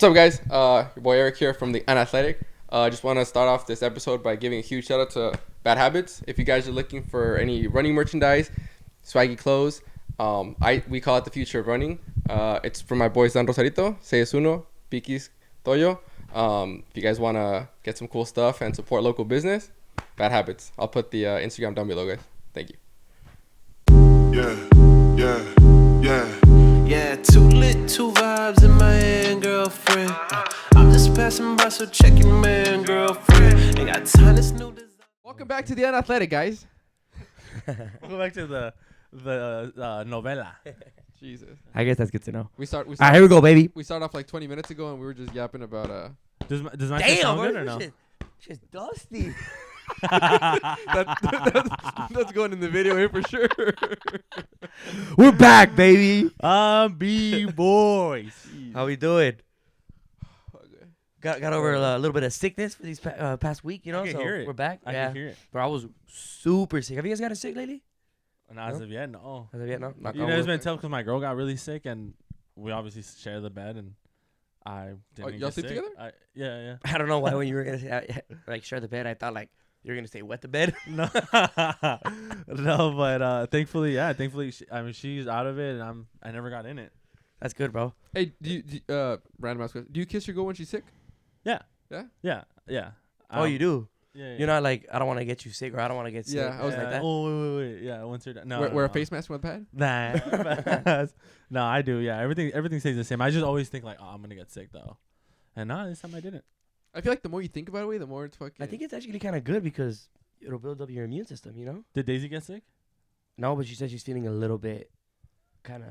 What's up, guys? Your boy Eric here from the Unathletic. I just want to start off this episode by giving a huge shout out to Bad Habits. If you guys are looking for any running merchandise, swaggy clothes, we call it the future of running. It's from my boy San Rosarito, 61, Piquis Toyo. If you guys want to get some cool stuff and support local business, Bad Habits. I'll put the Instagram down below, guys. Thank you. Yeah, too lit, two vibes in my hand, girlfriend. I'm just passing by, so check your man, girlfriend. Ain't got time to snooze. Welcome back to the Unathletic, guys. Welcome back to the novela. Jesus. I guess that's good to know. We start. All right, here we go, baby. We started off like 20 minutes ago, and we were just yapping about Does my shit sound good or no? Shit's dusty. that's going in the video here for sure. We're back, baby. B-boys. How we doing? Okay. Got over a little bit of sickness for these past week, you know. I can So hear it. we're back. I can hear it. Bro, I was super sick. Have you guys gotten sick lately? Not as No? of yet, no. As of yet, no. Knock You on know, it's wood. been tough because my girl got really sick, and we obviously share the bed, and I didn't y'all get sleep sick. together? Yeah. I don't know why when you were gonna say like share the bed, I thought like you were gonna say wet the bed. No, no, but thankfully, she's out of it, and I never got in it. That's good, bro. Hey, random ask question. Do you kiss your girl when she's sick? Yeah. Oh, you do. Yeah. You're not like I don't want to get you sick or I don't want to get sick. Yeah, I was like that. Oh, wait. Yeah, once you're done. No, Wear a no. face mask with pad? Nah. No, I do. Yeah, everything stays the same. I just always think like, oh, I'm gonna get sick though, and this time I didn't. I feel like the more you think about it, the more it's fucking. I think it's actually kind of good because it'll build up your immune system. You know. Did Daisy get sick? No, but she said she's feeling a little bit, kind of.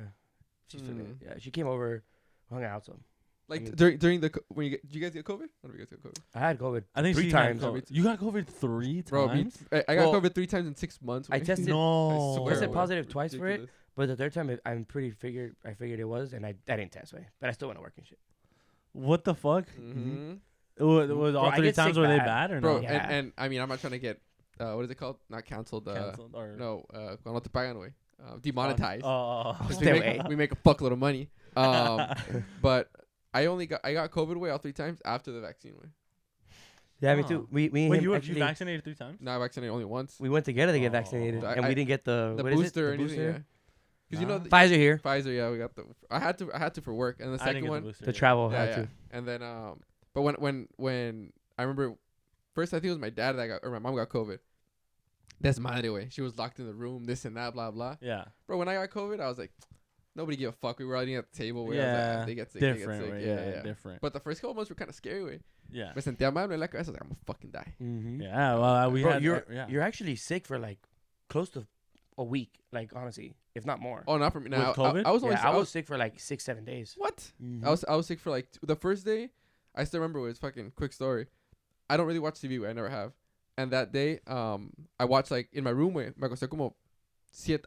She's feeling. Yeah, she came over, hung out some. like I mean- during the when you get, did you guys get COVID? When did you guys get COVID? I had COVID. I think 3 she had times. COVID. You got COVID 3 Bro, times. I got Well, COVID 3 times in 6 months. I man. tested. No. I swear, tested bro. positive twice for it, Ridiculous. but the third time I figured it was, and I didn't test way, but I still went to work and shit. What the fuck? Mm-hmm. Was all Bro, I 3 get times sick were they bad. bad or Bro, no? Yeah. and I mean, I'm not trying to get what is it called? Not canceled. Canceled or No, cuando no te pagan, güey. Demonetized. Oh. 'Cause Stay we away. make a fuckload of money. But I got COVID way all 3 times after the vaccine way. Yeah, me Huh. too. We and Wait, him you actually, vaccinated 3 times? No, I vaccinated only once. we went together to get Oh. vaccinated, I- and we didn't get the The what is it? booster or The anything, yeah. Because you know, Nah. Pfizer here. Pfizer, yeah, we got the. I had to for work, and the I didn't second get one, the booster The yet. travel yeah, had yeah. to. And then but when I remember, first I think it was my dad that got, or my mom got COVID. That's madre way. She was locked in the room, this and that, blah blah. Yeah. Bro, when I got COVID, I was like, nobody give a fuck. We were eating at the table. Where I was Yeah. like, they get sick, Different. they get Right? sick. Yeah. Different. But the first couple months were kind of scary, way. Yeah. Me sentía mal, me la cabeza, I was like, I'm gonna fucking die. Mm-hmm. Yeah. Well, we Bro, had. you're you're actually sick for like close to a week, like honestly, if not more. Oh, not for me. Now, With COVID? I was only. Yeah, I was sick for like 6-7 days. what? Mhm. I was sick for like the first day. I still remember it was fucking quick story. I don't really watch TV. I never have. And that day, I watched like in my room. Me acosté como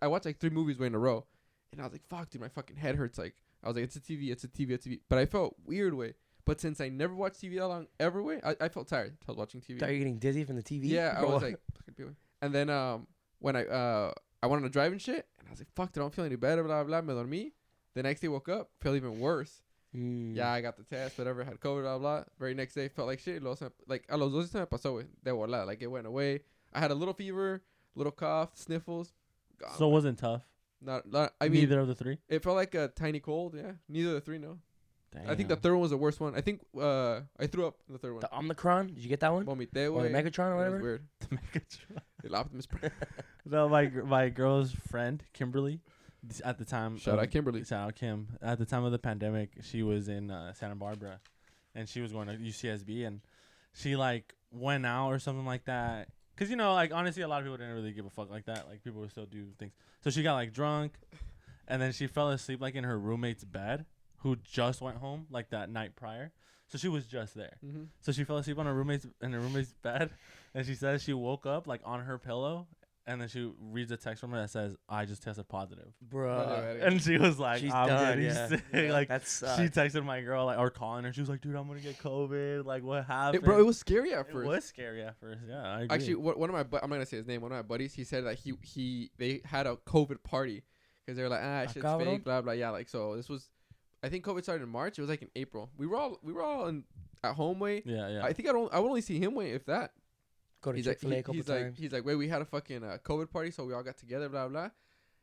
I watched like 3 movies way in a row, and I was like, "Fuck, dude, my fucking head hurts." Like I was like, "It's a TV." But I felt weird way. But since I never watched TV that long ever way, I felt tired. I was watching TV. Thought you were getting dizzy from the TV. Yeah, I Bro, was like, fucking people. And then when I went on a drive and shit, and I was like, "Fuck, I don't feel any better." Blah blah. Me dormí. The next day woke up, felt even worse. mm. Yeah, I got the test, whatever, had COVID, blah, blah. Very next day, felt like shit. Like, a los 2 días se me pasó, güey. De volada. Like, it went away. I had a little fever, little cough, sniffles. Gone. So it wasn't tough. Not, I mean, Neither of the 3. it felt like a tiny cold, yeah. Neither of the 3, no. Damn. I think the third one was the worst one. I think I threw up in the third one. The Omicron. Did you get that one? Vomité, Or the güey. Megatron or It was whatever? weird. Megatron. El Optimus Prime. No, my girl's friend Kimberly, at the time. Shout out Kimberly. Shout out Kim. At the time of the pandemic, she was in Santa Barbara, and she was going to UCSB, and she like went out or something like that. Cause you know, like honestly, a lot of people didn't really give a fuck like that. Like people would still do things. So she got like drunk, and then she fell asleep like in her roommate's bed, who just went home like that night prior. So she was just there. Mm-hmm. So she fell asleep on her roommate's bed, and she says she woke up like on her pillow, and then she reads a text from her that says, "I just tested positive," Bruh. and she was like, She's "I'm done, getting yeah. sick." Yeah, Like that sucks. she texted my girl like or calling her. She was like, "Dude, I'm gonna get COVID. Like, what happened?" Bro, it was scary at It first. was scary at first. Yeah, I agree. Actually, one of my I'm not gonna say his name. One of my buddies, he said that they had a COVID party because they were like, shit's cabrón. fake, blah blah. Yeah, like so this was I think COVID started in March. It was like in April. We were all at home way. Yeah. I think I would only see him way if that. Go to He's Chick-fil-A like, a couple he's times. like, wait, we had a fucking COVID party, so we all got together, blah blah.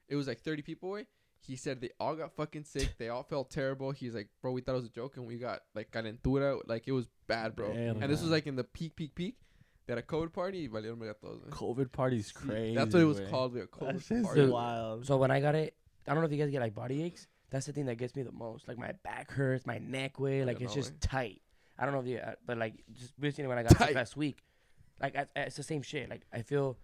It was like 30 people away. He said they all got fucking sick. They all felt terrible. He's like, bro, we thought it was a joke, and we got like calentura. Like it was bad, bro. Damn, and this was like in the peak. They had a COVID party. COVID party's crazy. That's what it was way. called. We had That COVID shit's party. wild. So when I got it, I don't know if you guys get like body aches. That's the thing that gets me the most. Like my back hurts, my neck way, like it's just tight. I don't know if you, but like just recently when I got sick last week, like it's the same shit. Like I feel.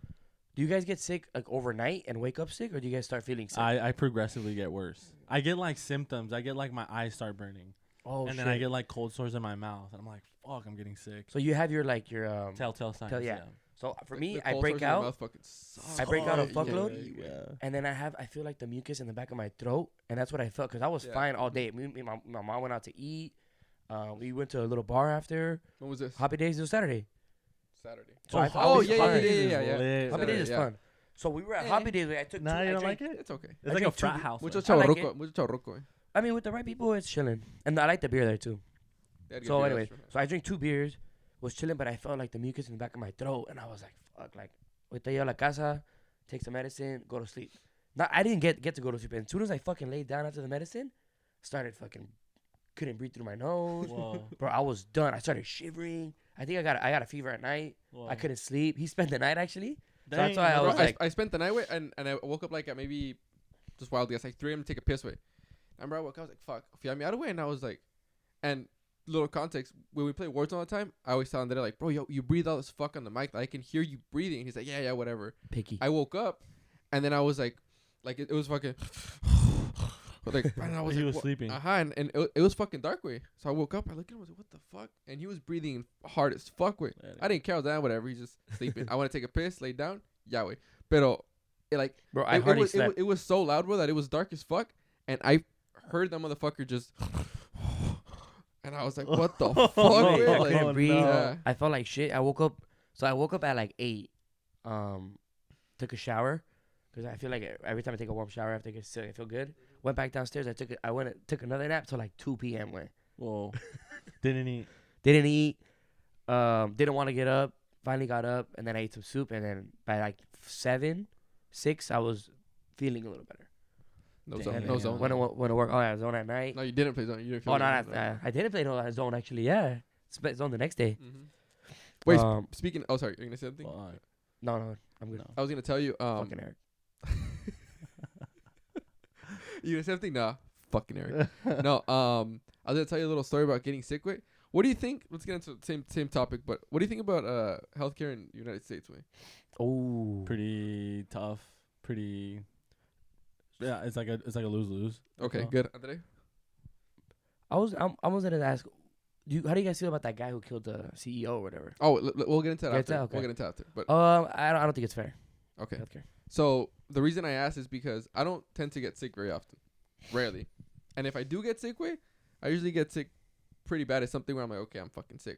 Do you guys get sick like overnight and wake up sick, or do you guys start feeling sick? I progressively get worse. I get like symptoms. I get like my eyes start burning. Oh, and then I get like cold sores in my mouth, and I'm like, fuck, I'm getting sick. So you have your like your Telltale signs. yeah. So for me, The I cold break sores in your out. mouth fucking suck. I break out a Yeah, fuckload, Yeah. and then I feel like the mucus in the back of my throat, and that's what I felt because I was fine all day. Me and my mom went out to eat. We went to a little bar after. When was this? Happy Days was Saturday. Saturday. So I Oh was yeah. fine. Lit. Happy Days is Yeah. fun. So we were at Happy Days. I took. Nah, two, you I don't drank- like it? It's okay. It's I like a drink frat two- house. Mucho I like chavarruco. it. Mucho chavarruco. I mean, with the right people, it's chilling, and I like the beer there too. So anyway, so I drink 2 beers, was chilling, but I felt like the mucus in the back of my throat, and I was like, fuck, like, ahorita llego a la casa, take some medicine, go to sleep. Now I didn't get to go to sleep, and as soon as I fucking laid down after the medicine, started fucking couldn't breathe through my nose, Whoa. bro. I was done. I started shivering. I think I got a fever at night. Whoa. I couldn't sleep. He spent the night actually. So Dang, that's why I bro. was like, I spent the night with, and I woke up like at maybe just wild guess like 3 a.m. to take a piss away. I remember I woke up, I was like, fuck, feel me out of way, and I was like, and little context, when we play Warzone all the time, I always tell him that like, bro, yo, you breathe all this fuck on the mic, like, I can hear you breathing. And he's like, yeah, whatever. picky. I woke up, and then I was like it was fucking. But like, and I was He like, was what? sleeping. And it was fucking dark way. So I woke up, I looked at him, I was like, what the fuck? And he was breathing hard as fuck way. I didn't care, I was like, whatever, he's just sleeping. I want to take a piss, lay down, yeah way. Pero it like, Bro, I it hardly was, slept. it was so loud, bro, that it was dark as fuck, and I heard that motherfucker just, and I was like, what the fuck? Wait, way? I Like, couldn't breathe. yeah. I felt like shit. I woke up at like 8. Took a shower because I feel like every time I take a warm shower after I get sick, I feel good. Went back downstairs. Took another nap till like 2 p.m. Way. Whoa. Didn't eat. Didn't eat. Didn't want to get up. Finally got up, and then I ate some soup. And then by like 7, 6, I was feeling a little better. No And zone, then, no zone. Went to work. Oh yeah, zone at night. No, you didn't play zone. You didn't feel Oh no, zone. I didn't play no zone actually. Yeah, spent zone the next day. Mhm. Wait, Um, speaking. Oh, sorry. You're gonna say something. Fuck. No, I'm good. No. I was gonna tell you. Fucking Eric. You gonna say something? Nah, fucking Eric. No. I was gonna tell you a little story about getting sick. Wait, what do you think? Let's get into the same topic. But what do you think about healthcare in the United States? Way. Oh, Pretty tough. Pretty. Yeah, it's like a lose-lose. Okay, So- good. Andre? I was gonna ask, how do you guys feel about that guy who killed the CEO or whatever? Oh, we'll get into that Get after. that? Okay. We'll get into that after. But I don't think it's fair. okay. Healthcare. So the reason I asked is because I don't tend to get sick very often, rarely, and if I do get sick, I usually get sick pretty bad. It's something where I'm like, okay, I'm fucking sick.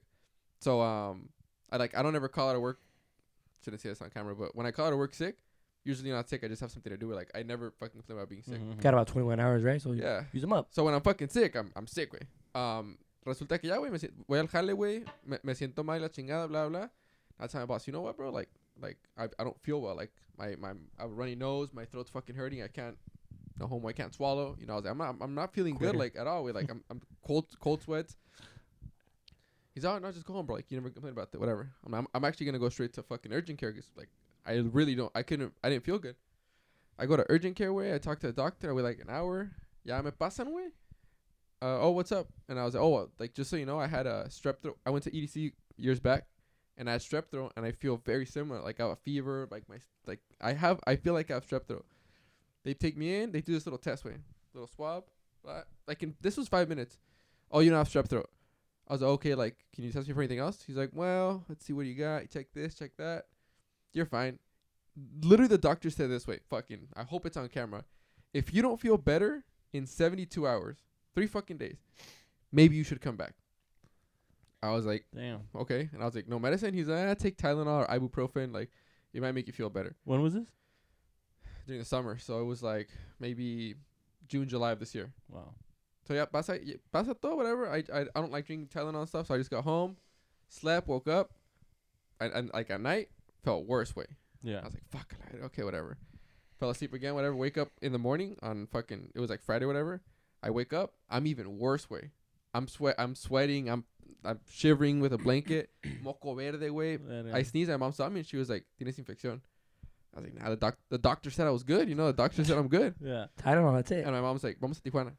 So I don't ever call out of work. Shouldn't say this on camera, but when I call out of work sick, usually not sick. I just have something to do. Like I never fucking complain about being sick. Mhm. Got about 21 hours, right? So Yeah. use them up. So when I'm fucking sick, I'm sick, güey. Resulta que ya, güey, voy al jale, güey. Me siento mal, la chingada, blah, blah. I tell my boss, you know what, bro? Like I don't feel well. Like I have a runny nose, my throat's fucking hurting. I can't go home. I can't swallow. You know, I was like, I'm not feeling good, Quitter. like at all. Güey. Like I'm cold sweats. He's like, oh, no, just go home, bro. Like you never complain about that, whatever. I'm actually gonna go straight to fucking urgent care, cause like I really don't. I didn't feel good. I go to urgent care, way. I talk to the doctor. I wait like an hour. Ya me pasan, way. Oh, what's up? And I was like, oh, like just so you know, I had a strep throat. I went to EDC years back, and I had strep throat, and I feel very similar. Like I have a fever, I feel like I have strep throat. They take me in, they do this little test, little swab. This was 5 minutes. Oh, you don't have strep throat. I was like, okay, like, can you test me for anything else? He's like, well, let's see what you got. You check this, check that. You're fine. Literally, the doctor said this way. Fucking, I hope it's on camera. If you don't feel better in 72 hours, 3 fucking days, maybe you should come back. I was like, Damn. okay. And I was like, no medicine? He's like, take Tylenol or ibuprofen. Like, it might make you feel better. When was this? During the summer. So it was like maybe June, July of this year. Wow. So yeah, pasa todo, whatever. I don't like drinking Tylenol and stuff, so I just got home, slept, woke up, and like at night felt worse way. Yeah. I was like, fuck, okay, whatever. Fell asleep again, whatever. Wake up in the morning on fucking, it was like Friday, whatever. I wake up, I'm even worse way. I'm sweating, I'm shivering with a blanket. Moco verde way. I sneezed. My mom saw me and she was like, "Tienes infección." I was like, "Nah, the doctor said I was good. You know, the doctor said I'm good." Yeah. Tylenol, that's it. And my mom's like, "Vamos a Tijuana."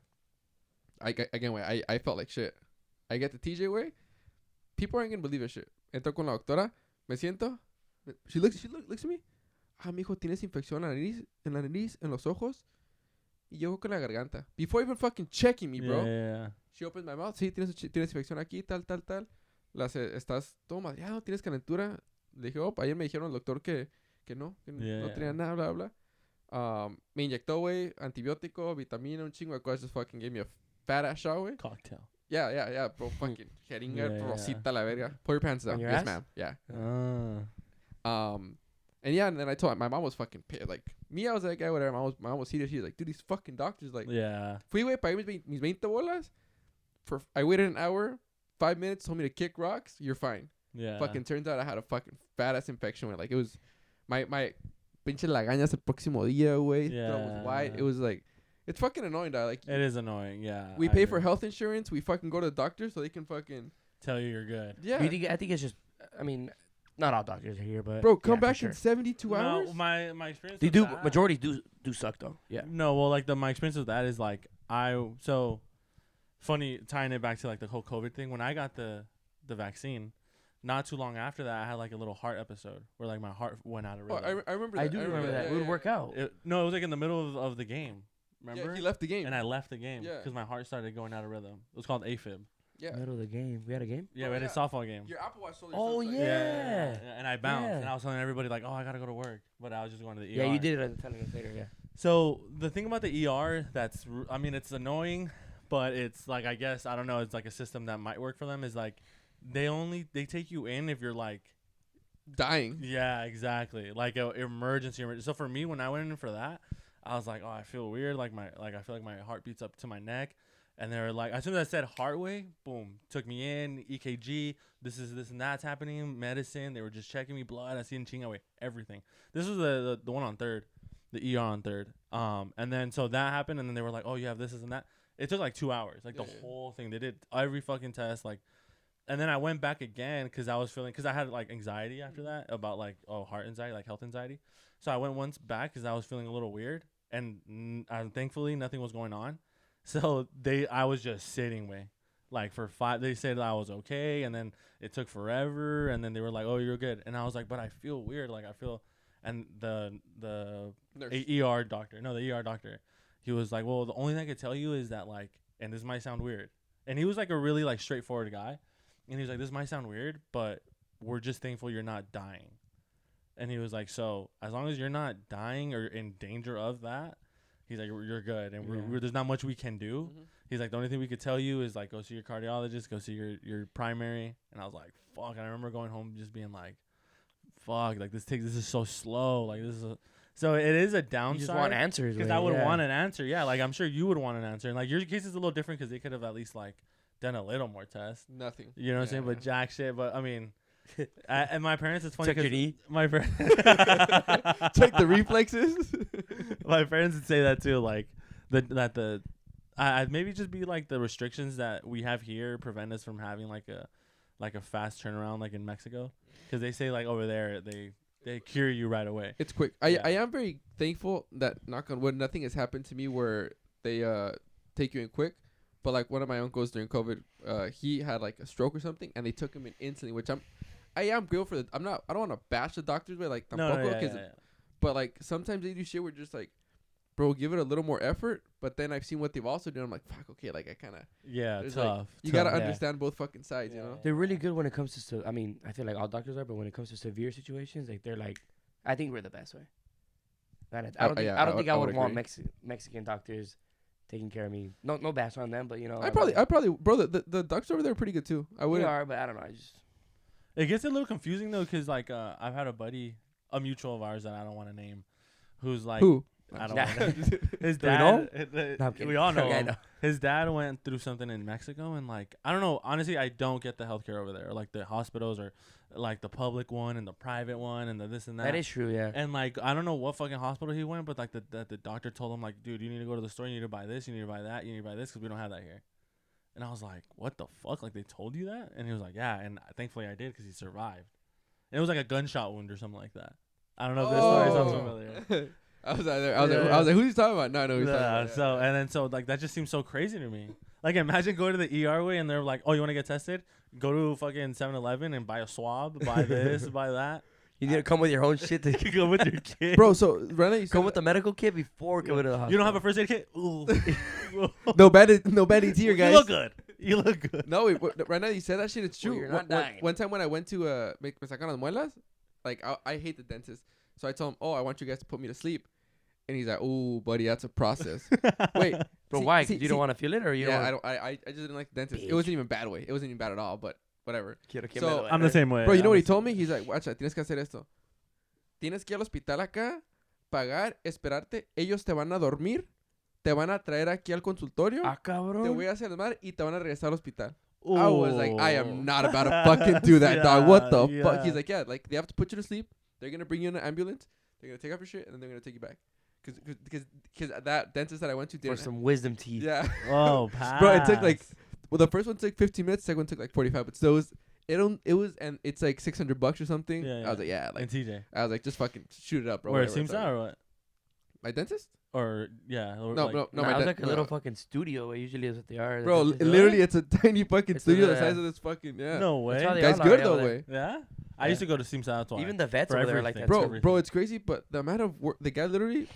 I felt like shit. I get to TJ way. People aren't gonna believe this shit. Entro con la doctora. Me siento. She looks at me. Mijo, tienes infección en la nariz, en los ojos. Y yo con la garganta. Before even fucking checking me, bro. Yeah. She opens my mouth. Sí, tienes infección aquí, tal. Estás todo madreado, tienes calentura. Le dije, ayer me dijeron al doctor que no tenía nada, bla, bla. Me inyectó, güey, antibiótico, vitamina, un chingo de cosas. Just fucking gave me a fat ass shot, güey. Cocktail. Yeah, bro. Fucking jeringa, rosita, la verga. Pull your pants down. Yes, ma'am. Yeah. And then I told my mom was fucking pissed. Like, me, I was like, whatever. My mom was heated. She was like, dude, these fucking doctors, like, fui, güey, pagué mis 20 bolas. I waited an hour, 5 minutes, told me to kick rocks. You're fine. Yeah. Fucking turns out I had a fucking fat ass infection. Like, it was my pinche lagañas el próximo día, güey. Yeah. Throat was white. It was like, it's fucking annoying, dog. Like, it is annoying. Yeah. We pay for health insurance. We fucking go to the doctor so they can fucking tell you you're good. Yeah. I think it's just, I mean, not all doctors are here, but bro, come back in 72 hours. No, my experience. They do. Majority do suck though. Yeah. No, well, like my experience with that is like funny tying it back to like the whole COVID thing. When I got the vaccine, not too long after that, I had like a little heart episode where like my heart went out of rhythm. I remember. I do remember that. It would work out. It was like in the middle of the game. Remember? Yeah, he left the game. And I left the game Yeah. because my heart started going out of rhythm. It was called AFib. Yeah. Middle of the game. We had a game? Yeah, we had a softball game. Your Apple Watch sold Oh, yourself, yeah. And I bounced. Yeah. And I was telling everybody, like, I got to go to work. But I was just going to the ER. Yeah, you did it telling us later, yeah. So the thing about the ER it's annoying, but it's like, I guess, I don't know, it's like a system that might work for them is like they take you in if you're like dying. Yeah, exactly. Like an emergency. So for me, when I went in for that, I was like, I feel weird. I feel like my heart beats up to my neck. And they were like, as soon as I said Heartway, boom, took me in, EKG, this and that's happening, medicine. They were just checking me, blood, I seen Chingaway, everything. This was the one on 3rd, the ER on 3rd. And then so that happened, and then they were like, you have this and that. It took like 2 hours, like the whole thing. They did every fucking test, like, and then I went back again because I had like anxiety after that about like heart anxiety, like health anxiety. So I went once back because I was feeling a little weird, and thankfully nothing was going on. So I was just sitting like for 5. They said I was okay, and then it took forever, and then they were like, you're good, and I was like, but I feel weird, like I feel, and the ER doctor, he was like, well, the only thing I could tell you is that like, and this might sound weird, and he was like a really like straightforward guy, and he was like, this might sound weird, but we're just thankful you're not dying, and he was like, so as long as you're not dying or in danger of that. He's like, you're good, and there's not much we can do. Mm-hmm. He's like, the only thing we could tell you is like, go see your cardiologist, go see your primary. And I was like, fuck. And I remember going home just being like, fuck, like this is so slow. Like so it is a downside. You just want answers because I would want an answer. Yeah, like I'm sure you would want an answer. And like your case is a little different because they could have at least like done a little more tests. Nothing. You know what I'm saying? But jack shit. But I mean. And my parents, it's funny because my parents check the reflexes. My parents would say that too, like I'd maybe just be like the restrictions that we have here prevent us from having like a fast turnaround like in Mexico, because they say like over there they cure you right away. It's quick. I am very thankful that knock on wood nothing has happened to me where they take you in quick. But like one of my uncles during COVID, he had like a stroke or something, and they took him in instantly, which I am grateful for. I don't want to bash the doctors, but like but like sometimes they do shit where just like, bro, give it a little more effort. But then I've seen what they've also done. I'm like, fuck, okay, like I kind of tough. Like, you gotta understand both fucking sides, you know. They're really good when it comes to. I mean, I feel like all doctors are, but when it comes to severe situations, like they're like, I think we're the best way. I don't think I would want Mexican doctors taking care of me. No bash on them, but you know. I probably, bro. The doctors over there are pretty good too. I wouldn't. They are, but I don't know. It gets a little confusing though, because like I've had a buddy, a mutual of ours that I don't want to name, who's like I don't Nah. know. His Do we know? dad, No, I'm kidding. we all know. Yeah, I him. know. His dad went through something in Mexico, and like I don't know. Honestly, I don't get the healthcare over there, or like the hospitals, or like the public one and the private one, and the this and that. That is true, yeah. And like I don't know what fucking hospital he went, but like the doctor told him like, dude, you need to go to the store. You need to buy this. You need to buy that. You need to buy this because we don't have that here. And I was like, what the fuck? Like they told you that? And he was like, yeah. And thankfully I did because he survived. And it was like a gunshot wound or something like that. I don't know if this story sounds familiar. I was out there. I was like, who's he talking about? No, I know who he's talking about. So and then so like that just seems so crazy to me. Like imagine going to the ER way and they're like, oh, you want to get tested? Go to fucking 7-Eleven and buy a swab, buy this, buy that. You need to come with your own shit to Go with your kid. Bro, so Rene, you come with the medical kit before coming to the hospital. You don't have a first aid kit? Ooh. no bandage here, guys. You look good. You look good. No, wait, right now you said that shit. It's true. Well, you're not dying. One time when I went to me sacaron las muelas, like I hate the dentist, so I told him, oh, I want you guys to put me to sleep, and he's like, oh, buddy, that's a process. Wait, Bro, why? You don't want to feel it, or you yeah, don't? I just didn't like the dentist. Bitch. It wasn't even a bad way. It wasn't even bad at all. But whatever. So I'm the same way. bro, you know what he told me? He's like, guacha, tienes que hacer esto. Tienes que ir al hospital acá, pagar, esperarte. Ellos te van a dormir, te van a traer aquí al consultorio. Ah, Te cabrón. voy a hacer el mar y te van a regresar al hospital. Ooh. I was like, I am not about to fucking do that, dog. What the fuck? He's like, yeah, like they have to put you to sleep. They're gonna bring you in an ambulance. They're gonna take off your shit and then they're gonna take you back. Because that dentist that I went to For didn't. some wisdom teeth. Yeah. Oh, pass. Bro, it took like, well, the first one took 15 minutes. The second one took like 45. But still, it was, and it's like $600 or something. Yeah, yeah. I was like, yeah, And like TJ. I was like, just fucking shoot it up, bro. Where it whatever, seems it's that like- or what? My dentist? Or yeah. Or No, like, no, No, my it was dent- like a little no. fucking studio. Usually is what they are. Bro, That's just- literally, it's a tiny fucking It's studio a- the size of this fucking, yeah. No way. how they Guy's are good over though, there. way. Yeah. I used to go to Simsa twice. Even the vets For over there are like everything. that. Bro, everything. bro, it's crazy, but the amount of work, the guy literally,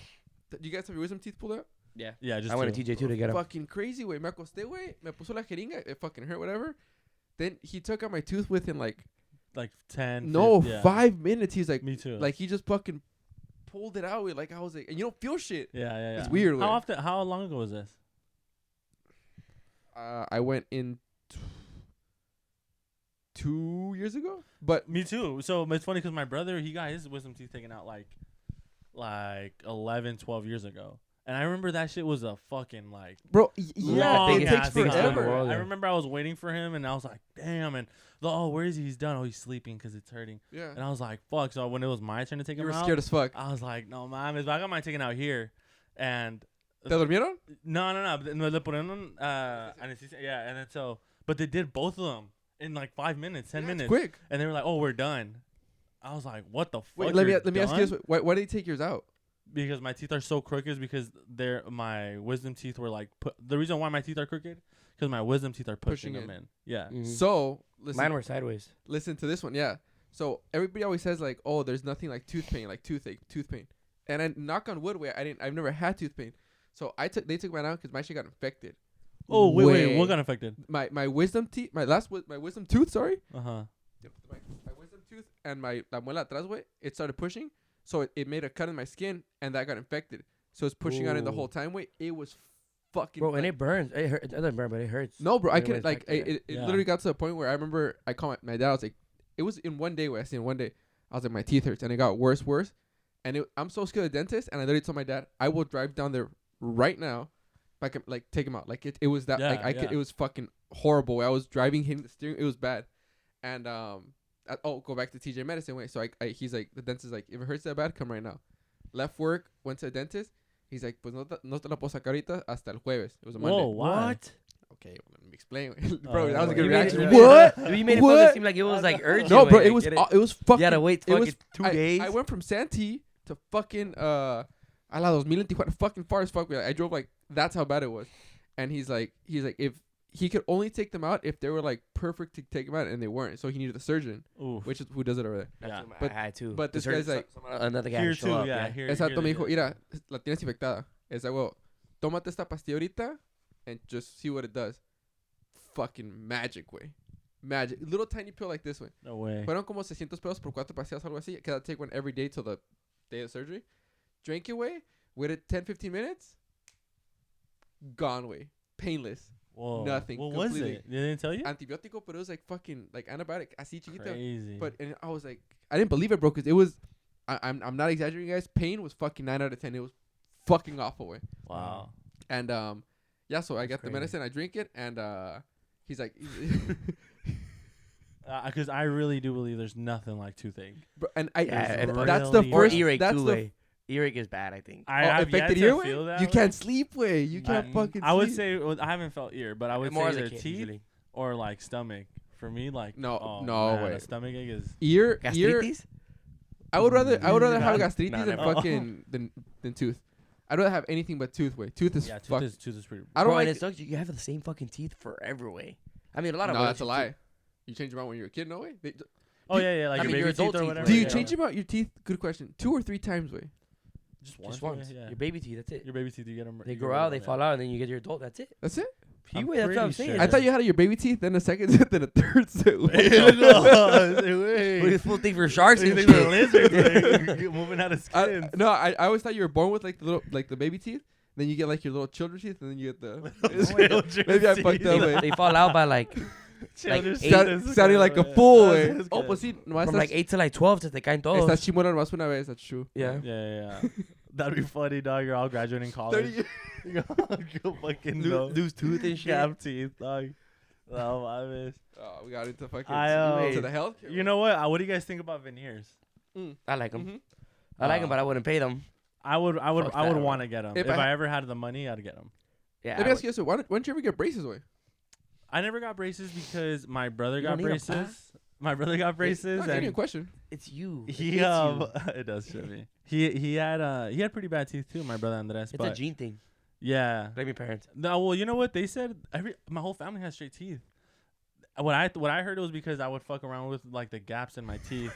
you guys have your wisdom teeth pulled out? Yeah. Yeah, just I went two. to TJ too to get him. Fucking crazy, way. Me acosté, way. Me puso la jeringa. It fucking hurt, whatever. Then he took out my tooth within like, Like 10. no, 15, yeah. 5 minutes. He's like, Me too. like he just fucking pulled it out. Way. Like I was like, and you don't feel shit. Yeah. It's weird, How way. often? How long ago was this? I went in 2 years ago, but Me too. So it's funny because my brother, he got his wisdom teeth taken out like 11, 12 years ago. And I remember that shit was a fucking like bro, Yeah, long biggest- ass biggest time. thing in the world, I yeah. remember I was waiting for him and I was like, damn. And where is he? He's done. Oh, he's sleeping because it's hurting. yeah, And I was like, fuck. So when it was my turn to take you him were out, scared as fuck. I was like, no, mames. But I got mine taken out here. And ¿Te durmieron? no. No, le ponieron anesthesia. Yeah. And then but they did both of them in like 5 minutes, 10 Yeah, it's minutes. quick. And they were like, oh, we're done. I was like, what the fuck? Wait, let you're me ask you done? this: why did he take yours out? Because my teeth are so crooked is because my wisdom teeth were like the reason why my teeth are crooked because my wisdom teeth are pushing Pushing them in. in. Yeah. Mhm. So listen, Mine were sideways. listen to this one. Yeah. So everybody always says like, oh, there's nothing like tooth pain, like toothache, tooth pain. And I knock on wood, way I've never had tooth pain. So they took mine out because my shit got infected. Oh wait, Way. what got infected? My wisdom teeth, my wisdom tooth, sorry. Uh-huh. My wisdom tooth and my la muela atrás, way, it started pushing. So it made a cut in my skin and that got infected. So it's pushing on it the Ooh. whole time, way. It was fucking. Bro, and like- it burns. It hurt. It doesn't burn, but it hurts. No, bro, I When it couldn't was like infected, it Yeah. literally got to the point where I remember I called my dad. I was like, it was in one day where I seen one day. I was like, my teeth hurts, and it got worse, and I'm so scared of the dentist, and I literally told my dad, I will drive down there right now, if I can like take him out. Like it was that Yeah, like I could, yeah. it was fucking horrible. I was driving, hitting the steering, it was bad, and go back to TJ Medicine way. So he's like, the dentist is like, if it hurts that bad, come right now. Left work, went to the dentist. He's like, pues no te la puedo sacar ahorita hasta el jueves. It was a Monday. Whoa, why? What? Okay, well, let me explain. Bro, that was a You good made reaction. it- What? You made it What? fucking seem like it was like urgent. No, bro, way, it I was get it was fucking. You had to wait it was fucking 2 days. I went from Santee to fucking a la 2000 en Tijuana, fucking far as fuck. I drove like that's how bad it was. And he's like if he could only take them out if they were like perfect to take them out, and they weren't. So he needed a surgeon, Oof. which is who does it over there. Yeah. But- I had to. but this There's guy's like- another guy Here to show too, up, yeah. Here, Exacto, me here dijo, they do. mira, la tienes infectada. Es algo, tómate esta pastilla ahorita and just see what it does. Fucking magic, way. Magic. Little tiny pill like this, way. No way. Fueron como 600 pesos por 4 pastillas, algo así. Because I take one every day till the day of surgery. Drank it, way. Waited 10-15 minutes. Gone, way. Painless. Whoa. nothing, What was completely. it? They didn't tell you? Antibiotico, but it was like fucking like antibiotic. Así chiquita. Crazy. But and I was like, I didn't believe it, bro, because it was. I'm not exaggerating, guys. Pain was fucking 9 out of 10. It was fucking awful way. Wow. And yeah, so I get the crazy. medicine, I drink it, and he's like, Because I really do believe there's nothing like toothache. and It's that's the really Or first. earache That's too the way. Earache is bad, I think. I have yet affected to ear feel way. that You way. can't sleep way. You can't fucking. I would sleep. say I haven't felt ear, but I would More say as a either kid, teeth usually. or like stomach. For me, like No, oh, no man, way. a stomach ache is ear. Gastritis? I would rather have No, gastritis no, than never. fucking than tooth. I'd rather have anything but tooth way. Tooth is yeah. fuck. Tooth is pretty. I don't Bro, like. and it sucks. You have the same fucking teeth forever way. I mean, a lot of No, ways that's a you lie. You change them out when you're a kid. No way. Oh yeah, like I your mean, your baby teeth adult or teeth, whatever. Do you yeah. change them out your teeth? Good question. 2 or 3 times way. Just Just once. once. Yeah. Your baby teeth, that's it. Your baby teeth, you get them. They grow out, they fall out, and then you get your adult. That's it. That's it. I'm That's what I'm pretty saying. sure. I thought you had your baby teeth, then a second, then a third set. What is full thing for sharks and You shit? think we're lizards, like, moving out of skin. No, I always thought you were born with like the little, like the baby teeth. Then you get like your little children's teeth, and then you get the. Maybe I fucked up. They, Way. they fall out by like Children's eight- teeth is Sounding good, like a yeah. fool. That's- Way. that's Oh, good. pues sí, nomás from like 8 to like 12 se te caen todos. Estás chimona nomás una vez. That's true. Yeah. Yeah. That'd be funny, dog. You're all graduating college. 30 You go fucking know. Lose tooth and shit. Gap teeth, dog. No, I miss. Oh, we got into fucking I, to the health. You know what? What do you guys think about veneers? I like them. Mm-hmm. I like them, but I wouldn't pay them. I would Fuck that, want to get them. If If I- I ever had the money, I'd get them. Yeah. Let I me ask would. you this: why didn't you ever get braces? Way? I never got braces because my brother You got don't need 'em, braces. My brother got braces, Not and a question. It's you. he It's you. it does show me. He had pretty bad teeth too. My brother Andres, It's but a gene thing. yeah. Blame your parents. No, well, you know what they said? My whole family has straight teeth. What I heard was because I would fuck around with like the gaps in my teeth.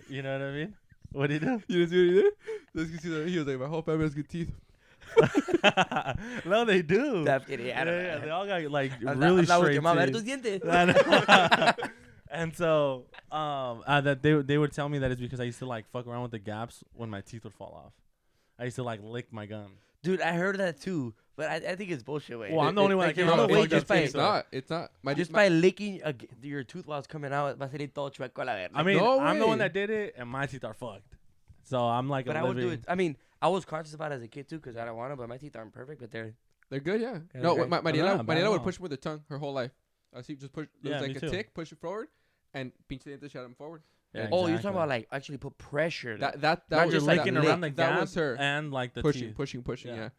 You know what I mean? What did he do? You didn't see what he did? Let's see that. He was like, my whole family has good teeth. No, they do. Yeah, They all got like I'm really not with straight your mom. "Ver teeth. tus dientes." And so, that they would tell me that it's because I used to like fuck around with the gaps when my teeth would fall off. I used to like lick my gum. Dude, I heard that too, but I think it's bullshit. Way. Well, I'm the only one that came out no with way, fucked just up by- teeth. It's not. It's not. Just by licking your tooth while it's coming out, va a salir todo chueco a la verga. I mean, No I'm the one way. that did it, and my teeth are fucked. So I'm like, but a I would do living- it. I mean, I was conscious about it as a kid too, because I don't want to, but my teeth aren't perfect, but they're. They're good, yeah. Yeah, No, they're great. Mariela bad would now. push him with her tongue her whole life. I see, just push. There's Yeah, like me a too. tick, push it forward, and pinche dientes shut him forward. Yeah, Oh, you're exactly. talking about like actually put pressure. That Not was just that, licking that, around the that gap was her and like the pushing, teeth. pushing. Yeah.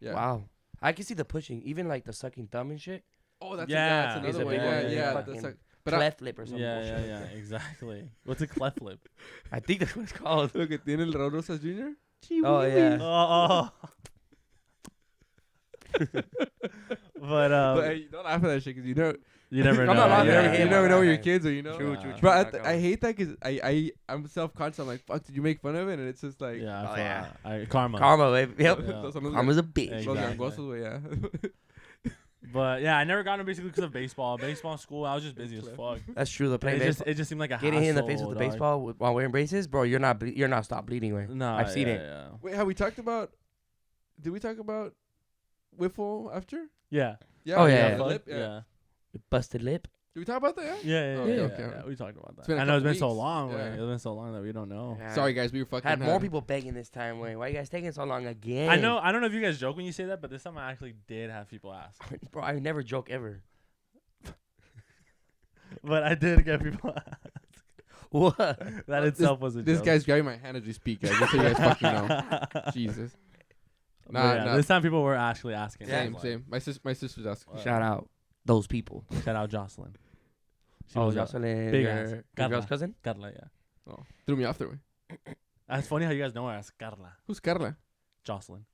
Yeah. Wow, I can see the pushing, even like the sucking thumb and shit. Oh, that's Yeah. that's It's another a one. big Yeah, one, yeah. yeah. That's Fucking like, but cleft lip or something. Yeah, bullshit. exactly. What's a cleft lip? I think that's what it's called. lo que tiene el Raúl Rosas Jr. Oh yeah. Oh. But But hey, don't laugh at that shit because you know you never know. I'm not laughing you at never, him. you never know Right. your kids or you know. True, Yeah. true, true. But Not I going. hate that because I'm self-conscious. I'm like, fuck, did you make fun of it? And it's just like, Yeah, Oh, yeah. Karma. Karma, baby. Yep. Yeah. Those son los Karma's a bitch. Hey. los Exactly. gangosos, güey, yeah. But yeah, I never got him basically because of baseball. Baseball school, I was just busy as fuck. That's true. The playing baseball. It just seemed like a Getting hit in the face hassle, with the dog. baseball while wearing braces, bro. You're not stop bleeding, way. No, I've seen it. Yeah. Wait, have we talked about? Did we talk about Wiffle after? Yeah. Yeah. Oh, yeah. the Fuck, lip, yeah. Busted lip. Did we talk about that? Yeah. Yeah. Okay, Yeah. okay. We talked about that. It's been a I know it's couple been so weeks. long. Yeah. It's been so long that we don't know. Yeah. Sorry, guys. We were fucking. Had more people begging this time, way. Why you guys taking so long again? I know. I don't know if you guys joke when you say that, but this time I actually did have people ask. Bro, I never joke ever. But I did get people ask. What? That itself was a This joke. guy's grabbing my hand as we speak, guys. Just so you guys fucking know. Jesus. But Nah, yeah, nah. This time people were actually asking. Same, Like, same. My sister's asking. Shout out those people. Shout out Jocelyn. She Oh, was Jocelyn, big your, ass. your Carla. girl's cousin. Carla, yeah. Oh, threw me off there. Way. That's funny how you guys know her as Carla. Who's Carla? Jocelyn.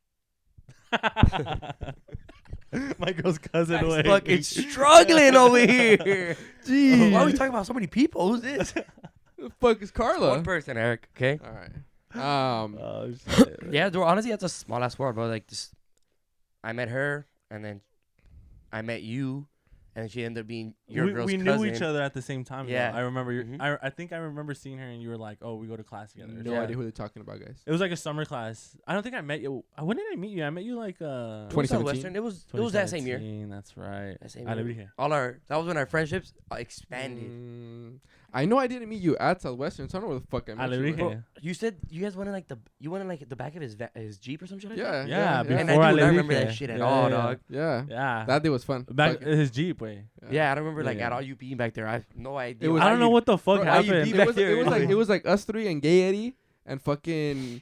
My girl's cousin. Guy's Wait. fucking struggling over here. Jeez. Why are we talking about so many people? Who's this? The fuck is Carla? One person, Eric. Okay. All right. Oh, shit. Yeah, dude, honestly, that's a small ass world, bro. Like, just I met her, and then I met you, and she ended up being your girl's we cousin. knew each other at the same time. Yeah. Yeah, I remember. Mhm. I think I remember seeing her, and you were like, "Oh, we go to class together." No Yeah. idea who they're talking about, guys. It was like a summer class. I don't think I met you. When did I meet you? I met you like It was 2017. Southwestern. It was that same year. 2017, That's right. That same I year. lived here. That was when our friendships expanded. I know I didn't meet you at Southwestern, so I don't know where the fuck I met you. Bro, You said you guys went in the back of his Jeep or some shit like that? Yeah, And before I do not Alebrije. remember that shit at all, dog. Yeah. Yeah. That day was fun. Back his Jeep, way. Yeah, I don't remember Yeah. at all you being back there. I have no idea. was- I don't know what the fuck Bro, happened. it was like us three and Gay Eddie and fucking.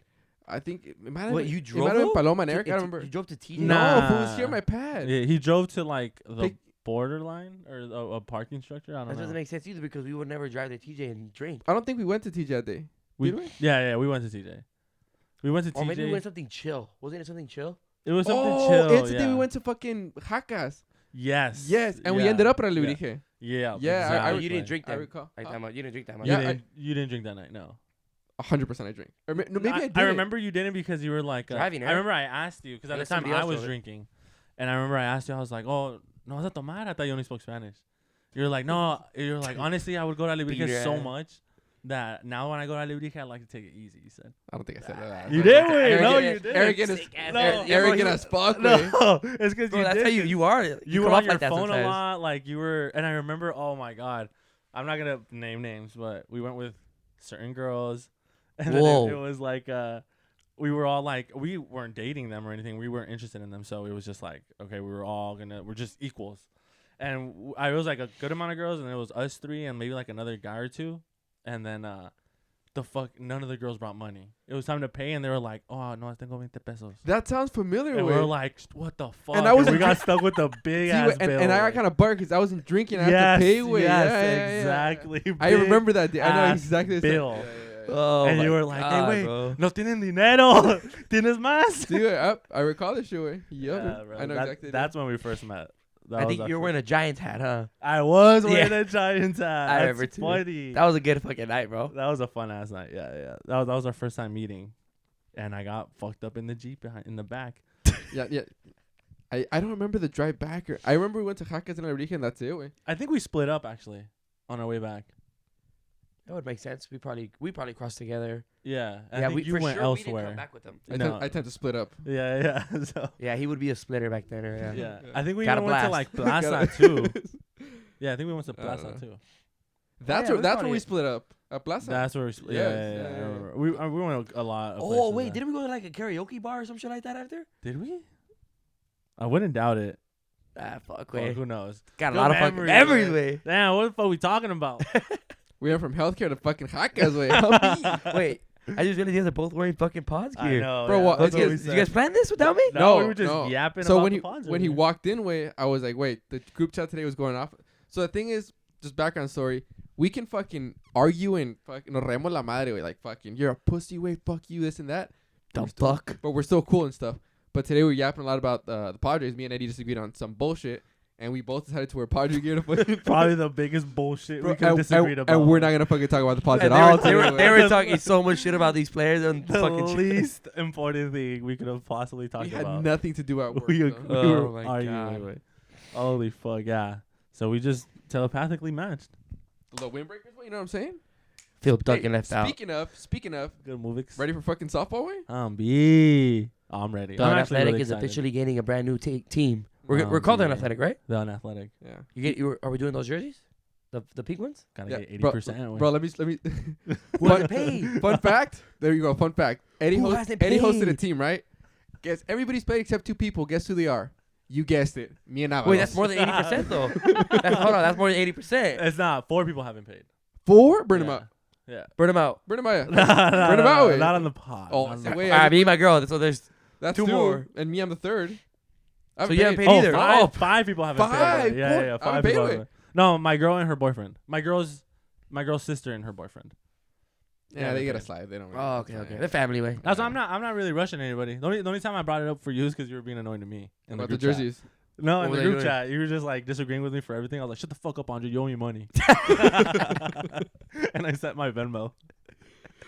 I think it might have What, been, you it might have been drove? Paloma and Eric. I don't remember. You drove to TJ? Nah. No, if it was here on my pad. Yeah, he drove to like the Pick- borderline or a parking structure. I don't That know. doesn't make sense either because we would never drive to TJ and drink. I don't think we went to TJ that day. We- Did we? Yeah, we went to TJ. We went to TJ. Or maybe we went something chill. Wasn't it something chill? It was something Oh, chill. it's the day we went to fucking Jacas. Yes. Yes, and we ended up at Alebrije. Yeah. Yeah, exactly. You didn't drink I that. recall. Like that much. You didn't drink that much. You, Yeah, didn't, you didn't drink that night, no. 100% I drink. Or no, maybe I did. I remember you didn't because you were like Driving, I remember I asked you because at the Unless time somebody I else was drove it. drinking, and I remember I asked you. I was like, "Oh, no vas a tomar?" I thought you only spoke Spanish. You're like, "No." You're like, "Honestly, I would go to Alebrije so much that now when I go to Alebrije, I like to take it easy." You said. I don't think I said that. You did, wait. Arrogant- No, you did. Arrogant as No. arrogant as fuck. No, Way. it's because Bro, you that's did. how you are. You come were off on your like that phone sometimes. a lot, like you were, and I remember. Oh my god, I'm not gonna name names, but we went with certain girls, and then Whoa. it was like we were all like, we weren't dating them or anything. We weren't interested in them, so it was just like, okay, we're just equals, and I was like a good amount of girls, and it was us three and maybe like another guy or two, and then none of the girls brought money. It was time to pay, and they were like, "Oh no, I tengo 20 pesos." That sounds familiar. And Way. we were like, "What the fuck?" And I was we got stuck with the big ass bill. and I got like- kind of bugged because I wasn't drinking. I Yes, had to pay way. yes, Yeah. exactly. I Big remember that day. I know ass exactly. the bill. same- Oh, and my you were like, God, "Hey, wait, bro. no tienen dinero, tienes más." Dude, I recall this shit. Way. Yeah, Yup. bro, I know exactly. That's when we first met. That I was think our you were wearing a Giants hat, huh? I was wearing Yeah. a Giants hat. I That's remember too. funny. That was a good fucking night, bro. That was a fun ass night. Yeah. That was our first time meeting, and I got fucked up in the Jeep in the back. Yeah. I don't remember the drive back. I remember we went to Jacas and Alebrije, and that's it. Way. I think we split up actually on our way back. That would make sense. We probably crossed together. Yeah. I Yeah, think you for went sure we didn't elsewhere. come back with them. No. I tend to split up. Yeah. So. Yeah, he would be a splitter back then. Or, Yeah. I think we Got a even went to blast. like Plaza Gotta- too. Yeah, I think we went to I don't Plaza know. too. That's yeah, where we that's probably- where we split up at Plaza. That's where we split. Yes, Yeah. yeah, I yeah. remember. We went a lot. Of Oh places wait, there. didn't we go to like a karaoke bar or some shit like that after? Did we? I wouldn't doubt it. Ah, fuck, Well, wait. who knows? Got a Good lot of fucking memories, memories, man. way. Damn, what the fuck are we talking about? We went from healthcare to fucking Jacas. Way. Help me. Wait, I just realized you guys are both wearing fucking pods gear. I know, Bro, yeah. what- That's did you we guys- Did you guys plan this without me? No, we were just no. yapping So about when the he pods when he earlier. walked in, way, I was like, wait, the group chat today was going off. So the thing is, just background story, we can fucking argue and fucking nos reemos la madre, way, like fucking you're a pussy, way, fuck you, this and that. The We're still- fuck? But we're still cool and stuff. But today we were yapping a lot about the Padres. Me and Eddie disagreed on some bullshit, and we both decided to wear Padre gear to fucking. Probably the biggest bullshit Bro, we could have disagreed about. and we're not gonna fucking talk about the Padres And at all. they today, were way. talking so much shit about these players and the fucking shit. least important thing we could have possibly We talked had about. nothing to do at work. we, so. we Oh were my arguing. God. Wait. Holy fuck, yeah. So we just telepathically matched. The windbreakers, way, you know what I'm saying? Phil Duncan left out. Speaking of, Good movies. ready for fucking softball, way? I'm ready. The I'm actually Unathletic really is excited. officially gaining a brand new team. We're called the yeah. Unathletic, right? The Unathletic. Yeah. Are we doing those jerseys? The pink ones? Gotta Yeah, get bro, 80%. Bro, let me. Who has to pay? Fun fact. There you go. Fun fact. Eddie, Who hasn't Eddie hosted a paid? team, right? Guess everybody's played except two people. Guess who they are? You guessed it. Me and Navajo. Wait, that's more than 80% though. Hold on, that's more than 80%. It's not. 4 people haven't paid. 4. Burn them Yeah. out. Yeah. Burn them out. Burn them out. no, Burn 'em out, wait. not on the pod. Oh, Not on so the wait, Alright, me and my girl. So there's That's 2 2 more. and me, I'm the third. So you haven't paid Oh, either. five, Oh, 5 people haven't paid. 5? Yeah, Four? 5 I haven't people paid, haven't. No, my girl and her boyfriend. My girl's sister and her boyfriend. Yeah, they get a paid. slide. They don't. Really Oh, okay. The family way. That's why I'm not really rushing anybody. The only time I brought it up for you is because you were being annoying to me. In About the group chat. jerseys. No, What in were the they group doing? chat, you were just like disagreeing with me for everything. I was like, "Shut the fuck up, Andre. You owe me money." And I sent my Venmo.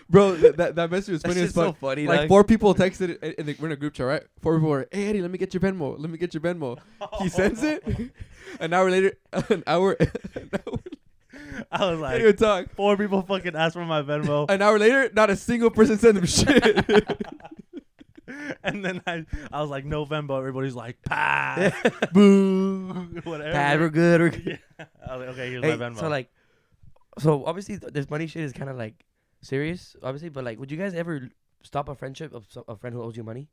Bro, that message was That's funny as just so fuck. funny. Like 4 people texted it, and we're in a group chat, right? 4 people were, "Hey Eddie, let me get your Venmo. Let me get your Venmo." He sends it. An hour later, an hour I was can't like, even talk. 4 people fucking asked for my Venmo. An hour later, not a single person sent him shit. And then I was like, "No Venmo." Everybody's like, "Pass, boo, whatever." Dad, we're good. We're good. Yeah. I was like, "Okay, here's Hey, my Venmo." so like, So obviously this money shit is kind of like serious, obviously. But like, would you guys ever stop a friendship of a friend who owes you money?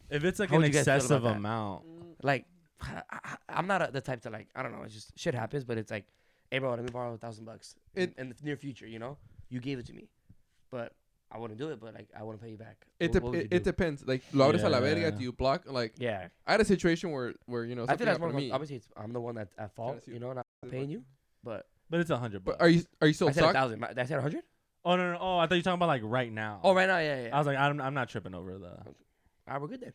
If it's like How an would you guys feel excessive about that? amount, Like, I'm not the type to like. I don't know. It's just shit happens, but it's like, hey bro, let me borrow $1,000 in the near future. You know, you gave it to me, but I wouldn't do it. But like, I wouldn't pay you back. It depends. Like, lo abres a la verga. Yeah. Do you block? Like, Yeah, I had a situation where you know I something feel that's happened more. to me. Obviously, I'm the one that's at fault. Trying to see You know, not paying you. But it's $100. But are you still I said stuck? 1,000. Did I said 100? Oh no. Oh, I thought you were talking about like right now. Oh, right now, yeah. I was like, I'm not tripping over the. Alright, we're good then.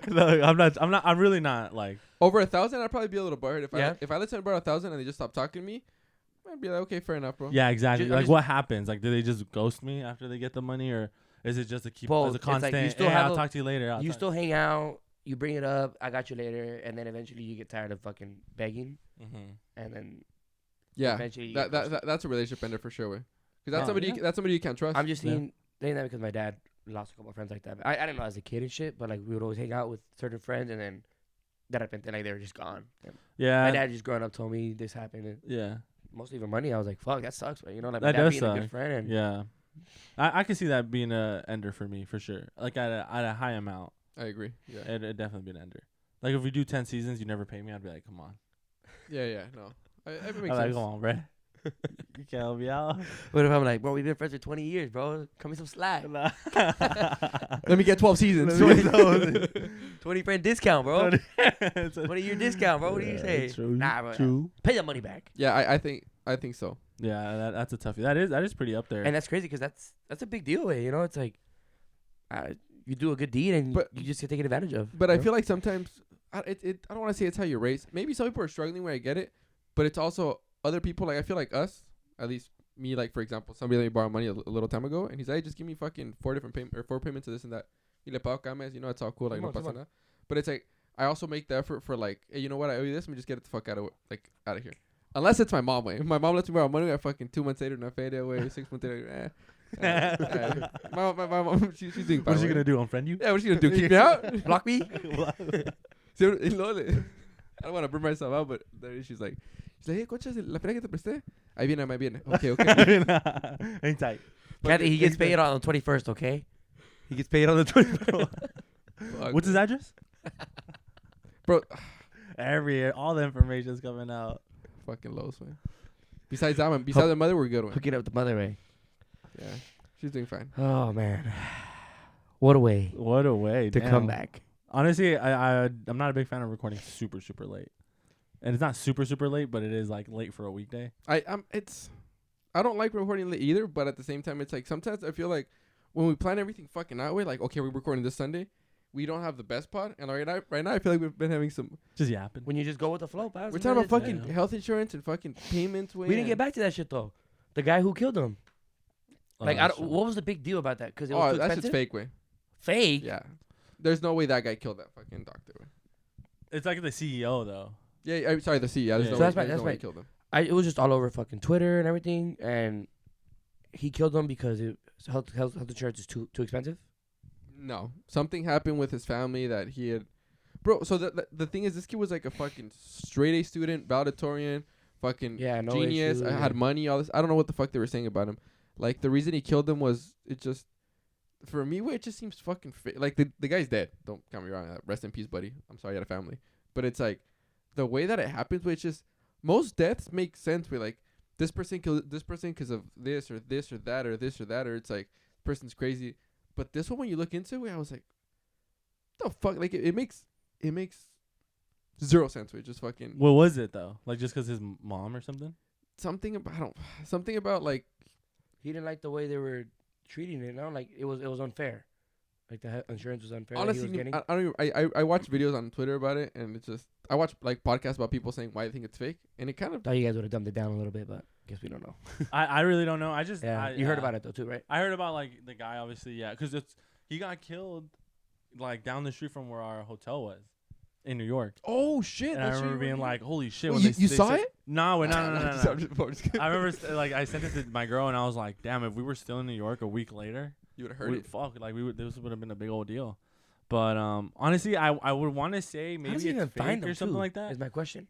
No, I'm really not like. Over 1,000, I'd probably be a little butthurt Yeah. if I let somebody borrow 1,000 and they just stop talking to me. I'd be like, okay, fair enough, bro. Yeah, exactly. Ju- Like, just- what happens? Like, do they just ghost me after they get the money, or is it just a keep Both. as a It's like constant? you still hey, have I'll a- talk to you later. You still hang out. You bring it up. I got you later, and then eventually you get tired of fucking begging, and then Yeah, eventually you get that's a relationship ender for sure, way. Because that's Oh, somebody yeah. that's somebody you can't trust. I'm just Yeah. saying that because my dad lost a couple of friends like that. I didn't know as a kid and shit, but like we would always hang out with certain friends, and then de repente like they were just gone. And Yeah. my dad just growing up told me this happened, and Yeah. mostly for money. I was like, fuck, that sucks, man. You know, like my That dad does being a suck. good friend, and Yeah. I can see that being a ender for me for sure. Like at a high amount, I agree. Yeah, it'd definitely be an ender. Like if we do 10 seasons, you never pay me. I'd be like, come on. yeah. No, it I'm makes like, sense. come on, bro. You can't help me out. what if I'm like, bro, we've been friends for 20 years, bro. Cut me some slack. Let me get 12 seasons. 20 friend discount, bro. 20-year discount, bro. What do you say? True. Nah, bro. True. Pay the money back. Yeah, I think so. Yeah, that's a toughie. That is pretty up there. And that's crazy because that's a big deal, you know. It's like you do a good deed and But- you just get taken advantage of. But you I know? feel like sometimes I don't want to say it's how you're raised. Maybe some people are struggling where I get it, but it's also other people. Like I feel like us, at least me. Like for example, somebody let me borrow money a little time ago, and he's like, hey, just give me fucking 4 payments of this and that. Y le pago cada mes, you know, it's all cool. Like no pasa nada. But it's like I also make the effort for like, hey, you know what? I owe you this. Let me just get it the fuck out of here. Unless it's my mom way. If my mom lets me borrow money, I fucking 2 months later, not paid away. 6 months later, my mom, she's doing fine. What is she gonna do? Unfriend you? Yeah, what's she gonna do? Kick me out? Block me. Sí, y luego I don't want to burn myself out, but then she's like, hey, conchas, la feria que te presté. Ahí viene. Okay. Ain't tight. Kathy, he gets paid on the 21st, okay? He gets paid on the 21st. Fuck, What's his address? bro? All the information's coming out. Fucking lows, man. Besides that one, besides the mother, we're good one. Hook it up with the mother way. Yeah, she's doing fine. Oh, man. What a way What a way to damn. come back. Honestly, I'm not a big fan of recording super late, and it's not super late, but it is like late for a weekday. I don't like recording late either, but at the same time, it's like sometimes I feel like when we plan everything fucking that way, like okay, we're recording this Sunday, we don't have the best pod, and right now I feel like we've been having some. Just yapping. When you just go with the flow, pal. We're talking about fucking yeah. health insurance and fucking payments. We didn't get back to that shit, though. The guy who killed him. Like, that's true. what was the big deal about that? Because it was Oh, too that's expensive? just fake way. Fake? Yeah, there's no way that guy killed that fucking doctor. Way. It's like the CEO though. Yeah, I'm sorry, the C. Yeah, there's Yeah. no So way, that's right, there's that's no way right. he killed him. It was just all over fucking Twitter and everything, and he killed him because health insurance is too expensive. No, something happened with his family that he had, bro. So the thing is, this kid was like a fucking straight A student, valedictorian, fucking No genius. issue, I had money, all this. I don't know what the fuck they were saying about him. Like the reason he killed him was it just, for me, it just seems fucking like the guy's dead. Don't get me wrong. Rest in peace, buddy. I'm sorry you had a family, but it's like the way that it happens, which is most deaths make sense. Where like this person killed this person because of this or this or that or this or that, or it's like this person's crazy. But this one, when you look into it, I was like, the fuck? Like it makes zero sense. It just fucking What was it though? Like just because his mom or something? something about like. He didn't like the way they were treating it. No, like it was unfair. Like the insurance was unfair. Honestly, that he was getting. I don't even, I watch videos on Twitter about it, and it's just I watch like podcasts about people saying why they think it's fake, and it kind of Thought you guys would have dumbed it down a little bit, but guess we don't know. I really don't know. I just You heard about it though too, right? I heard about like the guy obviously, yeah, because he got killed like down the street from where our hotel was in New York. oh shit. And I remember being like, "Holy shit!" Well, when you they saw said- it? No, no. I'm just kidding. I remember like I sent it to my girl and I was like, "Damn, if we were still in New York a week later, You would have heard it. fuck, like this would have been a big old deal." But honestly, I would want to say How maybe does he even it's find fake them or something too, like that. Is my question.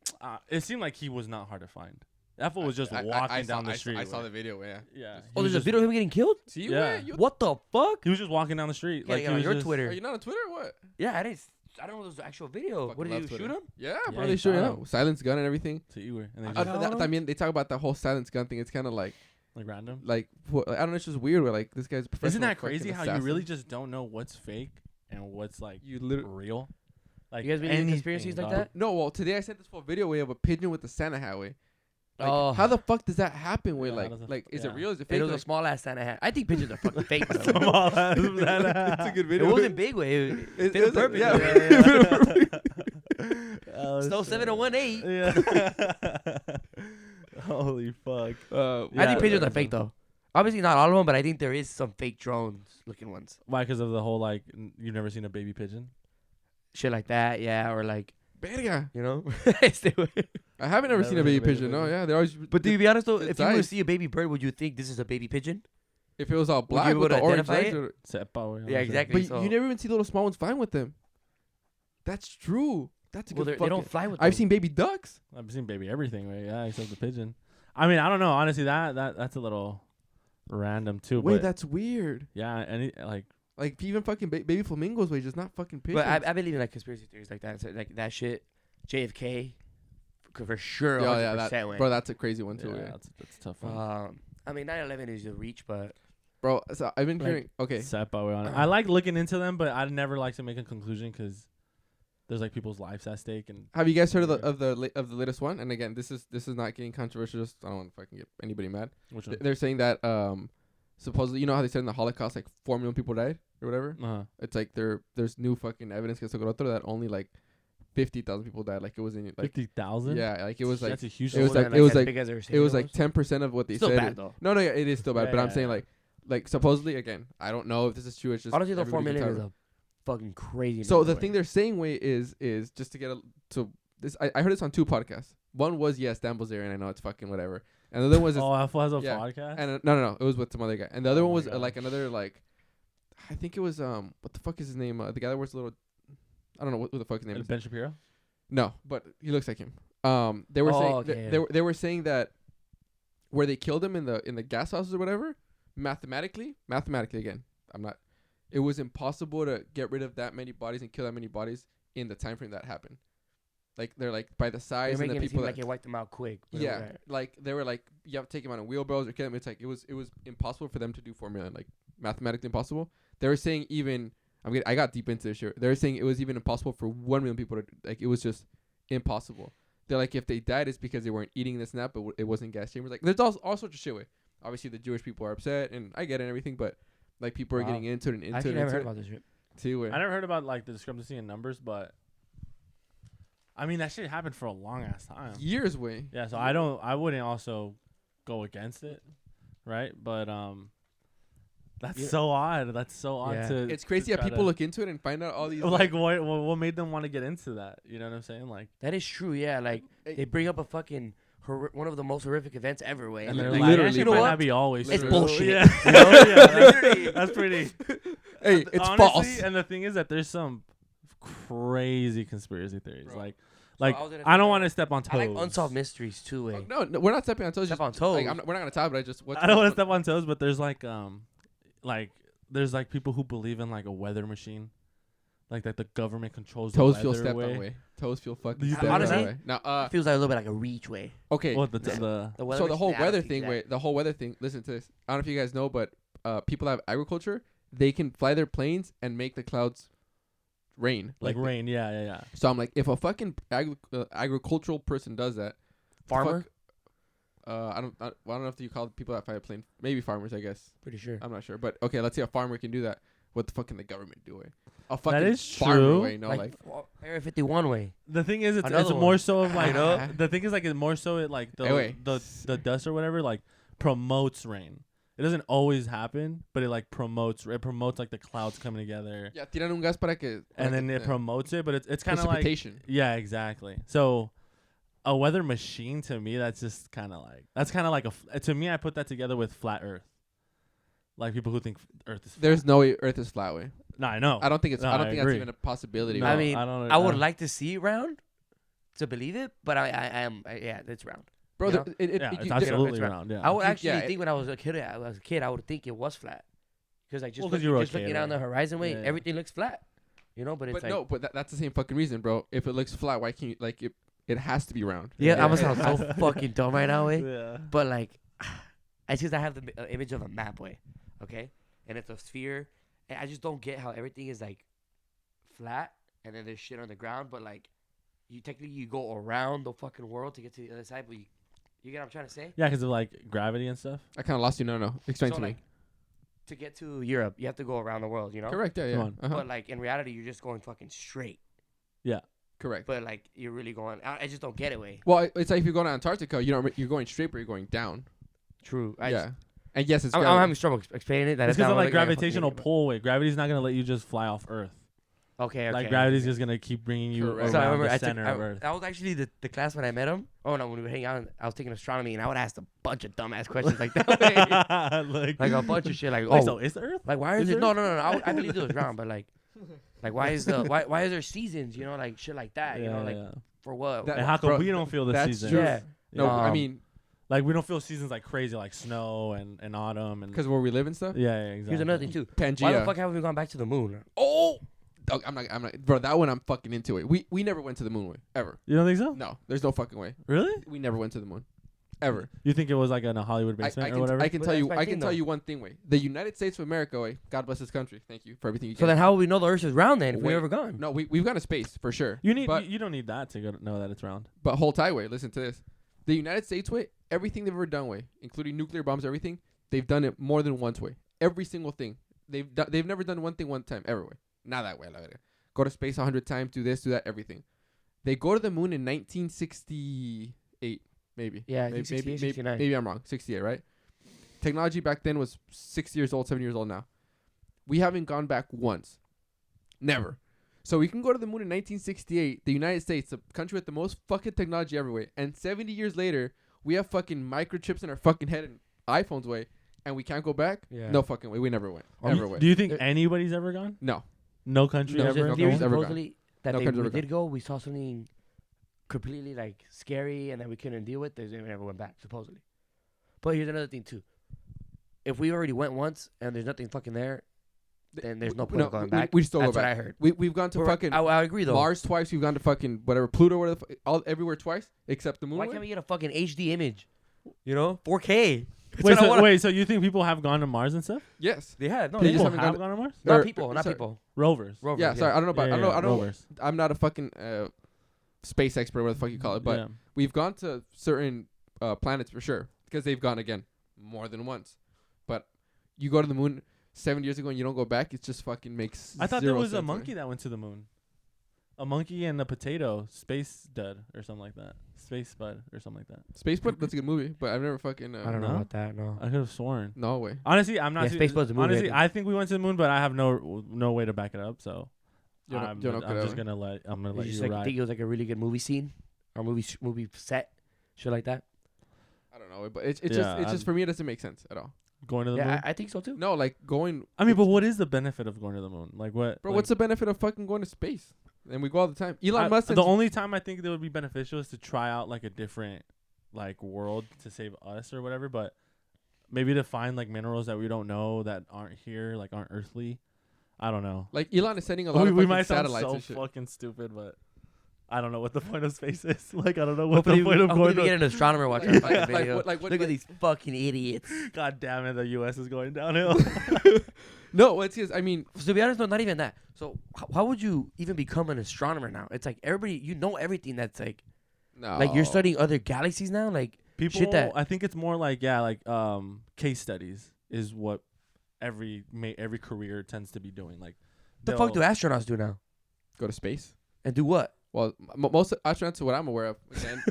It seemed like he was not hard to find. That fool was just walking down the street. I saw the video. Yeah. Yeah. Oh, there's a video of him getting killed? See, Yeah. What the fuck? He was just walking down the street. Yeah, Like yeah, he on was your just, Twitter. Are you not on Twitter or what? Yeah, I don't know. There's an actual video. Fucking What did love you Twitter. shoot him? Yeah, Yeah, bro. he They show shot you silence gun and everything. to you and they I just, mean, they talk about that whole silence gun thing. It's kind of like random. I don't know. It's just weird. Where like this guy's a professional. Isn't that fucking crazy how assassin. you really just don't know what's fake and what's like You literally real? Like You guys believe in anything, conspiracies like dog. that? no. Well, today I sent this full video way of a pigeon with the Santa hat way. Like, Oh. how the fuck does that happen? Way Yeah, like how does like is it yeah. real? Is it It fake? was a Like, small ass Santa hat. I think pigeons are fucking fake. by the way. Small ass it's a good It video. wasn't big way. It It fit was perfect. yeah. Oh, Still shit. 7018. Yeah. Holy fuck. I Yeah, think pigeons yeah. are fake though. Obviously not all of them, but I think there is some fake drones looking ones. Why? Because of the whole like you've never seen a baby pigeon. Shit like that, yeah, or like Verga. you know. Stay away. I haven't ever seen a baby pigeon. No, yeah, they always. But to be honest though, It's if you were to nice. see a baby bird, would you think this is a baby pigeon? if it was all you black be able with to the orange identify legs, Sepa, Yeah, exactly. but so- you never even see little small ones flying with them. That's true. That's a Well, good. they don't fucking- fly with. I've them. seen baby ducks. I've seen baby everything, right? Yeah, except the pigeon. I mean, I don't know. Honestly, that's a little random too. Wait, but that's weird. yeah, any like Like even fucking baby flamingos, way just not fucking pigeons. But I believe in like conspiracy theories like that. So, like that shit, JFK, for sure. yeah, 100% that win. bro, that's a crazy one yeah, too. Yeah. that's a tough one. I mean, 9/11 is a reach, but Bro, so I've been Like- hearing. Okay, Sepa, on it. I like looking into them, but I'd never like to make a conclusion because there's like people's lives at stake. And have you guys heard of the latest one? And again, this is not getting controversial. Just I don't want to fucking get anybody mad. which one? They're saying that supposedly, you know how they said in the Holocaust like 4 million people died or whatever. It's like there's new fucking evidence que that only like 50,000 people died. Like it was in like 50,000. yeah, like it was like that's a huge. it was number. like- it was as like- big as it was like 10% of what they still said. bad though. No, yeah, it is still bad. Yeah, but I'm yeah, saying yeah. like supposedly again, I don't know if this is true. It's just Honestly, the 4 everybody million can is a fucking crazy. So number, the thing they're saying way is just to get to this. I heard this on 2 podcasts. One was Dan Bilzerian, and I know it's fucking whatever. And the other one was Oh, Alpha has a yeah. podcast. and no, it was with some other guy. And the other Oh one my was gosh. like another like, I think it was what the fuck is his name? The guy that wears a little, I don't know what the fuck his name is. Ben Shapiro. No, but he looks like him. They were saying okay, they were saying that where they killed him in the gas houses or whatever, mathematically again, it was impossible to get rid of that many bodies and kill that many bodies in the time frame that happened. Like they're like by the they're size and making the it people seem that like it wiped them out quick. but yeah, okay. like they were like you have to take them out on wheelbarrows or kill them. It's like it was impossible for them to do 4 million, like mathematically impossible. They were saying even I got deep into this shit. They were saying it was even impossible for 1 million people to like it was just impossible. They're like if they died it's because they weren't eating this and that, but it wasn't gas chambers. Like there's all sorts of shit with. Obviously the Jewish people are upset and I get it and everything, but like people are Wow. getting into it and I into actually it. never into heard it about this shit. too. I never heard about like the discrepancy in numbers, but I mean that shit happened for a long ass time. Years way. Yeah, so I wouldn't also go against it, right? But that's Yeah. so odd. That's so odd Yeah. to. It's crazy to how try people to- look into it and find out all these like what made them want to get into that? You know what I'm saying? Like That is true. Yeah, like Hey. they bring up a fucking one of the most horrific events ever. Way, and they're like, like, literally, actually you know might what? not be always. It's true. bullshit. Yeah, You know? yeah, Literally. that's pretty. Hey, it's Honestly, false. And the thing is that there's some crazy conspiracy theories. Bro. Like I was gonna I don't say, want to step on toes. I like unsolved mysteries too. Way. No, we're not stepping on toes. Step just- on toes. Like, we're not gonna talk, but I just. I don't want to step on toes, but there's like there's like people who believe in like a weather machine, like that the government controls Toes the feel weather stepped way. on way. Toes feel fucking You stepped think on Honestly, way. Now, Feels like a little bit like a reach way. okay. What the The weather So the whole machine, I weather don't think thing, that. wait, the whole weather thing. Listen to this. I don't know if you guys know, but people that have agriculture, they can fly their planes and make the clouds rain. like rain? Yeah. So I'm like, if a fucking agricultural person does that, Farmer, I don't know if you call people that fly a plane. Maybe farmers, I guess. pretty sure. I'm not sure, but okay, let's say a farmer can do that. What the fuck can the government do? A fucking is farmer true. way, no, like Area 51 way. The thing is, it's Another more one. so of like know? the thing is like it's more so it like Anyway. the dust or whatever like promotes rain. It doesn't always happen, but it like promotes like the clouds coming together, yeah, tiran un gas para que, and then it promotes it. But it's kind of like precipitation. yeah, exactly. So a weather machine to me, that's just kind of like to me I put that together with flat Earth. Like people who think Earth is flat. There's no way Earth is flat. Way. No, I know. I don't think it's. No, I don't I think agree. that's even a possibility. No, I mean, don't, I would like to see it round to believe it, but yeah, it's round. bro. You know? it's absolutely it's round. Yeah. I would actually yeah, think when I was a kid, I would think it was flat, because like just, Well, 'cause you were a just looking kid, down the right? horizon way, Yeah. everything looks flat. You know, but it's But like no, but that's the same fucking reason, bro. If it looks flat, why can't you like it? It has to be round. yeah, Yeah. I'm gonna sound so fucking dumb right now, way. Yeah. But like, it's just I have the image of a map, way, okay, and it's a sphere, and I just don't get how everything is like flat, and then there's shit on the ground, but like, you technically you go around the fucking world to get to the other side, but you get what I'm trying to say? Yeah, because of like gravity and stuff. I kind of lost you. No. Explain So, to like, me. to get to Europe, you have to go around the world, you know? Correct. Yeah. Come Yeah. on. Uh-huh. But like in reality, you're just going fucking straight. Correct. But like you're really going. I just don't get it. Way Well, it's like if you go to Antarctica, you're going straight, but you're going down. true. Yeah. And yes, it's. I'm having trouble explaining it. That It's is because not of like looking a fucking gravitational idiot, pull. Way gravity's not gonna let you just fly off Earth. but- Okay. Like gravity's just gonna keep bringing you Correct. around So I remember the center of I, Earth. that was actually the class when I met him. Oh no, when we were hanging out, I was taking astronomy, and I would ask a bunch of dumbass questions like that. like Like a bunch of shit, like wait, oh, so is the Earth? like why is is it? there- No. I believe it was round, but like why is there seasons? You know, like shit like that. You know, like for what? That- And how come Bro, we don't feel the that's seasons? true. Yeah. No, I Um, mean, Like we don't feel seasons like crazy, like snow and autumn and because where we live and stuff. yeah, exactly. Here's another thing too. Pangea. Why the fuck haven't we gone back to the moon? Oh, Dog, I'm not, bro. That one I'm fucking into it. We never went to the moon way ever. You don't think so? No, there's no fucking way. Really? We never went to the moon, ever. You think it was like in a Hollywood I basement or can whatever? I can But tell that's you my I thing, can tell though. you one thing way. The United States of America way. God bless this country. Thank you for everything you. So then how would we know the Earth is round then if Wait, we've never gone? No, we've gone to space for sure. you need but you don't need that to know that it's round. but whole tie way. Listen to this. The United States way. Everything they've ever done way, including nuclear bombs, everything they've done it more than once way. Every single thing they've never done one thing one time ever way. Not that way. Like, go to space 100 times. Do this. Do that. Everything. They go to the moon in 1968, maybe. Yeah, I maybe, think 68, 69. maybe I'm wrong. 68, right? Technology back then was 6 years old, 7 years old now. We haven't gone back once. Never. So we can go to the moon in 1968, the United States, the country with the most fucking technology everywhere. And 70 years later, we have fucking microchips in our fucking head and iPhones way, and we can't go back? Yeah. No fucking way. We never went. Ever went. Do you think anybody's ever gone? No. No country No, There's ever. no a theory country's ever gone. supposedly that No they, country's we ever did go. We saw something completely like scary and that we couldn't deal with. They never went back supposedly. But here's another thing too. If we already went once and there's nothing fucking there, then there's no point of going back. We still That's go back. what I heard. We've gone to We're- fucking I agree though. Mars twice. We've gone to fucking whatever Pluto, whatever, everywhere twice except the moon. Why way. can't we get a fucking HD image? You know, 4K. That's what I wanna- Wait, so you think people have gone to Mars and stuff? Yes. They had no. They They just People haven't have gone gone to Mars? not Or- people, not sorry. people. Rovers. Rovers, Yeah, sorry. I don't know about. Yeah, I don't know. yeah, I don't. rovers. I'm not a fucking space expert, whatever the fuck you call it. But Yeah. we've gone to certain planets for sure because they've gone again more than once. But you go to the moon 7 years ago and you don't go back, it just fucking makes. I thought there zero was a sense, monkey that went to the moon. A monkey and a potato, space dud or something like that. Space spud or something like that. Space Spud, that's a good movie, but I've never fucking. I don't know No? about that. No. I could have sworn. No way. Honestly, I'm not. Yeah, Space Bud's a movie, I honestly, think. I think we went to the moon, but I have no way to back it up. So You don't- I'm you don't just know. gonna let You just you like ride. think it was like a really good movie scene or movie set, shit like that. I don't know, but it's Yeah, just for me it doesn't make sense at all. Going to the Yeah, moon. I think so too. No, like going. I mean, but what is the benefit of going to the moon? Like what? Bro, like, what's the benefit of fucking going to space? And we go all the time. Elon Musk. the only time I think that would be beneficial is to try out like a different like world to save us or whatever, but maybe to find like minerals that we don't know that aren't here, like aren't earthly. I don't know. like Elon is sending a lot We, of we fucking might sound satellites so and shit. fucking stupid, but I don't know what the point of space is. Like I don't know what the Hopefully, point of hopefully going we to. get an astronomer watching our fucking Like video. what? Look at these fucking idiots. God damn it, the U.S. is going downhill. No, what's his? I mean, To be honest, no, not even that. So how would you even become an astronomer now? It's like everybody, you know everything that's like no. like you're studying other galaxies now. Like People, shit that I think it's more like case studies is what every career tends to be doing. Like the fuck do astronauts do now? go to space. And do what? Well, most astronauts, what I'm aware of, again,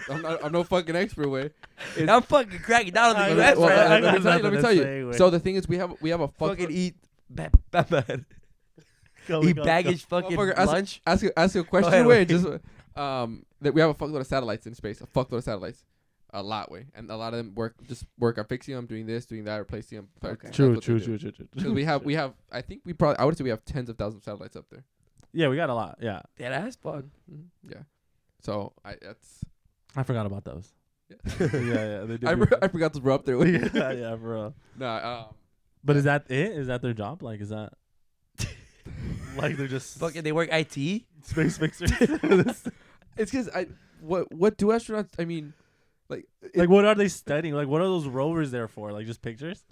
I'm no fucking expert way. is- I'm fucking cracking down on the I- US well, right I- now. I- let me nothing tell to you. say, wait. So the thing is, we have a Fucking eat Go, eat go, baggage fucking Motherfucker, ask- lunch. ask a ahead, question way. wait. Just that we have a fuckload of satellites in space. A fuckload of satellites. a lot way, and a lot of them work on fixing them, doing this, doing that, replacing them. Okay. True. Because we have I think I would say we have tens of thousands of satellites up there. Yeah, we got a lot. Yeah, That ass fuck. Yeah. So I forgot about those. Yeah. yeah. They did I forgot those were up there. yeah, bro. Nah. But is that it? Is that their job? Like, is that like they're just Fucking, they work IT. space fixers? It's because what do astronauts? I mean, like what are they studying? Like, what are those rovers there for? Like, just pictures?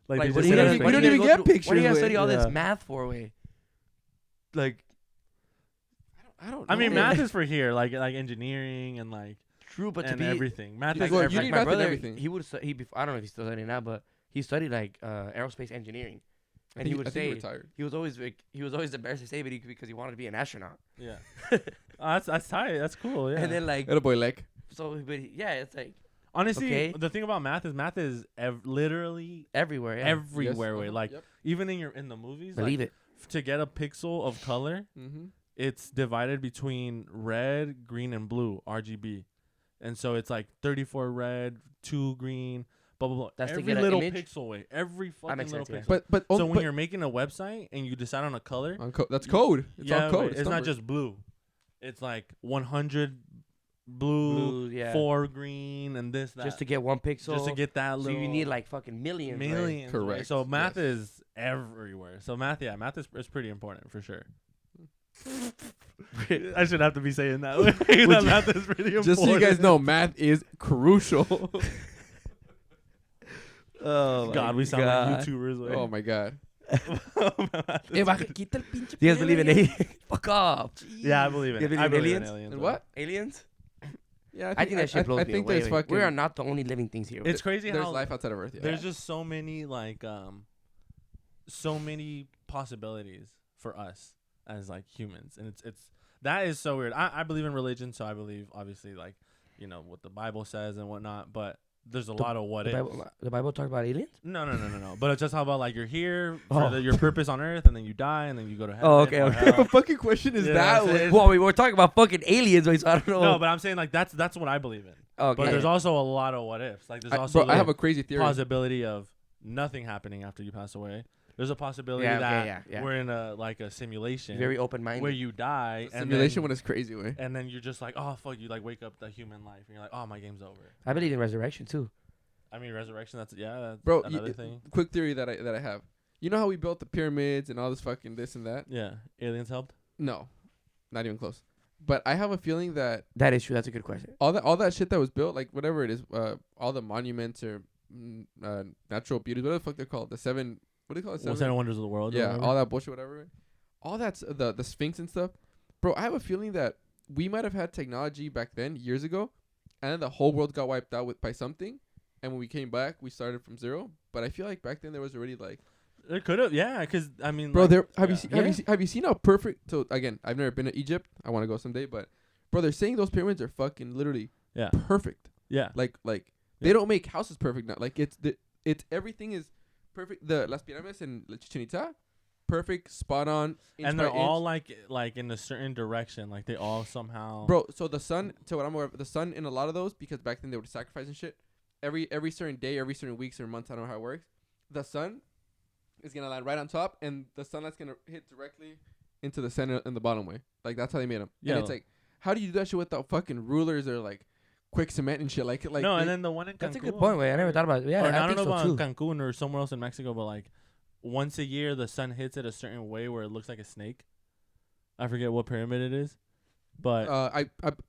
Like, Like, they what just do you sit gotta- on we space- don't even get pictures. What do you gotta with. study all this Yeah. math for, way? Like, I don't. I mean, know. math is for here, like engineering and like true, but to and be everything. Math Like, is well, everything. you need my math in brother, everything. he would I don't know if he's still studying now, but he studied like aerospace engineering, and he would I think he say retired. he was always embarrassed to say it because he wanted to be an astronaut. Yeah. That's tight. That's cool. Yeah. And then like Little boy leg. yeah, it's like honestly, okay. the thing about math is literally everywhere. Yeah. everywhere. Yes, Way like yep. even in the movies, Believe like, to get a pixel of color, Mm-hmm. it's divided between red, green, and blue RGB, and so it's like 34 red, 2 green, blah blah blah. That's to every get a little image? pixel way, every fucking makes little sense, pixel. yeah. But So when you're making a website and you decide on a color, that's code. It's all code. it's not just blue. It's like 100 blue, yeah. 4 green, and this that. Just to get one pixel. Just to get that so little. you need like fucking millions. Right? millions. Right? Correct. So math Yes. is everywhere. So math is pretty important for sure. I should have to be saying that. That math is pretty important. Just so you guys know, math is crucial. Oh God, we sound like YouTubers. Way. Oh my god. You guys believe in aliens? Fuck off. Yeah, I believe in You it. believe I in believe aliens? in aliens. And bro. what? Aliens? Yeah, I think that shit blows I me think away. there's fucking. We are not the only living things here. It's crazy There's how life outside of Earth. Yeah. there's just so many so many possibilities for us as like humans, and it's that is so weird. I believe in religion, so I believe obviously like what the Bible says and whatnot, but there's a lot of what ifs. The Bible talk about aliens? No. But it's just how about like you're here for Oh. your purpose on Earth, and then you die, and then you go to heaven. Oh, okay, or okay. What type hell. of fucking question is Yeah, that? I'm saying- Like, Well, we were talking about fucking aliens, so I don't know. No, but I'm saying like that's what I believe in. okay. But there's also a lot of what ifs. Like there's also I have a crazy theory. possibility of nothing happening after you pass away. There's a possibility Yeah, okay, that yeah. we're in a simulation very open-minded. where you die and Simulation then, one is crazy way. and then you're just like, oh fuck, you like wake up the human life and you're like, oh, my game's over. I believe in resurrection too. I mean, resurrection. That's Bro, another thing. Quick theory that I have. You know how we built the pyramids and all this fucking this and that? Yeah, aliens helped. No, not even close. But I have a feeling that That is true. That's a good question. all that shit that was built, like whatever it is, all the monuments or natural beauties, whatever the fuck they're called, the seven. What do you call it? Seven wonders of the world. or Yeah, whatever. all that bullshit, whatever. All that's the Sphinx and stuff. Bro, I have a feeling that we might have had technology back then, years ago, and then the whole world got wiped out by something. And when we came back, we started from zero. But I feel like back then there was already like, It could have, yeah, because I mean, bro, like, there have yeah. you seen how perfect? So again, I've never been to Egypt. I want to go someday, but bro, they're saying those pyramids are fucking literally Yeah, perfect. yeah, Like they don't make houses perfect now. Like it's everything is perfect. The Las Pirámides in Chichen Itza, perfect, spot on. and they're all like in a certain direction, like they all somehow. Bro, so the sun, to what I'm aware of, the sun in a lot of those, because back then they would sacrifice and shit. Every certain day, every certain weeks or months, I don't know how it works. The sun is gonna land right on top, and the sunlight's gonna hit directly into the center and the bottom way. Like that's how they made them. Yeah. And it's like, how do you do that shit without fucking rulers or like quick cement and shit? Like no, and then the one in Cancun. That's a good point, way. I never thought about it. Yeah, Or I I don't think know so about too. Cancun or somewhere else in Mexico, but like once a year the sun hits it a certain way where it looks like a snake. I forget what pyramid it is, but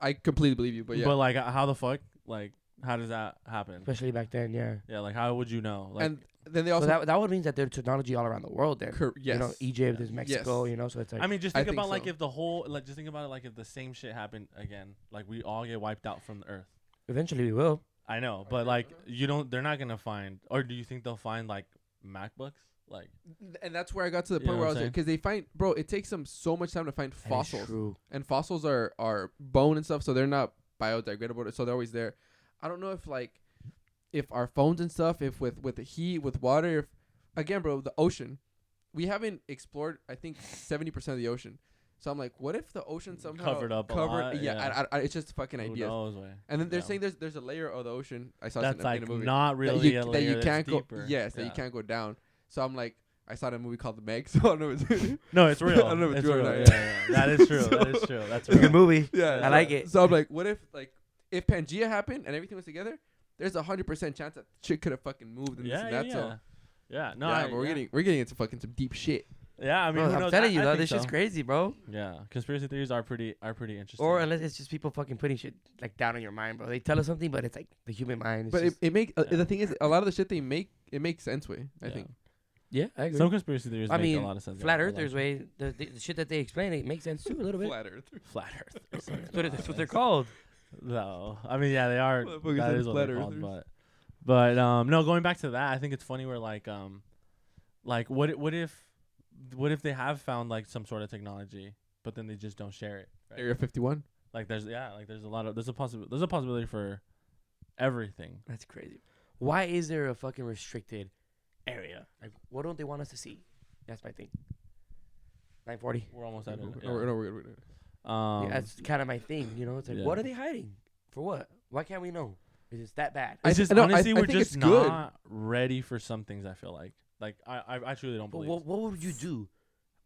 I completely believe you, but yeah. but like how the fuck, like how does that happen? Especially back then, yeah. Yeah, like how would you know? Like and then they So also that would mean that there's technology all around the world there. yes. You know, Egypt, there's Yes. Mexico, you know, so it's like I mean, just I think think about like so. if the whole like just think about it like if the same shit happened again, like we all get wiped out from the earth. eventually we will. I know, but like they're not gonna find, or do you think they'll find like MacBooks? Like, And that's where I got to the You point know where I what was I'm like, because they find, bro, it takes them so much time to find That is fossils, true. and fossils are bone and stuff, so they're not biodegradable, so they're always there. I don't know if our phones and stuff, if with the heat, with water, if again, bro, the ocean, we haven't explored. I think 70% of the ocean. So I'm like, what if the ocean somehow covered up a lot? Yeah. It's just fucking ideas. Who knows, way. And then they're saying there's a layer of the ocean. I saw that's in a movie not really a layer that you can't that's deeper. go. Yes, that you can't go down. So I'm like, I saw that movie called The Meg. So I don't know if it's no, it's real. I don't know if it's it's real real. or not. Yeah. That is true. That is true. That's It's a good real. movie. Yeah, I like it. So I'm like, what if if Pangea happened and everything was together? There's 100% chance that shit could have fucking moved and this and that. So Yeah. No, but we're getting into fucking some deep shit. Yeah, I mean, Bro, who I'm knows? telling you, I though, think this shit's so. crazy, bro. Yeah, conspiracy theories are pretty interesting. Or unless it's just people fucking putting shit like down in your mind, bro. They tell us something, but it's like the human mind. Is But just, it make the thing is, a lot of the shit they make, it makes sense way. I think. yeah, I agree. some conspiracy theories I make mean, a lot of sense. Flat yeah, Earthers way, the shit that they explain, it makes sense too a little bit. Flat Earth. Flat Earth. That's what they're called. No, I mean, yeah, they are. Motherfuckers That said is what flat they're called, earthers. but no, going back to that, I think it's funny where like what if they have found like some sort of technology, but then they just don't share it. Right? Area 51. Like there's a possibility for everything. That's crazy. Why is there a fucking restricted area? Like, what don't they want us to see? That's my thing. 9:40. We're almost at it. No, we're good. Yeah, that's kind of my thing. You know, it's like, yeah. what are they hiding? For what? Why can't we know? Is it that bad? It's just no, honestly, I we're think just it's good. not ready for some things. I feel like I truly don't But believe. what would you do?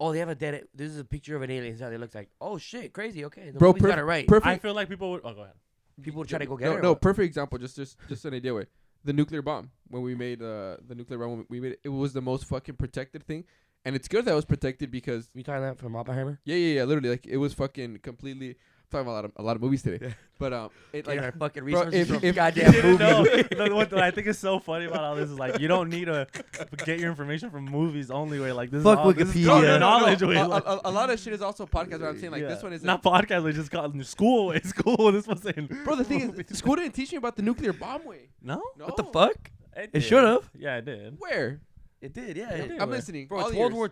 Oh, they have a dead. This is a picture of an alien. So it looks like, oh shit, crazy. Okay, the Bro, movie's got it right. perfect. I feel like people would. Oh, go ahead. People would try to go get no, it. or no, what? perfect example. Just an idea way. The nuclear bomb. When we made the nuclear bomb, when we made it, it was the most fucking protected thing, and it's good that it was protected because You talking that from Oppenheimer? yeah, literally, like it was fucking completely. I'm talking about a lot of movies today, but it Like like our fucking bro, resources from if- goddamn movie. No, what I think is so funny about all this is like you don't need to get your information from movies only. Way like this Fuck is all, this is Wikipedia. common No, knowledge. Way, A, like, a lot of shit is also podcast. But I'm saying like yeah. this one is not podcast. They just got in school. Way school. This was saying. bro. The thing is, school didn't teach me about the nuclear bomb way. No. No. What the fuck? It It should have. Yeah, it did. Where? It did, yeah. It did. I'm listening. Bro, All it's ears. World War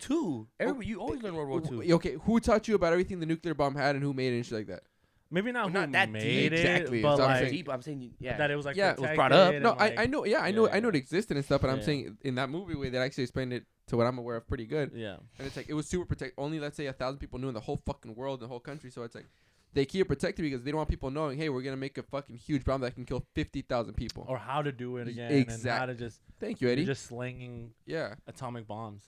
II. You always learn World War II. Okay, who taught you about everything the nuclear bomb had and who made it and shit like that? Maybe not Well, who not that made deep. it, Exactly, but that's what I'm like saying. Deep, I'm saying, yeah. that it was like Yeah, it was brought up. protected No, and, like, I know. Yeah, I know. I know it existed and stuff. But I'm Yeah. saying in that movie way, they actually explained it to what I'm aware of pretty good. Yeah. And it's like it was super protected. Only let's say 1,000 people knew in the whole fucking world, the whole country. So it's like they keep it protected because they don't want people knowing. Hey, we're gonna make a fucking huge bomb that can kill 50,000 people. Or how to do it again, Exact- and how to just Thank you, Eddie. just slinging Yeah, atomic bombs.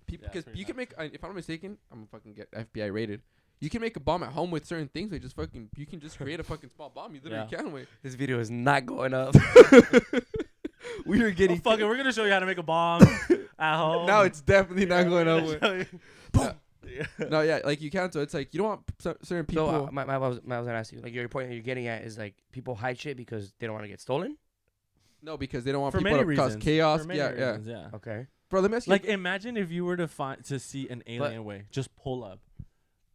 people Yeah, because pretty you can much. make. If I'm not mistaken, I'm gonna fucking get FBI rated. You can make a bomb at home with certain things. Like just fucking, you can just create a fucking small bomb. You literally Yeah. can. Wait. This video is not going up. We are getting. Fuck it, we're gonna show you how to make a bomb at home. Now it's definitely not going We're over. gonna show you- Boom. Yeah. No, yeah, like you can. So it's like you don't want certain people. So, I was gonna ask you, like, your point that you're getting at is like people hide shit because they don't want to get stolen. No, because they don't want For people many to cause reasons. chaos. For many Yeah, reasons, yeah. Okay. Bro, let me ask you. Like, imagine if you were to see an alien way, just pull up.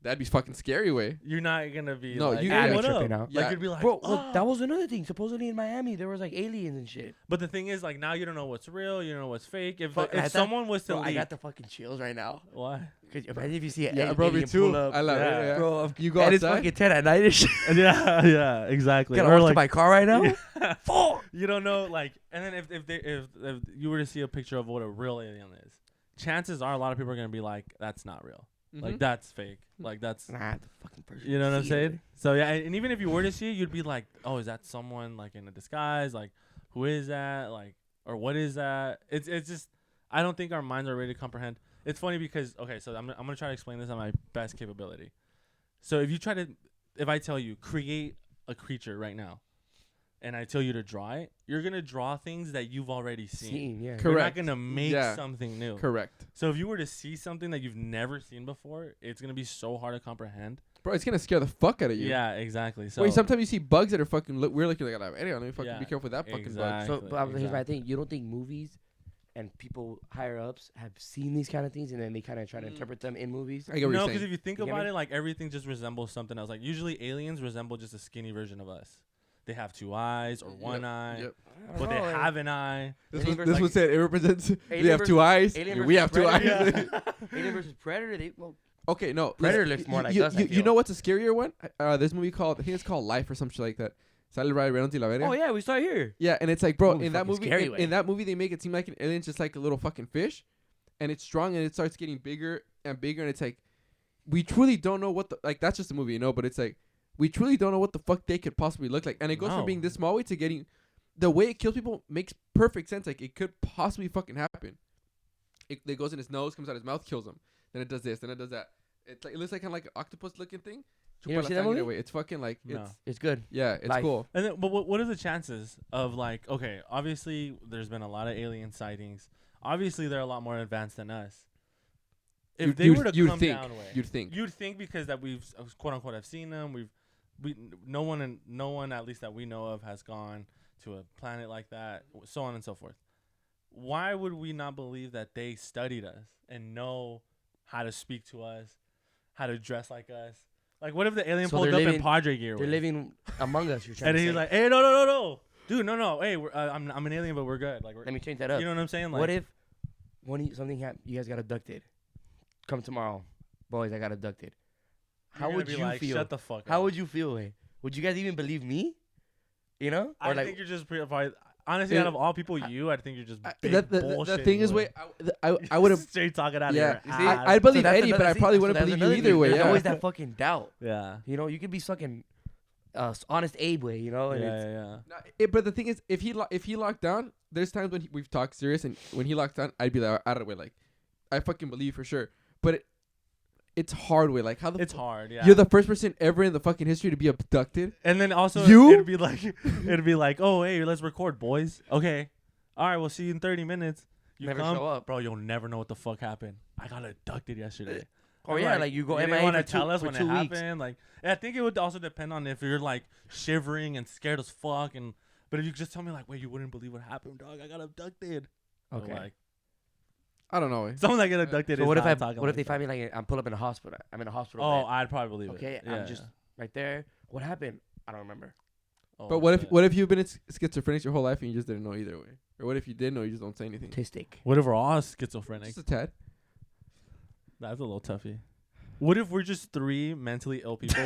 That'd be fucking scary way. You're not gonna be No, like, you- hey, yeah. what up? Tripping out. Yeah. Like, you'd be like, Bro, oh. that was another thing. Supposedly in Miami, there was like aliens and shit. But the thing is, like, now you don't know what's real, you don't know what's fake. If Fuck, I if thought- someone was to Bro, I leak, got the fucking chills right now. why? Cause imagine if you see an Yeah, bro, me alien too. pull up. I love Yeah. it. Yeah. Bro, You go and it's outside. fucking 10 at night and shit. yeah, exactly. Gotta Or walk to like, my car right now. Fuck. you don't know, like, and then if you were to see a picture of what a real alien is, chances are a lot of people are gonna be like, that's not real. Like, Mhm. that's fake. Like, that's. Nah, the fucking person. You know what I'm see saying? it. So yeah, and even if you were to see it, you'd be like, "Oh, is that someone like in a disguise? Like, who is that? Like, or what is that?" It's just I don't think our minds are ready to comprehend. It's funny because okay, so I'm gonna try to explain this on my best capability. So if I tell you create a creature right now, and I tell you to draw it, you're gonna draw things that you've already seen. Yeah. Correct. You're not gonna make Yeah. something new. Correct. So if you were to see something that you've never seen before, it's gonna be so hard to comprehend. Bro, it's gonna scare the fuck out of you. Yeah, exactly. So Wait, sometimes you see bugs that are fucking weird. Like you're like, anyway, let me fucking Yeah, be careful with that fucking bug. exactly. So, but here's my thing. You don't think movies and people higher ups have seen these kind of things and then they kind of try to interpret them in movies? I get what No, you're because saying. if you think You get about me? it, like everything just resembles something else. Like usually aliens resemble just a skinny version of us. They have two eyes or one eye, Yep. but they have an eye. This Alien was versus this said it represents. They Alien have two eyes. Alien We have versus two eyes. Predator. Alien versus Predator. Okay, no. Predator listen, looks more like you, us, I You feel. know what's a scarier one? This movie called I think it's called Life or some shit like that. Sale Ryan Reynolds y la verga. Oh yeah, we start here. Yeah, and it's like, bro, Movie in that fucking movie, scary in, way. in that movie, they make it seem like an alien's just like a little fucking fish, and it's strong and it starts getting bigger and bigger, and it's like, we truly don't know what the like. That's just a movie, but it's like we truly don't know what the fuck they could possibly look like, and it goes from being this small way to getting the way it kills people makes perfect sense. Like it could possibly fucking happen. It goes in his nose, comes out his mouth, kills him. Then it does this, then it does that. It looks like kind of like an octopus looking thing. You ever see that movie? It's fucking like it's good. Yeah, it's cool. And then, but what are the chances of like? Okay, obviously there's been a lot of alien sightings. Obviously they're a lot more advanced than us. If they were to come down, you'd think because that we've quote unquote have seen them. No one at least that we know of has gone to a planet like that, so on and so forth. Why would we not believe that they studied us and know how to speak to us, how to dress like us? Like, what if the alien pulled up in Padre gear? They're living among us. You're trying to say. And he's like, "Hey, no, dude, no. Hey, I'm an alien, but we're good. Like, let me change that up. You know what I'm saying? Like, what if something happened? You guys got abducted. Come tomorrow, boys. I got abducted. How would you feel? Shut the fuck up. How would you feel? Would you guys even believe me? You know? I think you're just probably. Honestly, out of all people, I think you're just big bullshit. The thing is, I would have straight talking out of your ass. I'd believe Eddie, but I probably wouldn't believe you either way. There's always that fucking doubt. Yeah. You know, you could be fucking honest Abe way, you know? And yeah. But the thing is, if he locked down, there's times when we've talked serious, and when he locked down, I'd be like, out of the way, like, I fucking believe for sure. But it's hard way, like how the it's hard. Yeah. You're the first person ever in the fucking history to be abducted, and then also it'd be like, oh hey, let's record, boys. Okay, all right, we'll see you in 30 minutes. You never come, show up, bro. You'll never know what the fuck happened. I got abducted yesterday. Oh yeah, like you go. You didn't want to tell us when it happened. Like, I think it would also depend on if you're like shivering and scared as fuck. But if you just tell me like, wait, you wouldn't believe what happened, dog. I got abducted. Okay. Like, I don't know. Someone that get abducted. So what if they find me like I'm pulled up in a hospital? I'm in a hospital. Oh, bed. I'd probably believe it. Okay, I'm just right there. What happened? I don't remember. Oh, but what if you've been schizophrenic your whole life and you just didn't know either way? Or what if you did know, you just don't say anything? Autistic. What if we're all schizophrenic? Just a tad. That's a little toughy. What if we're just 3 mentally ill people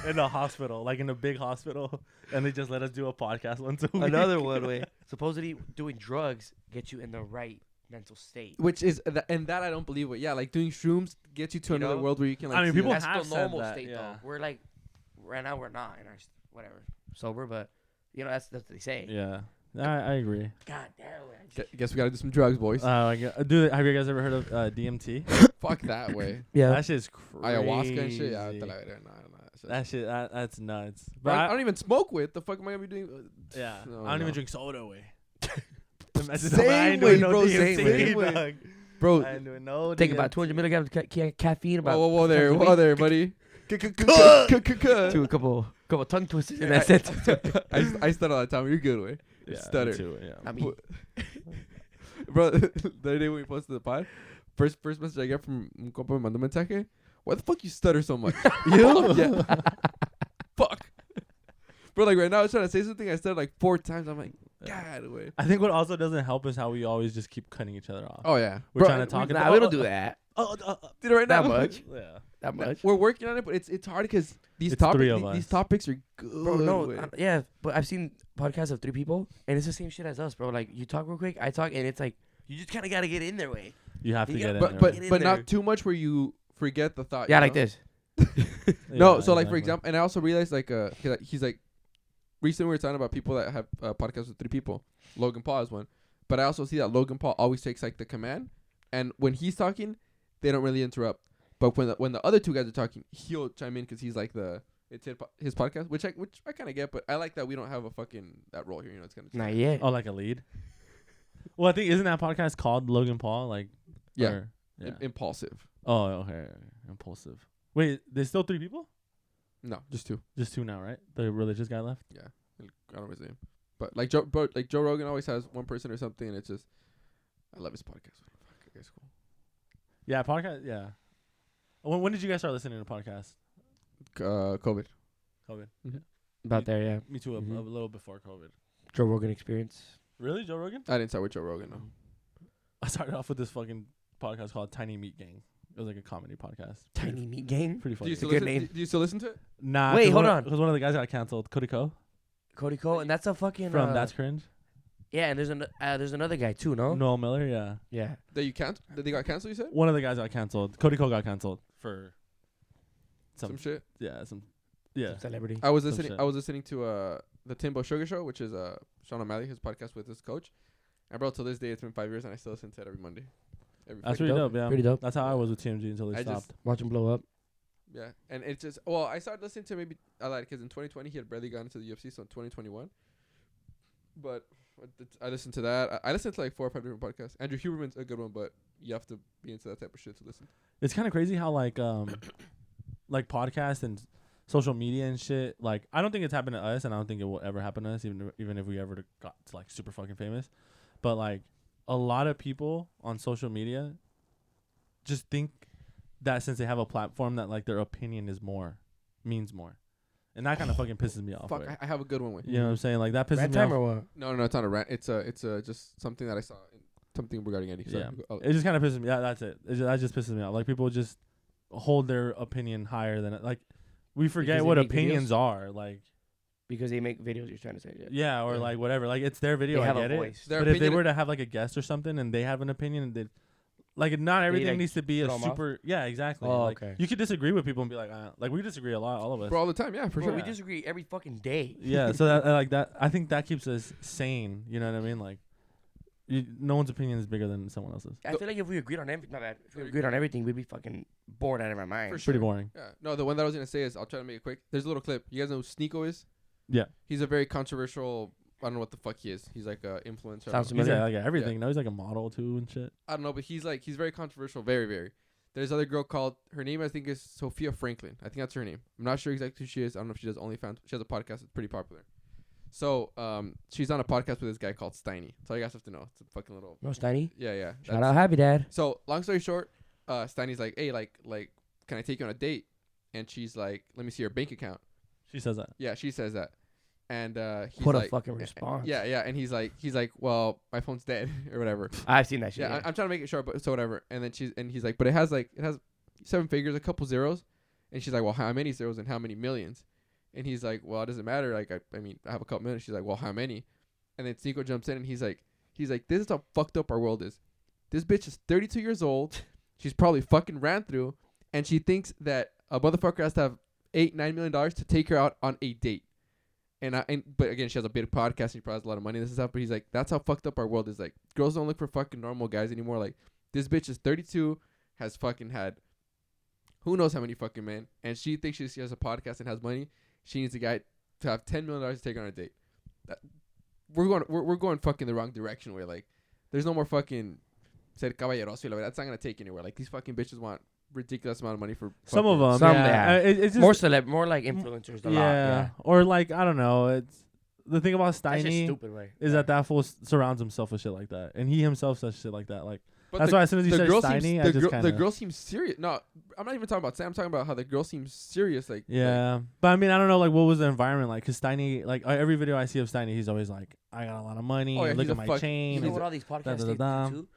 in a hospital, like in a big hospital, and they just let us do a podcast once a week? Another one way. Supposedly doing drugs gets you in the right mental state. Which is and that I don't believe it. Yeah, like doing shrooms gets you to another world where you can like. I mean, people that's have the normal said that, state though. We're like right now we're not in our whatever sober, but you know that's what they say. Yeah, I agree. God damn it. Guess we gotta do some drugs, boys. Have you guys ever heard of DMT? Fuck that way. Yeah, that shit's crazy. Ayahuasca and shit. Yeah, that shit. That's nuts. But I don't even smoke with. The fuck am I gonna be doing? Yeah, I don't even drink soda way. Same way, bro. Same way. Bro, I ain't doing no. Take about 200 milligrams of caffeine. About whoa there, buddy. To a couple tongue twisters, and that's it. I stutter all the time. You're good, way. Yeah, stutter. Too, yeah. I mean, bro, the other day when we posted the pod, first message I get from un compa me mandó mensaje. Why the fuck you stutter so much? You? Yeah. Fuck. Bro, like right now I was trying to say something. I stuttered like 4 times. I'm like, God, wait. I think what also doesn't help is how we always just keep cutting each other off. Oh yeah, we're trying to talk. Nah, we don't do that. Did it right now? That much. Yeah. That much. We're working on it, but it's hard because these topics are good. Bro, no, yeah, but I've seen podcasts of 3 people, and it's the same shit as us, bro. Like you talk real quick, I talk, and it's like you just kind of gotta get in their way. You have to get in there. But not too much where you forget the thought. Yeah, like this. No, so like for example, and I also realized like he's like recently we were talking about people that have podcasts with 3 people. Logan Paul is one, but I also see that Logan Paul always takes like the command, and when he's talking, they don't really interrupt. But when the other 2 guys are talking, he'll chime in because he's like it's his podcast, which I kind of get, but I like that we don't have a fucking that role here. You know, it's kind of not yet. Oh, like a lead. Well, I think isn't that podcast called Logan Paul? Like Impulsive. Oh, okay, impulsive. Wait, there's still 3 people? No, just 2. Just 2 now, right? The religious guy left. Yeah, I don't know his name, but like Joe Rogan always has 1 person or something, and it's just I love his podcast. Fuck, it's cool. Yeah, podcast. Yeah. When did you guys start listening to podcasts? COVID. Mm-hmm. About there, yeah. Me too. A little before COVID. Joe Rogan Experience. Really, Joe Rogan? I didn't start with Joe Rogan. No. I started off with this fucking podcast called Tiny Meat Gang. It was like a comedy podcast. Tiny Meat Gang. Pretty funny. Do you still listen to it? Nah. Wait, hold on. Because one of the guys got canceled. Cody Ko, and that's a fucking from That's Cringe. Yeah, and there's another guy too, no? Noel Miller, yeah. That they got canceled. You said one of the guys got canceled. Cody Ko got canceled for some shit. Yeah, some celebrity. I was listening to the Timbo Sugar Show, which is Sean O'Malley, his podcast with his coach. And bro, till this day, it's been 5 years, and I still listen to it every Monday. That's pretty dope. Yeah, pretty dope. That's how I was with TMG until they stopped. Watch him blow up. Yeah, and it's just I started listening to because in 2020 he had barely gotten into the UFC, so in 2021. But I listened to that. I listened to like 4 or 5 different podcasts. Andrew Huberman's a good one, but you have to be into that type of shit to listen. It's kind of crazy how like podcasts and social media and shit. Like I don't think it's happened to us, and I don't think it will ever happen to us, even if we ever got to like super fucking famous. But like a lot of people on social media just think that since they have a platform that like their opinion means more. And that kind of fucking pisses me off. Fuck, I have a good one with you. You know what I'm saying? Like that pisses rant me time off. or what? No, it's not a rant. It's just something that I saw. Something regarding Eddie. Yeah. It just kind of pisses me. Yeah, that's it. That just pisses me off. Like people just hold their opinion higher than it. Like we forget what opinions are. Like because they make videos. You're trying to say yeah, or like whatever. Like it's their video. They I have get a it. voice. But if they were to have like a guest or something and they have an opinion, and like not everything like needs to be a throw 'em super. off? Yeah, exactly. Oh, like, okay. You could disagree with people and be like we disagree a lot, all of us. Bro, all the time, yeah, for Bro, sure. we disagree every fucking day. Yeah, so that like that, I think that keeps us sane. You know what I mean? Like, no one's opinion is bigger than someone else's. I feel like if we agreed on everything, if we agreed on everything, we'd be fucking bored out of our minds. For sure. Pretty boring. Yeah. No, the one that I was gonna say is I'll try to make it quick. There's a little clip. You guys know who Sneeko is? Yeah. He's a very controversial. I don't know what the fuck he is. He's like a influencer. Sounds He's familiar. like everything. You know, he's like a model too and shit. I don't know, but he's very controversial. Very, very. There's another girl called, her name I think is Sophia Franklin. I think that's her name. I'm not sure exactly who she is. I don't know if she does OnlyFans. She has a podcast that's pretty popular. So, she's on a podcast with this guy called Steiny. That's all you guys have to know. It's a fucking little. No, Steiny? Yeah. Shout out Happy Dad. So, long story short, Steiny's like, hey, like, can I take you on a date? And she's like, let me see your bank account. She says that. Yeah, she says that. And he's What like, a fucking response. Yeah, and he's like, well, my phone's dead or whatever. I've seen that shit. Yeah, I'm trying to make it short, but so whatever. And then he's like, but it has 7 figures, a couple zeros. And she's like, well, how many zeros and how many millions? And he's like, well, it doesn't matter. Like, I mean, I have a couple million. She's like, well, how many? And then Sneeko jumps in and he's like, this is how fucked up our world is. This bitch is 32 years old. She's probably fucking ran through, and she thinks that a motherfucker has to have $8-9 million to take her out on a date. But again, she has a big podcast and she probably has a lot of money and this and stuff. But he's like, that's how fucked up our world is. Like, girls don't look for fucking normal guys anymore. Like, this bitch is 32, has fucking had who knows how many fucking men, and she thinks she has a podcast and has money. She needs a guy to have $10 million to take her on a date. We're going fucking the wrong direction. Where like, there's no more fucking ser caballeroso. Like, that's not gonna take anywhere. Like, these fucking bitches want ridiculous amount of money for some of them. Some, yeah. It's just more like influencers. A lot, yeah, or like I don't know. It's the thing about That's just Steiny stupid, way. is that fool surrounds himself with shit like that, and he himself says shit like that. Like but that's why as soon as you said Steiny, I just kind the of girl seems serious. No, I'm not even talking about Sam. I'm talking about how the girl seems serious. Like yeah, but I mean I don't know like what was the environment like? Cause Steiny, like every video I see of Steiny, he's always like, I got a lot of money. Oh, yeah, look at my chain. You know what all these podcasts do da-da-da-da. too?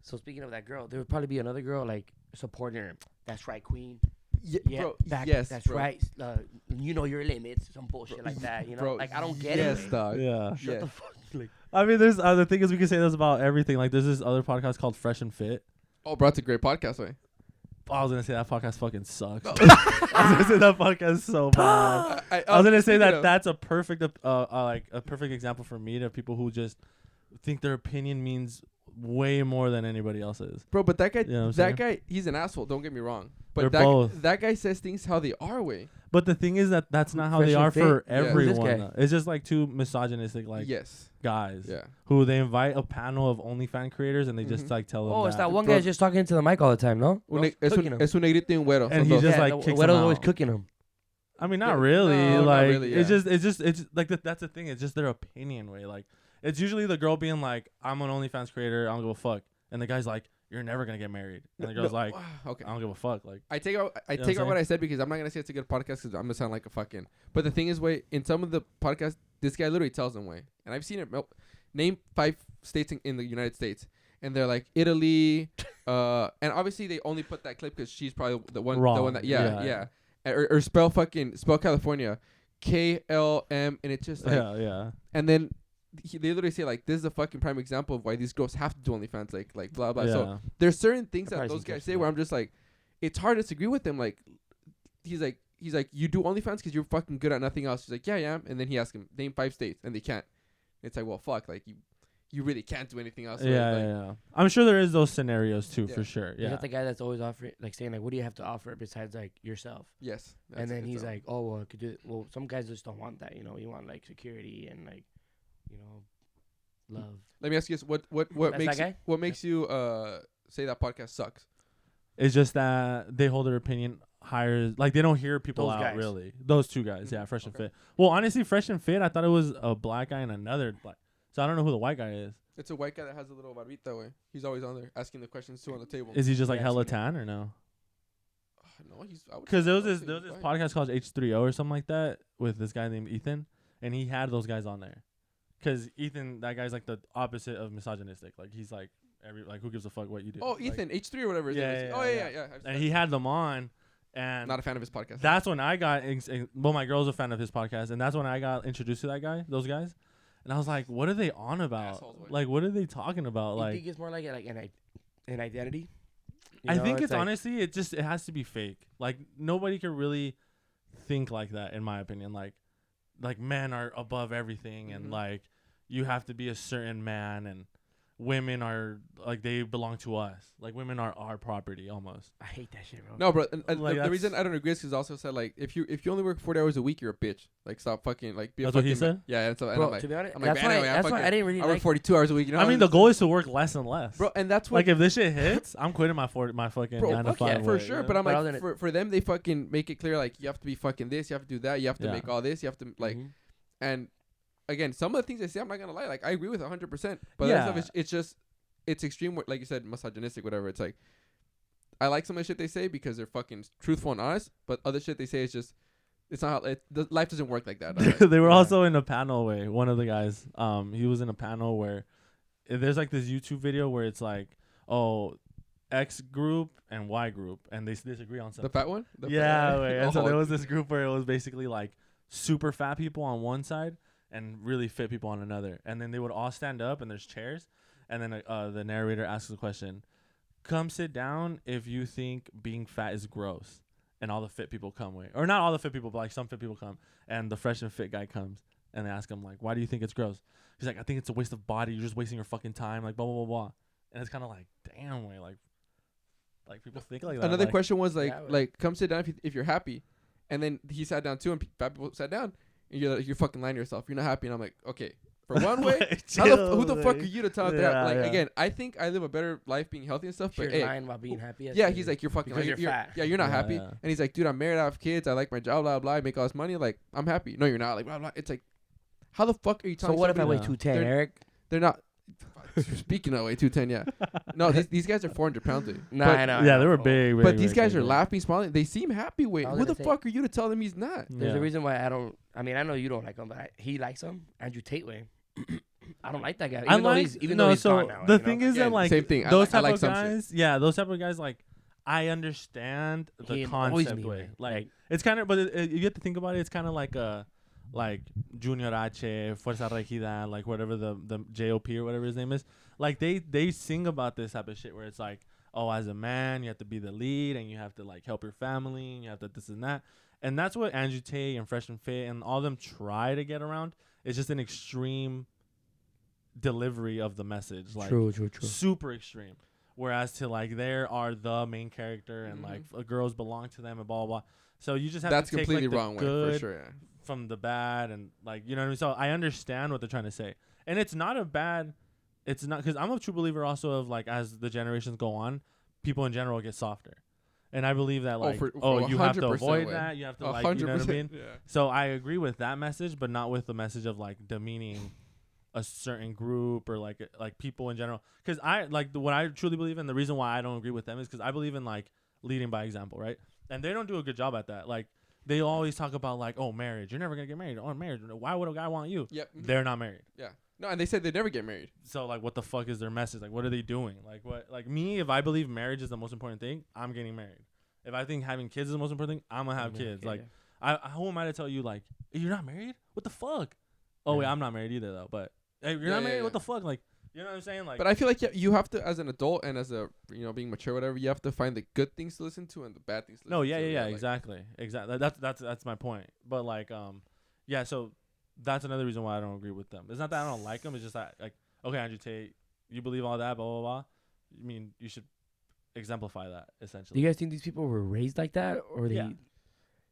So speaking of that girl, there would probably be another girl like supporting her. That's right, queen. Yeah, bro, that's bro. right. You know your limits. Some bullshit like that. You know, Bro, like I don't get yes, it. dog. Yeah. Shut the fuck. Like, I mean, there's the thing is we can say this about everything. Like there's this other podcast called Fresh and Fit. Oh, bro, it's a great podcast, way. I was gonna say that podcast fucking sucks. I was gonna say that podcast is so bad. I was gonna say that's a perfect like a perfect example for me to people who just think their opinion means way more than anybody else's. Bro, but that guy, You know what I'm saying? he's an asshole. Don't get me wrong. But They're both. that guy says things how they are, way. But the thing is that's not how Fresh they and are Fit? for Yeah. Who's this everyone. guy? It's just like two misogynistic like Yes. guys Yeah. who they invite a panel of OnlyFans creators and they just Mhm. like tell them. oh, it's that one Bro. guy's just talking into the mic all the time, no? Es Cooking him. un negrito y un güero. And Son he dos. just, like, the kicks Widow's him always out. cooking him. I mean, not Yeah. really. No, not like really, it's yeah. just like that's the thing. It's just their opinion way. Like it's usually the girl being like, "I'm an OnlyFans creator. I don't give a fuck," and the guy's like, "You're never gonna get married," and the girl's like, okay. "I don't give a fuck." Like I take out what I'm what I said because I'm not gonna say it's a good podcast because I'm gonna sound like a fucking. But the thing is, way in some of the podcasts, this guy literally tells them, way, and I've seen it. Name 5 states in the United States, and they're like Italy, and obviously they only put that clip because she's probably the one Wrong. that Yeah. or spell California, KLM, and it's just like, yeah. and then. They literally say like this is a fucking prime example of why these girls have to do OnlyFans, like blah blah. Yeah. So there's certain things I've that probably those seen guys clips say of where that. I'm just like, it's hard to disagree with them. Like he's like he's like, you do OnlyFans because you're fucking good at nothing else. He's like, yeah, I am. And then he asks him, name 5 states, and they can't. It's like, well, fuck, like you really can't do anything else. Yeah. I'm sure there is those scenarios too, for sure. Yeah. Is that the guy that's always offering, like saying, like, what do you have to offer besides like yourself? Yes. And then he's like, oh, well, I could do it. Well, some guys just don't want that, you know. You want like security and like, you know, love. Let me ask you this: what makes you say that podcast sucks? It's just that they hold their opinion higher. Like they don't hear people Those out guys. really. Those 2 guys, yeah, Fresh and Fit. Well, honestly, Fresh and Fit, I thought it was a black guy and another black. So I don't know who the white guy is. It's a white guy that has a little barbita that way. He's always on there asking the questions too on the table. Is he just like hella tan or no? No, he's. Because there was this podcast called H3O or something like that with this guy named Ethan, and he had those guys on there. Because Ethan, that guy's like the opposite of misogynistic. Like he's like who gives a fuck what you do? Oh, like, Ethan H3 or whatever. Yeah. And he had them on, and not a fan of his podcast. That's when I got. Well, my girl's a fan of his podcast, and that's when I got introduced to those guys. And I was like, what are they on about? Like, what are they talking about? I think it's more like an identity. I think it's honestly, it has to be fake. Like, nobody can really think like that, in my opinion. Like men are above everything, and like you have to be a certain man, and women are like they belong to us. Like women are our property almost. I hate that shit, bro. No, bro. The reason I don't agree is because also said like if you only work 40 hours a week, you're a bitch. Like stop fucking like. That's what he said. Yeah, and so bro, I'm like, to be honest, I'm like, that's why I didn't really. I work 42 hours a week. You know I mean, the goal is to work less and less, bro. And that's what. Like if this shit hits, I'm quitting my fucking 9 to 5 for sure. But I'm But like for them, they fucking make it clear like you have to be fucking this, you have to do that, you have to make all this, you have to like, and again, some of the things they say, I'm not gonna lie, like I agree with 100%. But other stuff, it's just. It's extreme, like you said, misogynistic, whatever. It's like, I like some of the shit they say because they're fucking truthful and honest, but other shit they say is just, it's not how, life doesn't work like that. They were also in a panel way. One of the guys, he was in a panel where there's like this YouTube video where it's like, oh, X group and Y group, and they disagree on something. The fat one? And so there was this group where it was basically like super fat people on one side and really fit people on another. And then they would all stand up and there's chairs. And then the narrator asks the question, come sit down if you think being fat is gross. And all the fit people come with. Or not all the fit people, but like some fit people come. And the fresh and fit guy comes. And they ask him, like, why do you think it's gross? He's like, I think it's a waste of body. You're just wasting your fucking time. Like, blah, blah, blah, blah. And it's kind of like, damn, way. Like people think like that. Another question was like, come sit down if you're happy. And then he sat down too, and fat people sat down. And you're fucking lying to yourself. You're not happy. And I'm like, okay. For one way, who the fuck are you to tell that? Again, I think I live a better life being healthy and stuff. But you're lying about being happy. Yeah, he's like, you're fucking because you're fat. Yeah, you're not happy. Yeah. And he's like, dude, I'm married, I have kids, I like my job, blah blah. I make all this money, like I'm happy. No, you're not. Like blah blah. It's like, how the fuck are you telling? So what if I weigh 210, Eric? They're not. Speaking of weight 210, yeah. No, these guys are 400 pounds. Nah, I know. Yeah, they were big. But these guys are laughing, smiling. They seem happy. Wait, who the fuck are you to tell them he's not? There's a reason why I don't. I mean, I know you don't like him, but he likes him. Andrew Tate way. I don't like that guy. Even though he's gone now. The thing is that like same thing. Those type of guys, those type of guys, like I understand the concept way. Like it's kind of, but you have to think about it. It's kind of like Junior H, Fuerza Regida, like whatever the JOP or whatever his name is. Like they sing about this type of shit where it's like, oh, as a man, you have to be the lead and you have to like help your family and you have to this and that. And that's what Andrew Tate and Fresh and Fit and all of them try to get around. It's just an extreme delivery of the message. Like true. Super extreme. Whereas to like there are the main character and like girls belong to them and blah, blah, blah. So you just have that's to take completely like, wrong the way good for sure, yeah. from the bad and like, you know what I mean? So I understand what they're trying to say. And it's not a bad, it's not, because I'm a true believer also of like as the generations go on, people in general get softer. And I believe that like, you have to avoid that. You have to like, you know what I mean? Yeah. So I agree with that message, but not with the message of like demeaning a certain group or like people in general. Because I like what I truly believe in. The reason why I don't agree with them is because I believe in like leading by example, right? And they don't do a good job at that. Like they always talk about like, oh, marriage. You're never gonna get married. Oh, marriage. Why would a guy want you? Yep. They're not married. Yeah. No, and they said they never get married. So like, what the fuck is their message? Like, what are they doing? Like, what? Like me, if I believe marriage is the most important thing, I'm getting married. If I think having kids is the most important thing, I'm gonna have kids. Okay, like, who am I to tell you like, hey, you're not married? What the fuck? Oh wait, I'm not married either though. But hey, you're not married? What the fuck? Like, You know what I'm saying? Like, but I feel like you have to, as an adult and as a being mature, whatever, you have to find the good things to listen to and the bad things to listen to. Yeah, exactly. That's my point. But like, yeah. So that's another reason why I don't agree with them. It's not that I don't like them. It's just that, like, okay, Andrew Tate, you believe all that, blah blah blah. I mean, you should exemplify that essentially. Do you guys think these people were raised like that, or they? Yeah.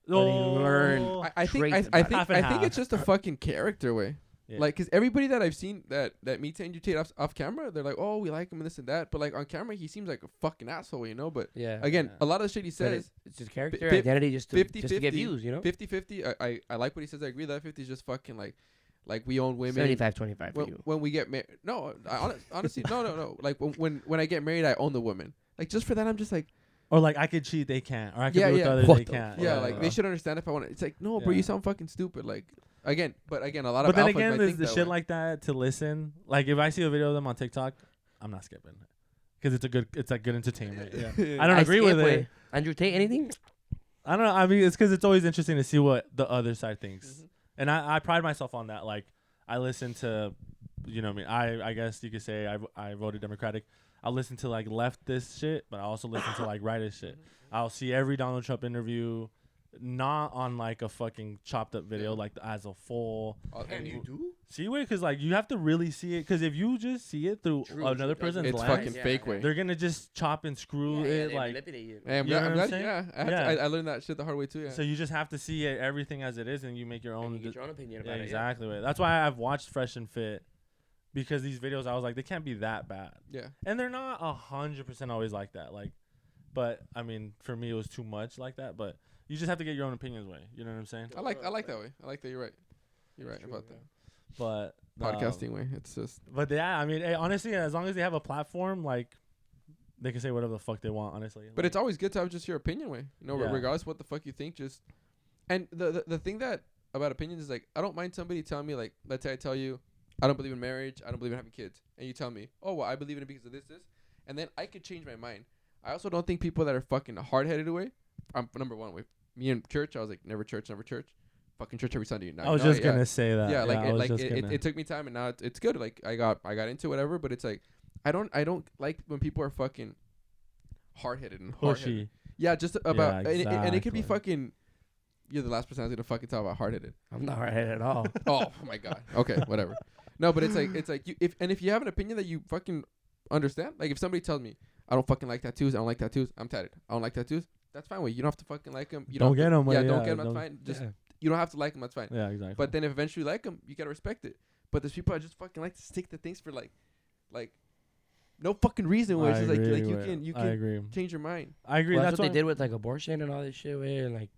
Or they learn. I think it's just a fucking character way. Yeah. Like, cause everybody that I've seen that meets Andrew Tate off camera, they're like, oh, we like him and this and that. But like on camera, he seems like a fucking asshole, But again, a lot of the shit he says, it's just character identity, just to get views, 50-50. I like what he says. I agree that 50 is just fucking like we own women. 75-25 for you. When we get married, no, honestly, no. Like when I get married, I own the woman. Like just for that, I'm just like. Or like I could cheat, they can't. Or I could be with others, they can't. Yeah, like they should understand if I want to. It's like, no, bro, you sound fucking stupid. Like again, a lot of. But then again, there's the shit like that to listen. Like if I see a video of them on TikTok, I'm not skipping it because it's like good entertainment. Yeah. I don't agree with it. Andrew Tate, anything? I don't know. I mean, it's because it's always interesting to see what the other side thinks, and I pride myself on that. Like I listen to, I guess you could say I voted Democratic. I'll listen to like leftist shit, but I also listen to like rightist shit. I'll see every Donald Trump interview, not on like a fucking chopped up video, like as a full. And you do? See, wait, because like you have to really see it. Because if you just see it through another person's lens, it's fucking fake way. They're gonna just chop and screw it. Like, I'm glad. I learned that shit the hard way too. Yeah. So you just have to see it, everything as it is, and you make your own. You get your own opinion about it. Exactly. Yeah. That's why I've watched Fresh and Fit. Because these videos, I was like, they can't be that bad. Yeah. And they're not 100% always like that. Like, but I mean, for me, it was too much like that. But you just have to get your own opinions way. You know what I'm saying? I like that way. I like that. You're right. You're right about that. But podcasting way, it's just. But yeah, I mean, honestly, as long as they have a platform, like, they can say whatever the fuck they want. Honestly. But it's always good to have just your opinion way. Regardless of what the fuck you think, just. And the thing that about opinions is like, I don't mind somebody telling me, like, let's say I tell you, I don't believe in marriage. I don't believe in having kids. And you tell me, oh, well, I believe in it because of this. And then I could change my mind. I also don't think people that are fucking hard-headed away. I'm number one with me in church. I was like, never church. Fucking church every Sunday. I was just going to say that. Yeah, it took me time and now it's good. Like I got into whatever, but it's like, I don't like when people are fucking hard-headed and pushy. Yeah, just about, and it could be fucking. You're the last person I was gonna fucking talk about hard-headed. I'm not hard-headed at all. Oh my god. Okay, whatever. No, but it's like you if you have an opinion that you fucking understand, like if somebody tells me I don't fucking like tattoos, I'm tatted. I don't like tattoos. That's fine. You don't have to fucking like them. You don't get them. Yeah, don't get them. That's fine. Just you don't have to like them. That's fine. Yeah, exactly. But then if eventually you like them, you gotta respect it. But there's people that just fucking like to stick to things for like no fucking reason. Where it's just like you can change your mind. I agree. Well, that's what they did with like abortion and all this shit. And like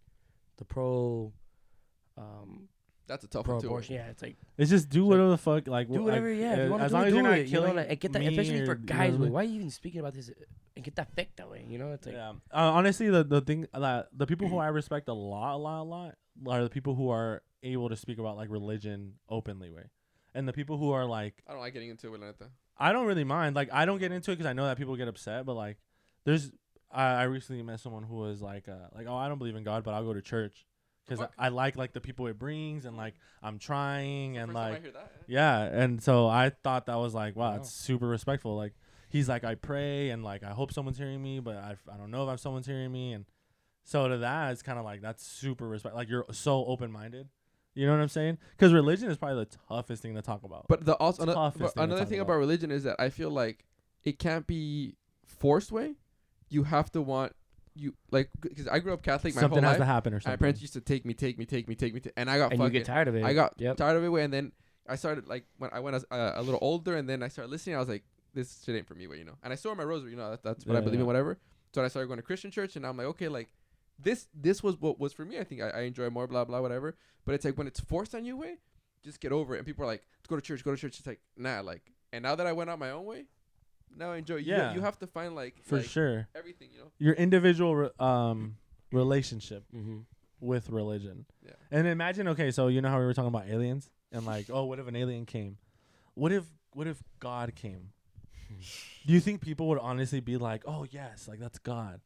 the pro. That's a tough one too. Yeah, it's like it's just do whatever the fuck, like do whatever. Like, if you want to as long as you're not killing, and get that, especially for guys. Why are you even speaking about this and get that fake that way? It's like honestly, the thing that the people who I respect a lot are the people who are able to speak about like religion openly way, and the people who are like I don't like getting into it like that. I don't really mind. Like I don't get into it because I know that people get upset, but like there's I recently met someone who was like oh, I don't believe in God, but I'll go to church. Because I like the people it brings and like I'm trying and like yeah, and so I thought that was like wow, it's super respectful. Like he's like I pray and like I hope someone's hearing me, but I don't know if someone's hearing me, and so to that it's kind of like that's super respect. Like you're so open minded, you know what I'm saying? Because religion is probably the toughest thing to talk about. But another thing about religion is that I feel like it can't be forced way. You have to want. You like because I grew up Catholic. My something whole has life. to happen or something. My parents used to take me, and I got. And you get tired of it. I got tired of it, and then I started like when I went as a little older, and then I started listening. I was like, this shit ain't for me, and I still wear my rosary. That's what I believe in, whatever. So I started going to Christian church, and I'm like, okay, like this was what was for me. I think I enjoy more, blah blah, whatever. But it's like when it's forced on you, way, just get over it. And people are like, go to church. It's like nah, like. And now that I went out my own way. Now I enjoy. Yeah, you have to find like for sure everything. Your individual relationship with religion. Yeah. And imagine, okay, so you know how we were talking about aliens and like, oh, what if an alien came? What if God came? Do you think people would honestly be like, oh yes, like that's God?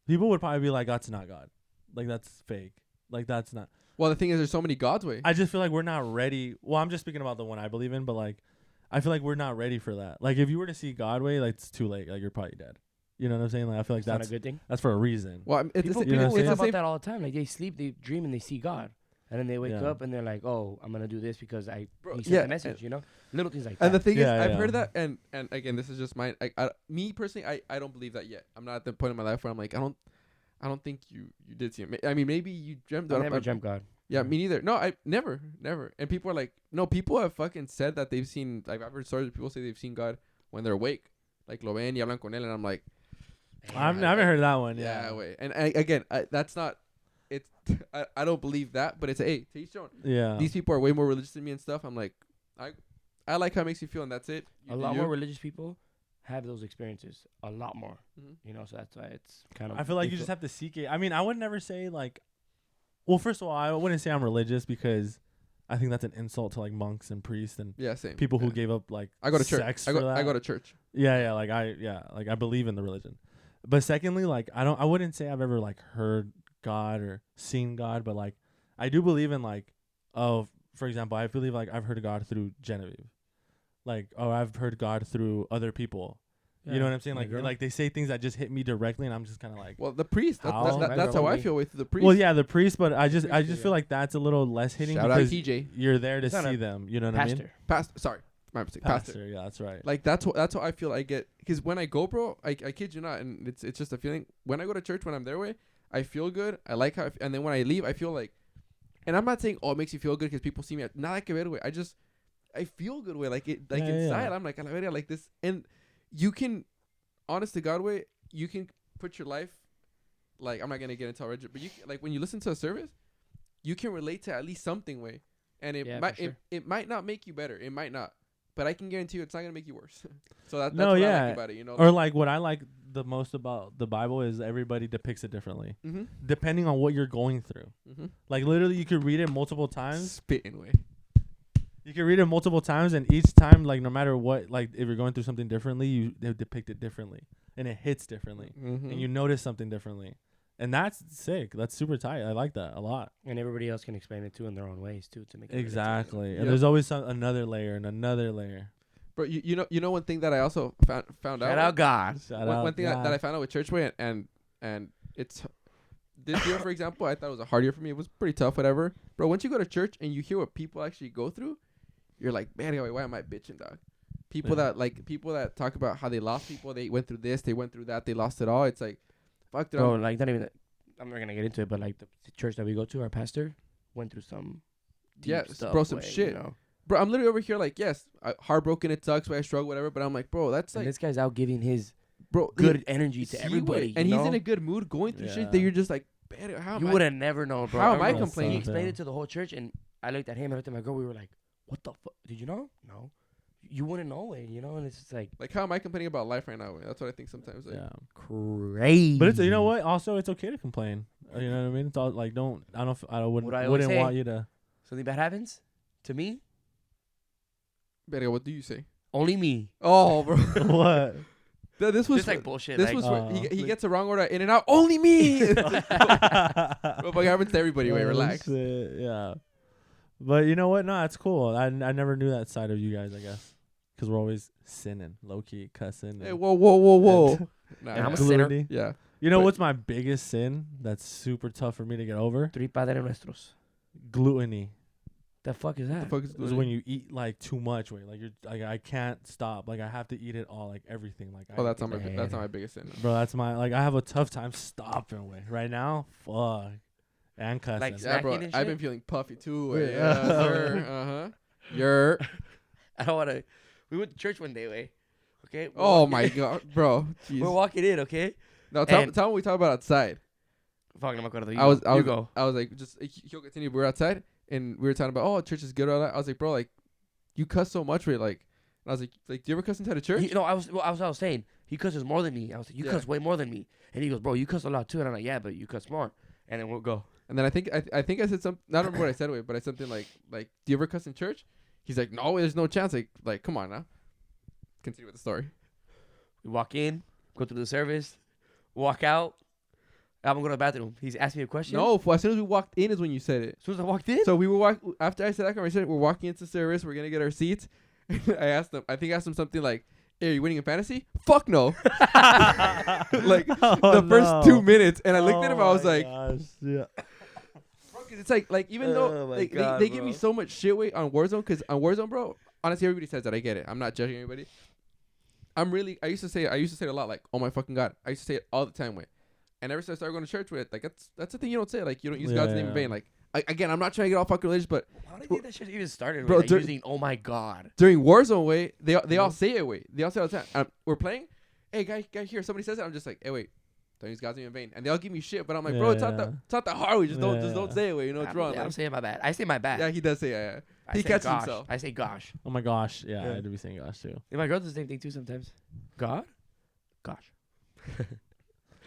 People would probably be like, that's not God. Like that's fake. Like that's not. Well, the thing is, there's so many gods. Way. I just feel like we're not ready. Well, I'm just speaking about the one I believe in, but like. I feel like we're not ready for that. Like if you were to see God way, like it's too late. Like you're probably dead. You know what I'm saying? Like I feel like That's not a good thing. that's for a reason. Well, People you know what I'm saying? talk about that all the time. Like they sleep, they dream, and they see God, and then they wake Yeah. up and they're like, "Oh, I'm gonna do this because he sent yeah, the message." You know, little things like And the that. thing is, Yeah, I've yeah. heard that, and again, this is just mine. Me personally, I don't believe that yet. I'm not at the point in my life where I'm like, I don't think you did see him. I mean, maybe you dreamt. I never dreamt God. Yeah, me neither. No, I never. And people are like, no, people have fucking said that they've seen. Like I've heard stories of people say they've seen God when they're awake, like lo ven y hablan con él, and I'm like, I haven't heard that one. yeah, Yeah. wait. And again, that's not. It's I don't believe that, but it's hey, to each own. Yeah. These people are way more religious than me and stuff. I'm like, I like how it makes you feel, and that's it. A lot more religious people have those experiences. A lot more. Mm-hmm. You know, so that's why it's kind of. I feel like you just have to seek it. I mean, I would never say like. Well, first of all, I wouldn't say I'm religious because I think that's an insult to like monks and priests and Yeah, same. people who Yeah. gave up like I go to church. sex I for that. go to church. Yeah, like I believe in the religion. But secondly, like I wouldn't say I've ever like heard God or seen God, but like I do believe in like for example, I believe like I've heard God through Genevieve. Like I've heard God through other people. You know what I'm saying? Like they say things that just hit me directly, and I'm just kind of like, Well, the priest. How? That's how I feel with the priest. well, yeah, the priest, but I just feel like that's a little less hitting Shout out because TJ. you're there to It's not see a them. You know what I mean? pastor. Sorry, my mistake. Pastor, yeah, that's right. Like that's what I feel I get, because when I go, bro, I kid you not, and it's just a feeling. When I go to church, when I'm there, way I feel good. I like how, and then when I leave, I feel like, and I'm not saying it makes you feel good because people see me. Not like a better way. I feel good way, like it, like inside. Yeah. I'm like, I like this, and you can, honest to God way, you can put your life, like I'm not gonna get into all rigid, but you like when you listen to a service, you can relate to at least something way, and it might not make you better. It might not. But I can guarantee you it's not going to make you worse. So that's what I like about it, you know? Or like what I like the most about the Bible is everybody depicts it differently. Mm-hmm. Depending on what you're going through. Mm-hmm. Like literally you could read it multiple times. Spitting way. You can read it multiple times, and each time, like no matter what, like if you're going through something differently, they depict it differently. And it hits differently. Mm-hmm. And you notice something differently. And that's sick. That's super tight. I like that a lot. And everybody else can explain it too in their own ways too to make it exactly. And there's always another layer and another layer. But you know one thing that I also found out. Shout out God. One thing that I found out with Churchway and it's this year, for example, I thought it was a hard year for me. It was pretty tough, whatever. Bro, once you go to church and you hear what people actually go through, you're like, man, why am I bitching, dog? People that talk about how they lost people, they went through this, they went through that, they lost it all. It's like, fuck, bro, like not even. I'm not gonna get into it, but like the church that we go to, our pastor went through some deep stuff, bro, some shit. You know? Bro, I'm literally over here like, yes, heartbroken, it sucks, but I struggle, whatever. But I'm like, bro, that's like, this guy's out giving his bro good energy to everybody, and he's in a good mood, going through shit that you're just like, man, how you would have never known, bro. How am I complaining? He explained it to the whole church, and I looked at him, and I looked at my girl. We were like, what the fuck? Did you know? No. You wouldn't know it, you know, and it's just like how am I complaining about life right now? That's what I think sometimes. Like, yeah, crazy. But it's, you know what? Also, it's okay to complain. You know what I mean? It's all like I wouldn't want you to. Something bad happens to me. Better, what do you say? Only me. Oh, bro. What? This was just like bullshit. This was he gets a wrong order in and out. Only me. Bro, but it happens to everybody. Wait, relax. Yeah. But you know what? No, that's cool. I never knew that side of you guys, I guess. Because we're always sinning, low-key, cussing. Hey, whoa. Nah, I'm a sinner. Yeah. You know what's my biggest sin that's super tough for me to get over? Three Padre Nuestros. Gluttony. The fuck is that? The fuck is when you eat like too much. Like you're like I can't stop. Like I have to eat it all. Like everything. Like that's not my biggest sin. Bro, that's my I have a tough time stopping with right now. Fuck. And cussing. Like yeah, bro. and I've been feeling puffy too. Yeah, sir. You're. I don't want to. We went to church one day, way. Okay. Oh my god, bro. Jeez. We're walking in, okay. No, tell me what we talk about outside. Fuck, no me acuerdo. I was like, just he'll continue. We were outside and we were talking about church is good. All that. I was like, bro, like you cuss so much, right? Like, and I was like, do you ever cuss inside a church? I was saying he cusses more than me. I was like, you cuss way more than me. And he goes, bro, you cuss a lot too. And I'm like, yeah, but you cuss more. And then we'll go. And then I think I said something. I don't remember what I said, but I said something like, do you ever cuss in church? He's like, no, there's no chance. Like, come on now. Continue with the story. We walk in, go through the service, walk out. I'm gonna go to the bathroom. He's asked me a question. No, as soon as we walked in is when you said it. As soon as I walked in. So we were after I said that conversation, we're walking into service. We're gonna get our seats, I asked him something like, "Hey, are you winning in fantasy?" Fuck no. Like the first 2 minutes, and I looked at him. I was like, yeah. bro, 'cause it's like even though like they give me so much shit weight on Warzone, because on Warzone, bro, honestly, everybody says that. I get it. I'm not judging anybody. I used to say it a lot, like, oh my fucking God. I used to say it all the time, and ever since I started going to church with it, like that's the thing you don't say, like you don't use God's name in vain. Like again, I'm not trying to get all fucking religious, but How do you think that shit even started? Bro, Like using "Oh my God" during Warzone, way they all say it, way they all say it all the time. We're playing, hey guy here, somebody says it, I'm just like, hey wait, don't use God's name in vain, and they all give me shit, but I'm like, bro, it's not that hard. We just don't say it, way, you know, it's wrong. I'm saying my bad. I say my bad. Yeah, he does say yeah. He catches gosh. himself. I say gosh. Oh my gosh. Yeah, I do be saying gosh too. Yeah, my girl does the same thing too sometimes. God? Gosh.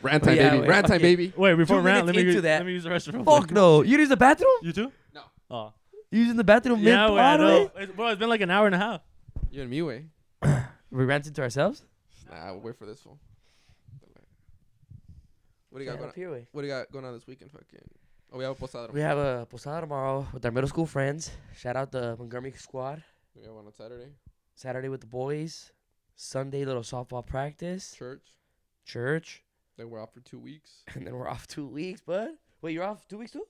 Rant time, baby. Rant time, baby. Wait, before 2 rant, minutes into that. let me use the restroom. Fuck no. You use the bathroom? You too? No. Oh. You using the bathroom Yeah, wait, I mid-Broadway? know. Bro, it's been like an hour and a half. You and me, way. We ranted to ourselves? Nah, we'll wait for this one. What do you got going on? What do you got going on this weekend? Fucking. Oh, we have a posada. We have a posada tomorrow with our middle school friends. Shout out the Montgomery squad. We have one on Saturday. Saturday with the boys. Sunday little softball practice. Church. Then we're off for 2 weeks. And then we're off 2 weeks, bud. Wait, you're off 2 weeks too?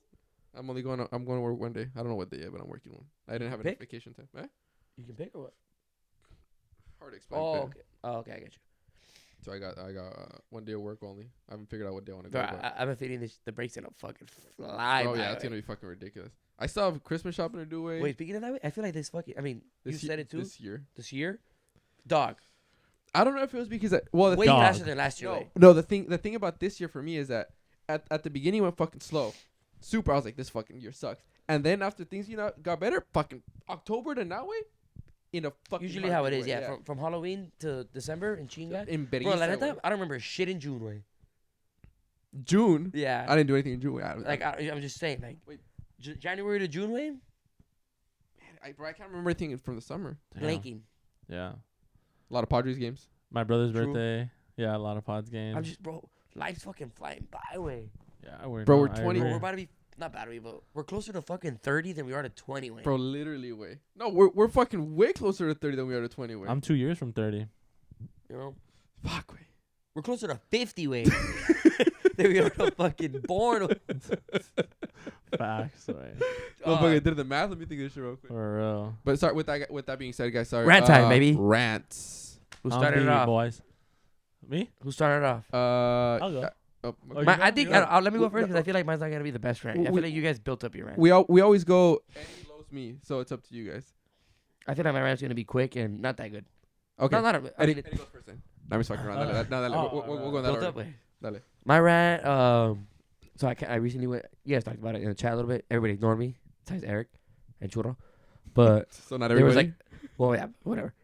I'm going to work one day. I don't know what day yet, but I'm working one. I didn't have enough vacation time. Eh? You can pick or what? Hard to explain. Oh, okay. Oh, okay, I get you. So I got 1 day of work only. I haven't figured out what day I want to Bro, go. I've been feeling the break's gonna fucking fly. Oh yeah, it's gonna be fucking ridiculous. I still have Christmas shopping to do. Wait, speaking of that, I feel like this fucking. I mean, you said it too. This year, dog. I don't know if it was because way faster than last year. No, the thing about this year for me is that at the beginning it went fucking slow, super. I was like, this fucking year sucks. And then after things got better, fucking October to now, way. In a fucking usually how it is, yeah. From Halloween to December in Chinga. Bro, like that, I don't remember shit in June, way. June? Yeah. I didn't do anything in June. I'm just saying, like, wait, January to June, way. Man, I can't remember anything from the summer. Blanking. Yeah. A lot of Padres games. My brother's birthday. Yeah, a lot of Pods games. I'm just, bro, life's fucking flying by, way. Yeah, we're 20. Bro, we're about to be. Not battery, but we're closer to fucking 30 than we are to 20, way. Bro, literally, way. No, we're fucking way closer to 30 than we are to 20, way. I'm 2 years from 30. You know? Fuck, way. We're closer to 50, way. than we are to fucking born. Facts, way. Oh, fucking did the math. Let me think of this shit real quick. For real. But sorry, with that being said, guys, sorry. Rant time, baby. Rants. Who started it off? Boys. Me? Who started it off? I'll go. I think let me go first because I feel like mine's not gonna be the best rant. I feel like you guys built up your rant. We always go. Eddie loves me, so it's up to you guys. I feel like my rant's gonna be quick and not that good. Okay. Eddie goes first then. I'm just fucking around. We'll go in that order. Dale. My rant. So I recently went. You guys talked about it in the chat a little bit. Everybody ignored me, besides Eric and Churro. But so not there everybody. was like, well, yeah, whatever.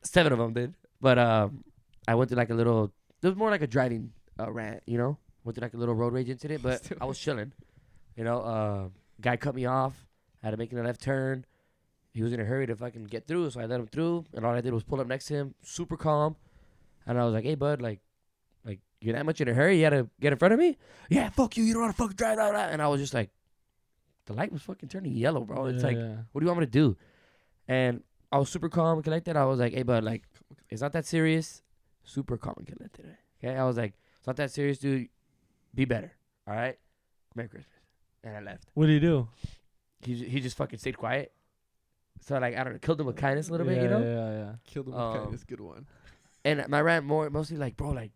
7 of them did. But I went to like a little. It was more like a driving rant, you know. Went to like a little road rage incident, but I was chilling. You know, guy cut me off. I had to make a left turn. He was in a hurry to fucking get through, so I let him through. And all I did was pull up next to him, super calm. And I was like, hey, bud, like you're that much in a hurry? You had to get in front of me? Yeah, fuck you. You don't want to fucking drive out. And I was just like, the light was fucking turning yellow, bro. It's what do you want me to do? And I was super calm and collected. I was like, hey, bud, like, it's not that serious. Super calm and collected. Okay? I was like, it's not that serious, dude. Be better. All right? Merry Christmas. And I left. What did he do? He just fucking stayed quiet. So, like, I don't know, killed him with kindness a little bit, you know? Yeah. Killed him with kindness. Good one. And my rant mostly like, bro, like,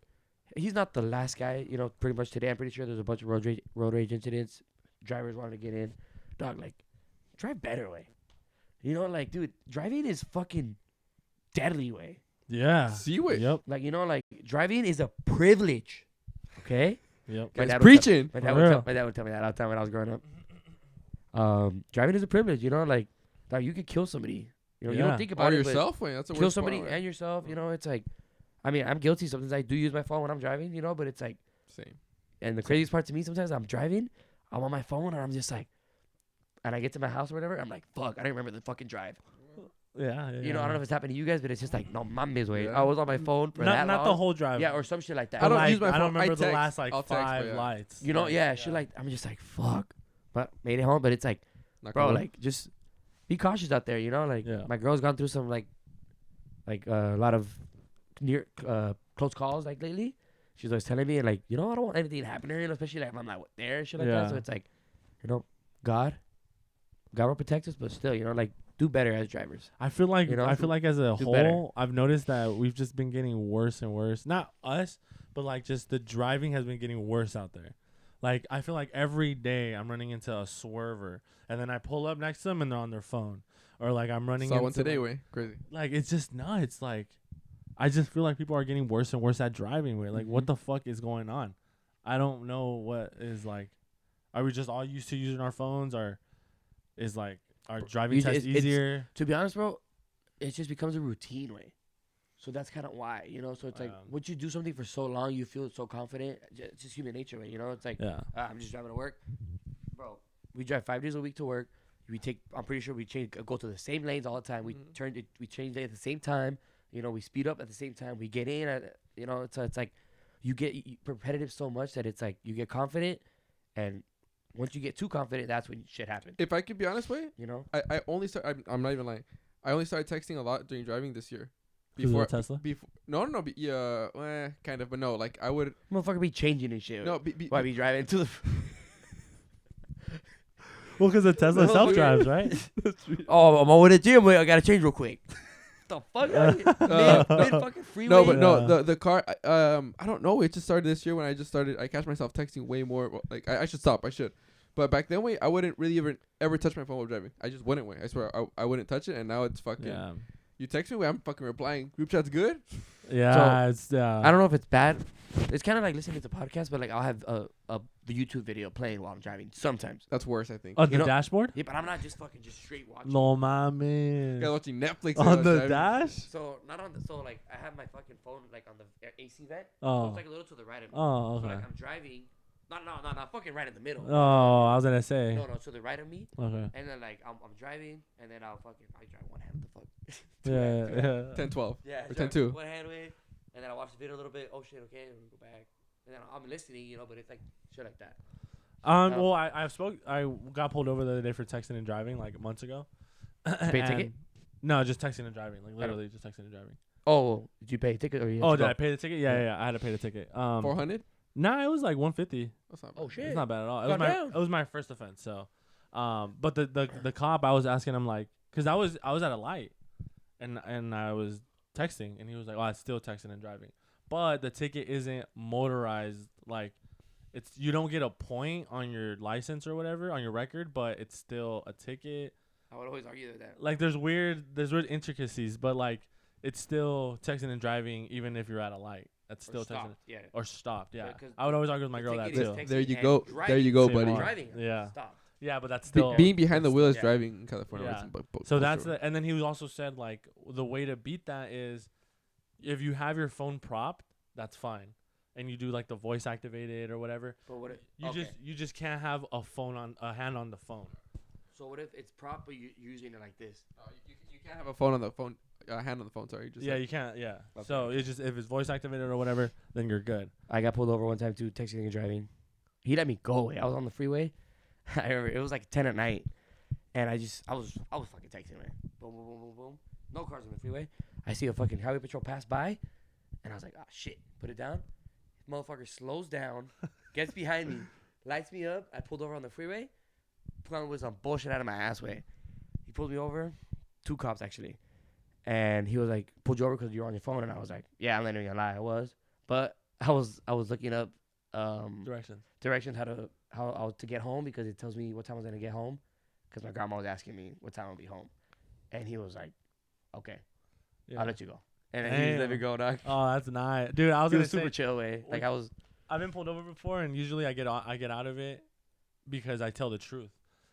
he's not the last guy, you know, pretty much today. I'm pretty sure there's a bunch of road rage incidents. Drivers wanting to get in. Dog, like, drive better, way. You know, like, dude, driving is fucking deadly, way. Yeah. See, way. Yep. Like, you know, like, driving is a privilege. Okay? Yep. Guys preaching. My dad would tell me that all the time when I was growing up. Driving is a privilege, you know, like you could kill somebody. You know, you don't think about it. Yourself, way. That's a kill somebody and yourself. You know, it's like, I mean, I'm guilty. Sometimes I do use my phone when I'm driving. You know, but it's like same. And the craziest part to me, sometimes I'm driving, I'm on my phone, and I'm just like, and I get to my house or whatever, I'm like, fuck, I don't remember the fucking drive. Yeah. You know, I don't know if it's happened to you guys, but it's just like, no, mames, way. I was on my phone for not the whole drive. Yeah, or some shit like that. I don't use my phone. I don't remember the text. last like 5 lights. You know, shit like, I'm just like, fuck. But made it home, but it's like, bro, like, just be cautious out there, you know? Like, my girl's gone through some, like, like a lot of near close calls like lately. She's always telling me like, I don't want anything to happen to her, especially like if I'm not there and shit like that. So it's like, God will protect us, but still, like do better as drivers. I feel like as a whole, better. I've noticed that we've just been getting worse and worse. Not us, but like just the driving has been getting worse out there. Like I feel like every day I'm running into a swerver, and then I pull up next to them and they're on their phone, or like I'm running. Saw into one today, way crazy. Like it's just nuts. Like I just feel like people are getting worse and worse at driving. Way like what the fuck is going on? I don't know what is like. Are we just all used to using our phones, or is like our driving test easier? To be honest, bro, it just becomes a routine way. So that's kind of why, So it's like once you do something for so long, you feel so confident. It's just human nature, way. It's like I'm just driving to work, bro. We drive 5 days a week to work. I'm pretty sure we go to the same lanes all the time. We change lanes at the same time. We speed up at the same time. We get in at, So it's like you get repetitive so much that it's like you get confident, and once you get too confident, that's when shit happens. If I could be honest, way, I only start. I'm not even lying. I only started texting a lot during driving this year. Before Tesla? No, kind of, but no, like I would. Motherfucker be changing and shit. No, why be driving to the? Well, because the Tesla self drives, right? Oh, I'm over the gym. Wait, I gotta change real quick. The fuck? Mid fucking freeway. No, but no, the car. I don't know. It just started this year when I catch myself texting way more. Like I should stop. I should. But back then, I wouldn't really ever touch my phone while driving. I just wouldn't. I swear, I wouldn't touch it. And now it's fucking. Yeah. You text me, I'm fucking replying. Group chat's good. Yeah, so, I don't know if it's bad. It's kind of like listening to the podcast, but like I'll have the YouTube video playing while I'm driving sometimes. That's worse, I think. On the dashboard? Yeah, but I'm not just straight watching. No, my man. You guys watching Netflix on the dash? So not on the. So like I have my fucking phone like on the AC vent. Oh. So it's like a little to the right of me. Oh, okay. So like I'm driving. Not fucking right in the middle. Oh, I was gonna say. No, to the right of me. Okay. And then like I'm driving, and then I drive one hand. The fuck. Yeah. 10-12. Yeah. Or 10-2. One hand way, and then I watch the video a little bit. Oh shit, okay, and we go back. And then I'm listening, but it's like shit like that. Well, I got pulled over the other day for texting and driving like months ago. Pay a ticket? No, just texting and driving. Like literally just texting and driving. Oh, did you pay a ticket or you? Oh, did I pay the ticket? Yeah. I had to pay the ticket. 400? Nah, it was like 150. That's not bad. Oh shit. It's not bad at all. It was my first offense. So, but the cop, I was asking him like, cause I was at a light, and I was texting, and he was like, oh, it's still texting and driving, but the ticket isn't motorized. Like, you don't get a point on your license or whatever on your record, but it's still a ticket. I would always argue that. Like, there's weird intricacies, but like, it's still texting and driving even if you're at a light. That's still texting. Yeah. Or stopped. Yeah. I would always argue with my girl that too. There you go. There you go, buddy. Driving. Yeah. Stop. Yeah, but that's still being behind the wheel is driving in California. Yeah. So that's and then he also said like the way to beat that is if you have your phone propped, that's fine, and you do like the voice activated or whatever. But what if you just can't have a hand on the phone. So what if it's propped but you're using it like this? You can't have a phone on the phone. Hand on the phone. Sorry. You can't. Yeah. Okay. So it's just if it's voice activated or whatever, then you're good. I got pulled over one time too, texting and driving. He let me go. I was on the freeway. I remember it was like 10 at night, and I was fucking texting, man. Boom, boom, boom, boom, boom. No cars on the freeway. I see a fucking highway patrol pass by, and I was like, ah, shit. Put it down. Motherfucker slows down, gets behind me, lights me up. I pulled over on the freeway. Plan was some bullshit out of my ass way. He pulled me over. 2 cops actually, and he was like, pulled you over because you're on your phone, and I was like, yeah, I'm not even gonna lie, I was, but I was looking up directions how to get home because it tells me what time I was gonna get home because my grandma was asking me what time I'll be home, and he was like, okay, I'll let you go, and then he just let me go, dog. Oh, that's nice, dude. I was gonna say super chill way. Like I've been pulled over before, and usually I get out of it because I tell the truth,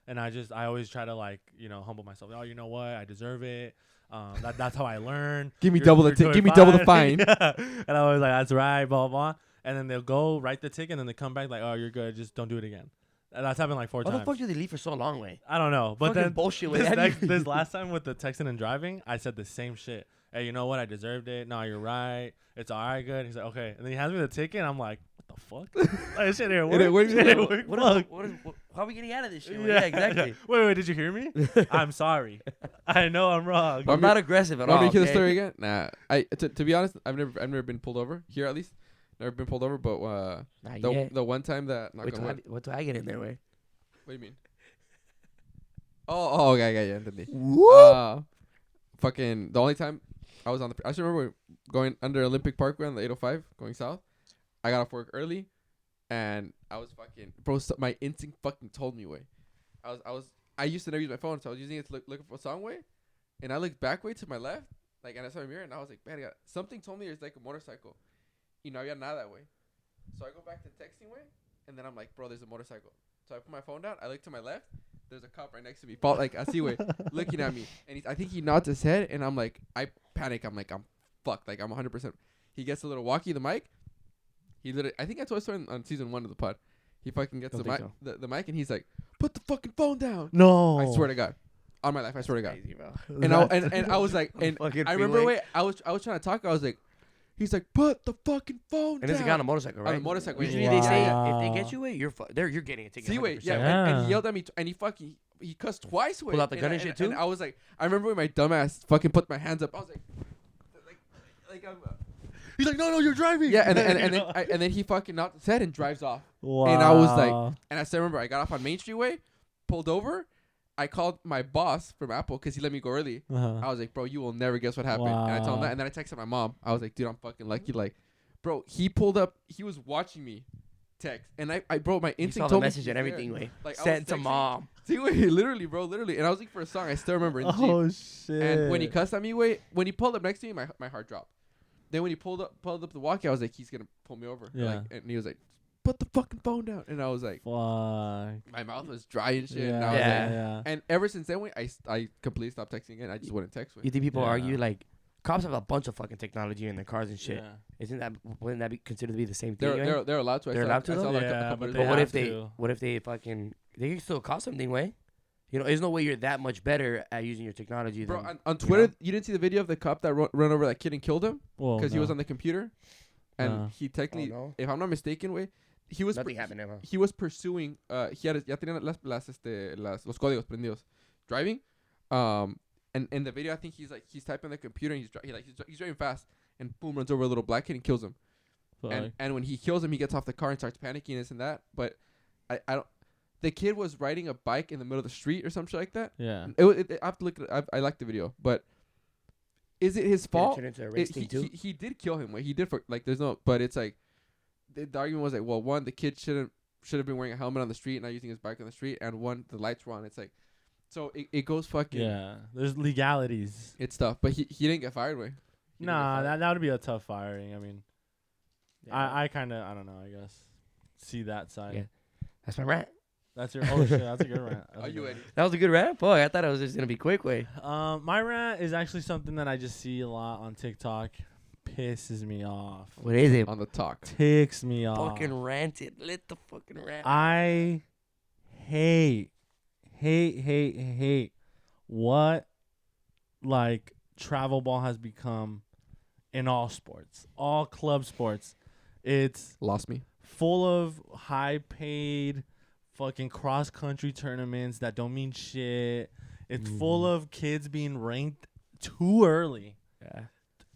and I always try to like humble myself. Oh, you know what? I deserve it. That's how I learn. Give me double the fine. Yeah. And I was like, that's right, blah blah. And then they'll go write the ticket, and then they come back like, oh, you're good. Just don't do it again. And that's happened like 4 times. Why the fuck do they leave for so long, way? I don't know. But fucking then bullshit this last time with the texting and driving, I said the same shit. Hey, you know what? I deserved it. No, you're right. It's all right, good. He's like, okay. And then he hands me the ticket, and I'm like, what the fuck? That shit didn't work. It didn't work. Shit didn't work. How are we getting out of this shit? Yeah, exactly. Wait, did you hear me? I'm sorry. I know I'm wrong. I'm not aggressive at all. Want me to hear the story again? Nah. To be honest, I've never been pulled over here, at least. Never been pulled over, but the one time that what do I get in there, way? What do you mean? Oh, okay, yeah, entendí. Fucking the only time I was on the, I just remember going under Olympic Parkway on the 805 going south. I got off work early, and I was fucking bro. My instinct fucking told me way. I used to never use my phone, so I was using it to looking for a song way, and I looked back way to my left, like, and I saw a mirror, and I was like, man, something told me there's like a motorcycle. Había nada way. So I go back to texting way, and then I'm like, bro, there's a motorcycle. So I put my phone down. I look to my left. There's a cop right next to me. Like, I see way looking at me, and I think he nods his head, and I'm like, I panic. I'm like, I'm fucked. Like, I'm 100%. He gets a little walkie, the mic. He literally, I think that's what I saw on season 1 of the pod. He fucking gets the mic, the mic, and he's like, put the fucking phone down. No, I swear to God, on my life, I swear to God. Crazy, bro. And I was like, and I remember way I was trying to talk. I was like, he's like, put the fucking phone down. And it's a guy on a motorcycle, right? On a motorcycle. Usually they say if they get you, you're getting a ticket. See, wait, 100%. yeah. And he yelled at me, and he cussed twice. Pulled out the gun and shit too. And I was like, I remember when my dumbass fucking put my hands up. I was like I'm. He's like, no, you're driving. Yeah, and then he fucking knocked his head and drives off. Wow. And I was like, and I still remember I got off on Main Street way, pulled over. I called my boss from Apple because he let me go early. I was like, bro, you will never guess what happened. Wow. And I told him that, and then I texted my mom. I was like, dude, I'm fucking lucky. Like, bro, he pulled up. He was watching me text, and I bro, my instinct saw the told message me and everything, way. Like, sent to mom. See, wait, literally, bro, literally. And I was looking for a song. I still remember. In the Oh Jeep. shit! And when he cussed at me, when he pulled up next to me, my heart dropped. Then when he pulled up the walkie, I was like, he's gonna pull me over. Yeah. Like, and he was like, put the fucking phone down. And I was like, fuck. My mouth was dry and shit. Yeah, And I was like, yeah. and ever since then, I completely stopped texting again. I just wouldn't text. You think people argue like cops have a bunch of fucking technology in their cars and shit? Yeah. Wouldn't that be considered to be the same thing? They're allowed to. They're allowed to. But what if they fucking they can still cost something, way? You know, there's no way you're that much better at using your technology. Bro, than, on Twitter, you didn't see the video of the cop that run over that kid and killed him because he was on the computer, and he technically, if I'm not mistaken, way, he was nothing happened to him. He was pursuing. He had ya tenía los códigos prendidos, driving. And in the video, I think he's typing on the computer and he's driving fast, and boom, runs over a little black kid and kills him. And when he kills him, he gets off the car and starts panicking this and that. But I don't. The kid was riding a bike in the middle of the street or some shit like that. Yeah. I have to look at it. I like the video, but is it his fault? He did kill him. He did for like. There's no. But it's like the argument was like, well, one, the kid should have been wearing a helmet on the street, not using his bike on the street, and one, the lights were on. It's like, so it goes fucking. Yeah. There's legalities. It's tough, but he didn't get fired. Way. Nah, that would be a tough firing. I mean, I kind of I don't know. I guess see that side. Yeah. That's my rant. That's your shit. That's a good rant. Are you ready? That was a good rant, boy. I thought it was just gonna be quick, way. My rant is actually something that I just see a lot on TikTok. Pisses me off. What is it? On the talk. Ticks me off. Fucking ranted. Let the fucking rant. I hate what like travel ball has become in all sports, all club sports. It's Lost me. full of high paid fucking cross country tournaments that don't mean shit. It's full of kids being ranked too early. Yeah.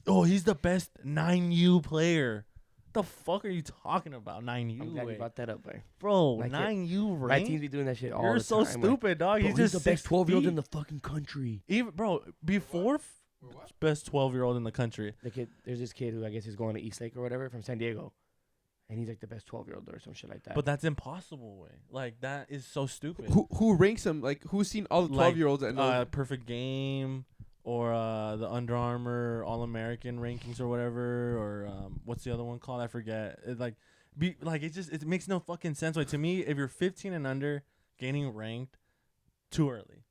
Oh, he's the best 9U player. The fuck are you talking about? 9U. I'm glad you brought that up, boy. Bro, Like 9U My ranked. teams be doing that shit all You're the so time. stupid, dog. Bro, He's he's just the best 12-year-old 6 in the fucking country. Even bro, before best 12-year-old in the country. The kid, there's this kid who I guess is going to East Lake or whatever from San Diego, and he's like the best 12-year-old or some shit like that. But that's impossible, way. Like that is so stupid. Who ranks him? Like who's seen all the 12-year-olds and Perfect Game or the Under Armour All-American rankings or whatever, or what's the other one called? I forget. It makes no fucking sense. Like to me, if you're 15 and under, getting ranked too early.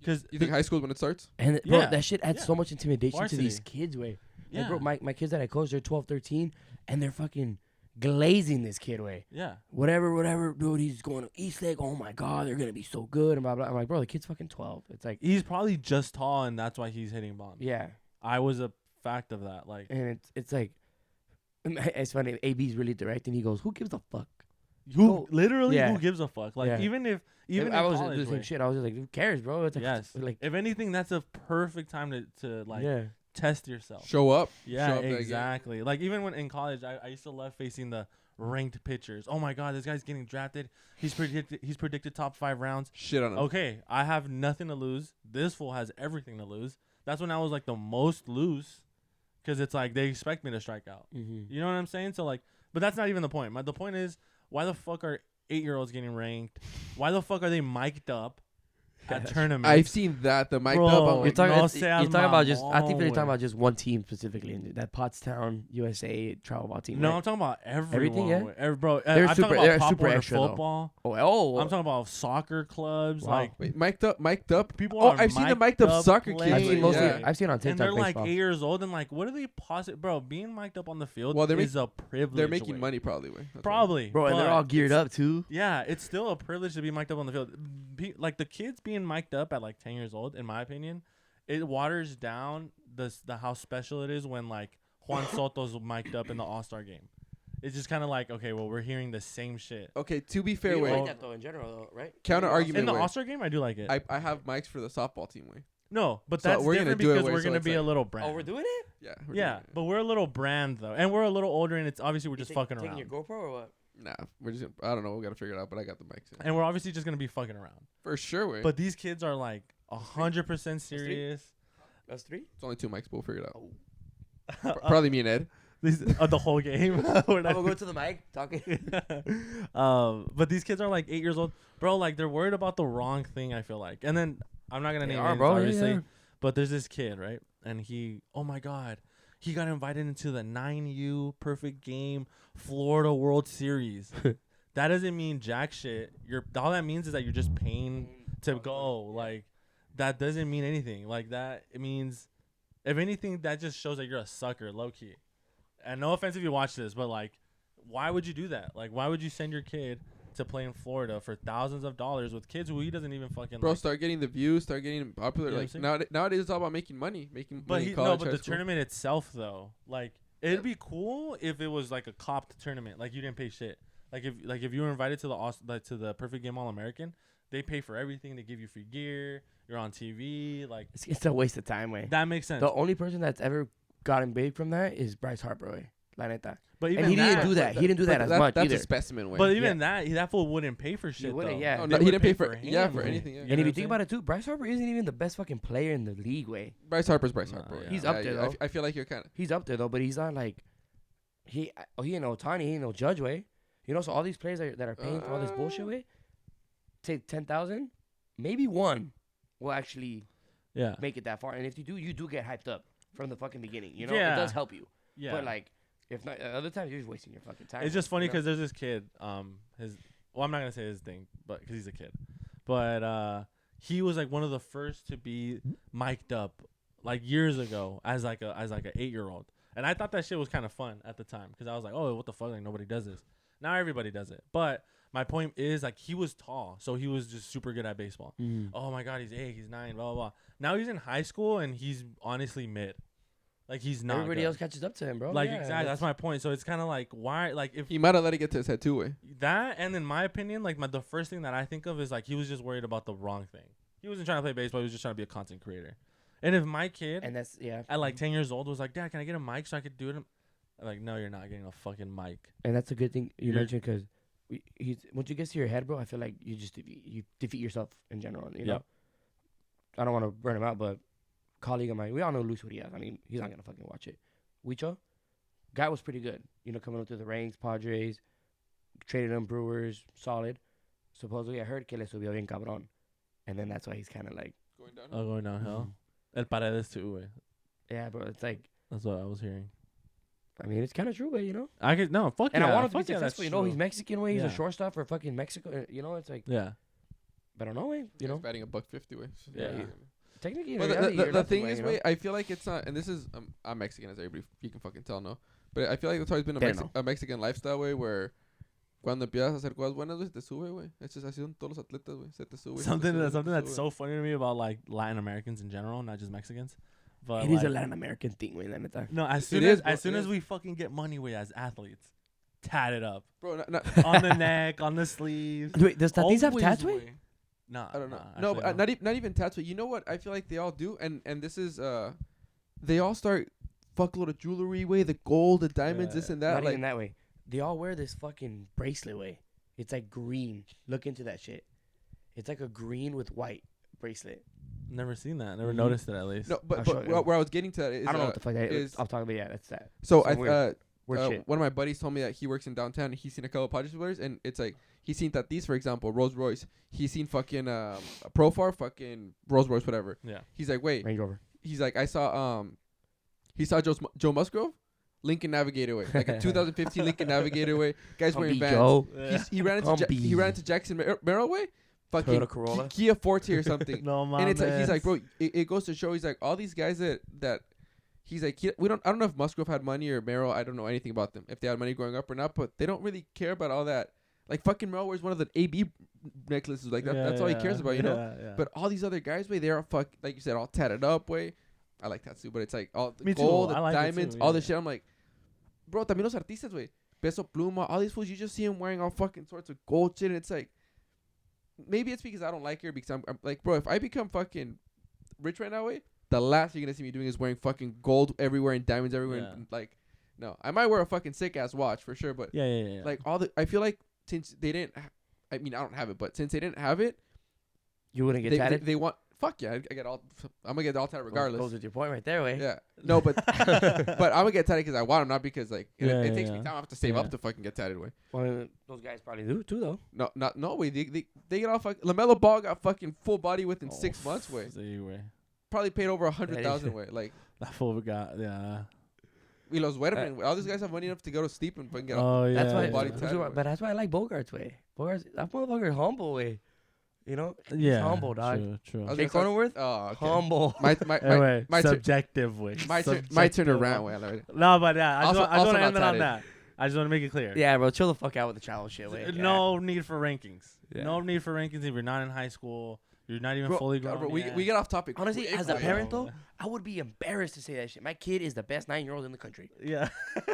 Because you think high school is when it starts? And bro, that shit adds so much intimidation Varsity. to these kids, way. Yeah. Like, bro, my kids that I coach, they're 12, 13, and they're fucking glazing this kid, way. Yeah. Whatever, dude, he's going to East Lake. Oh my God, they're gonna be so good and blah blah. I'm like, bro, the kid's fucking 12. It's like He's probably just tall, and that's why he's hitting bombs. yeah. I was a fact of that. Like, And it's like, It's funny. AB's really direct, and he goes, "Who gives a fuck?" Who literally? Yeah. Who gives a fuck? Like even if I was college, doing the same shit. I was just like, "Who cares, bro?" It's like, yes. like If anything, that's a perfect time to like test yourself. Show up. Yeah, Show up exactly. Like even when in college, I used to love facing the ranked pitchers. Oh my god, this guy's getting drafted. He's predicted top 5 rounds. Shit on him. Okay, I have nothing to lose. This fool has everything to lose. That's when I was like the most loose, because it's like they expect me to strike out. Mm-hmm. You know what I'm saying? So like, but that's not even the point. The point is, why the fuck are 8-year-olds getting ranked? Why the fuck are they mic'd up at tournaments? I've seen that. The mic Bro, up. I'm You're like, talking, no you're talking about just. I think you're mamón. talking about just one team specifically, in that Pottstown USA travel ball team. No, right? I'm talking about everyone. Everything, yeah? Bro, They're I'm super- talking they're about super Pop Warner extra, though. football. Oh, I'm talking about soccer clubs. Wow. Like wait, mic'd up. people Oh, are I've seen the mic'd mic'd up up soccer playing. kids. I've seen mostly. Yeah. I've seen on TikTok. And they're like baseball. 8 years old, and like, what are they bro? Being mic'd up on the field Well, is a privilege. They're making way. money probably. Way. That's Probably, Bro, and they're but all geared it's- up too. Yeah, it's still a privilege to be mic'd up on the field. Like the kids being mic'd up at like 10 years old, in my opinion, it waters down the how special it is when like Juan Soto's mic'd up in the All-Star game. It's just kind of like, okay, well, we're hearing the same shit. Okay, to be fair, You way. like that though in general, though, right? Counter argument. In the way. All-Star game, I do like it. I have mics for the softball team. Way. No, but So that's we're gonna different do it because where- we're so gonna it's be a like- little brand. Oh, we're doing it. Yeah. Yeah, but we're a little brand though, and we're a little older, and it's obviously we're just fucking taking around. your GoPro or what? Nah, we're just. I don't know. We gotta figure it out. But I got the mics. In. And we're obviously just gonna be fucking around. For sure, way. But these kids are like 100% serious. That's 3. It's only 2 mics. But we'll figure it out. Uh, Probably me and Ed. the whole game. We're I'm not- gonna go to the mic talking. But these kids are like 8 years old, bro. Like they're worried about the wrong thing. I feel like, and then I'm not gonna They name are, names, bro, obviously. yeah. But there's this kid, right? And oh my god, he got invited into the 9U Perfect Game Florida World Series. That doesn't mean jack shit. All that means is that you're just paying to go. Like that doesn't mean anything. Like that, it means, if anything, that just shows that you're a sucker, low key. And no offense if you watch this, but like, why would you do that? Like, why would you send your kid to play in Florida for thousands of dollars with kids who he doesn't even fucking Bro, like? start getting the views. Start getting popular. You know what I'm Like saying? nowadays, it's all about making money. Making But money in college, but high the school. tournament itself though, like it'd be cool if it was like a copped tournament, like you didn't pay shit. Like if you were invited to the Perfect Game All-American, they pay for everything. They give you free gear. You're on TV. Like It's a waste of time, way. that makes sense. The only person that's ever gotten big from that is Bryce Harper, way. La neta. But even And he didn't that, do that. He didn't do that as much That's either. a specimen way. But even that fool wouldn't pay for shit. wouldn't, though. yeah. No, They he would didn't pay for him. for anything. Yeah. And know if what you I'm think about it too, Bryce Harper isn't even the best fucking player in the league, way. Bryce Harper's Bryce Nah, Harper. yeah. He's up there, though. I feel like you're kind of. He's up there though, but he's not like he ain't no Otani, he ain't no Judge, way. You know, so all these players that are paying for all this bullshit, way, take 10,000, maybe one will actually Yeah. make it that far. And if you do get hyped up from the fucking beginning. You know, Yeah. it does help you. Yeah. But like, if not, other times you're just wasting your fucking time. It's just funny you know? because there's this kid. I'm not gonna say his thing, but because he's a kid, but he was like one of the first to be mic'd up like years ago as like a 8-year-old, and I thought that shit was kind of fun at the time because I was like, oh, what the fuck, like nobody does this. Now everybody does it, but my point is like he was tall, so he was just super good at baseball. Oh my god, he's 8, he's 9, blah blah blah. Now he's in high school and he's honestly mid. Like he's not. Everybody good. else catches up to him, bro. Like Yeah, exactly, that's my point. So it's kind of like why, like if He might have let it get to his head too. Way. that, and in my opinion, like the first thing that I think of is like he was just worried about the wrong thing. He wasn't trying to play baseball. He was just trying to be a content creator. And if my kid And that's at like 10 years old was like, Dad, can I get a mic so I could do it? I'm like, no, you're not getting a fucking mic. And that's a good thing you You're- mentioned because once you get to your head, bro, I feel like you just defeat yourself in general. You know, Yep. I don't want to burn him out, but colleague of mine, we all know Luis Urias. I mean, he's not gonna fucking watch it. Huicho, guy was pretty good. You know, coming up through the ranks, Padres, traded him Brewers, solid. Supposedly, I heard que le subió bien cabrón, and then that's why he's kind of like, Going down. Oh, going downhill. El Paredes too. Way. yeah, bro. It's like, That's what I was hearing. I mean, it's kind of true, but you know. I could no fuck And yeah. I want him to be fuck yeah, that's successful. You know, he's true. Mexican way. He's a Yeah. shortstop for fucking Mexico. You know, it's like, Yeah. but I don't know, way. You know, batting $150 way. Yeah. technically, But reality, the you're nothing, thing way, is, you know? wait, I feel like it's not, and this is, I'm Mexican, as everybody, you can fucking tell, no? But I feel like it's always been They know. a Mexican lifestyle, way, where cuando empiezas a hacer cosas buenas, güey, se te sube, güey. It's just así son todos los atletas, güey. Se te sube. Something that's so funny to me about like Latin Americans in general, not just Mexicans. But It is a Latin American thing, way. No, as soon as we fucking get money, we as athletes, tat it up, bro. On the neck, on the sleeves. Wait, does Tatis have Always tats, way. way? Nah, I don't know. no, No, but not even tats. But you know what? I feel like they all do, and this is they all start fuckload of jewelry way, the gold, the diamonds, this and that. Not Like even that way. They all wear this fucking bracelet way. It's like green. Look into that shit. It's like a green with white bracelet. Never seen that. Never noticed it at least. no, but I'll show you. where I was getting to that is I don't know what the fuck that is- is. I'm talking about. Yeah, that's that. so Some weird shit. one of my buddies told me that he works in downtown and he's seen a couple of Padres players and it's like he's seen Tatis, for example, Rolls Royce. He's seen fucking Profar, fucking Rolls Royce, whatever. Yeah. He's like, wait. Range Rover. He's like, I saw he saw Joe Musgrove, Lincoln Navigator way, like a 2015 Lincoln Navigator way. Guys wearing Vans. Joe. He ran into Jackson Merrill way, fucking Toyota Corolla. Kia Forte or something. No, and it's like he's like, bro, it goes to show. He's like, all these guys that he's like, I don't know if Musgrove had money or Merrill. I don't know anything about them if they had money growing up or not, but they don't really care about all that. Like fucking Merrill wears one of the AB necklaces, like that, that's all he cares about, you know. Yeah. But all these other guys, way, they're all like you said, all tatted up, way. I like tattoo, but it's like all the Me too. gold, the I like it diamonds, too, all yeah. this shit. I'm like, bro, también los artistas, way. Peso Pluma, all these fools, you just see them wearing all fucking sorts of gold shit, and it's like, maybe it's because I don't like her, because I'm like, bro, if I become fucking rich right now, way, the last you're gonna see me doing is wearing fucking gold everywhere and diamonds everywhere, Yeah. and like, no, I might wear a fucking sick ass watch for sure, but Yeah. like I feel like since they didn't, I mean, I don't have it, but since they didn't have it, You wouldn't get tatted? they want. Fuck yeah, I'm gonna get all tatted regardless. Goes with your point right there, way. Yeah, no, but but I'm gonna get tatted because I want them, not because like it takes me Yeah. time. I have to save Yeah. up to fucking get tatted. Way. Well, those guys probably do too, though. No way. They get off. LaMelo Ball got fucking full body within 6 months. Way. Way. Probably paid over 100,000. Way. Like That fool got we los duermen. All these guys have money enough to go to sleep and fucking get off. Oh yeah. That's why. body yeah. tatted, way. But that's why I like Bogarts, way. Bogarts, that motherfucker humble, way. You know? He's Yeah. humble, dog. True. I was Jay gonna Cronenworth? Oh, okay. Humble. Anyway, my turn. subjective way. My turn to rant. Way. No, but yeah, I just Also want to not end it on tatted. that. I just want to make it clear. Yeah, bro, chill the fuck out with the child shit, way. No need for rankings. Yeah. No need for rankings if you're not in high school. You're not even Bro, fully grown. bro, we yet. get off topic. Honestly, quick, as a way. parent, though, I would be embarrassed to say that shit. My kid is the best 9-year-old in the country. Yeah.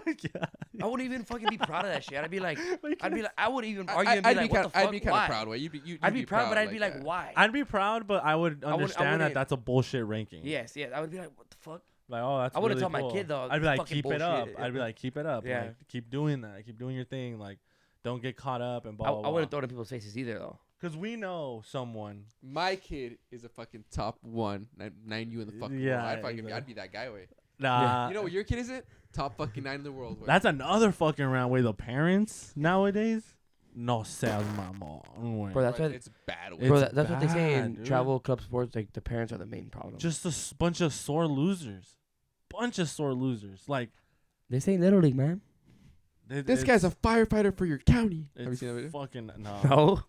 Yeah. I wouldn't even fucking be proud of that shit. I'd be like, My I would even argue and be like, what the fuck? I'd be kind Why? of proud. Way. You'd be I'd be proud, but I'd be like, like, why? I'd be proud, but I would understand that wouldn't- that's a bullshit ranking. Yes, I would be like, what the fuck? Like, oh, that's I wouldn't really tell my cool. kid, though, I'd be like, fucking keep it up. bullshit. I'd be like, keep it up. Yeah. Like, keep doing that. Keep doing your thing. Like, don't get caught up and blah, I blah, blah. wouldn't throw it in people's faces either, though. Because we know someone. My kid is a fucking top 9 you in the fucking Yeah, world. exactly. I'd be that guy. Way. Nah. You know what your kid isn't? Top fucking 9 in the world. Way. That's another fucking round way. The parents nowadays, no seas mamón. Bro, that's Right, what, it's bad. Way. bro, it's that's what they say bad, in dude. travel club sports. Like, the parents are the main problem. Just a bunch of sore losers. Bunch of sore losers. Like, They say Little League, man. This guy's a firefighter for your county. Have you It's seen that video? fucking no. No.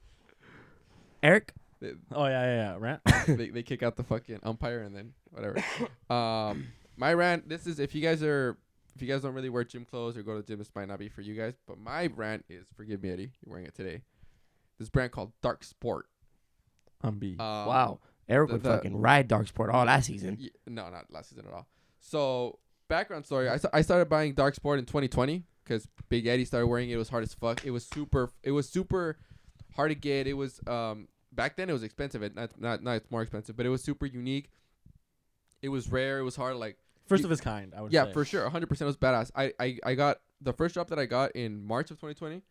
Eric? They, Oh yeah. Rant. they kick out the fucking umpire and then whatever. My rant. This is if you guys don't really wear gym clothes or go to the gym, this might not be for you guys. But my rant is, forgive me, Eddie, you're wearing it today. This brand called Dark Sport. I'm B. Wow. Eric would fucking ride Dark Sport all last season. No, not last season at all. So background story: I started buying Dark Sport in 2020 because Big Eddie started wearing it. It was hard as fuck. It was super hard to get. It was back then it was expensive. Now it's more expensive, but it was super unique. It was rare. It was hard. Like First of its kind, I would yeah, say. for sure, 100% was badass. I got the first drop that I got in March of 2020.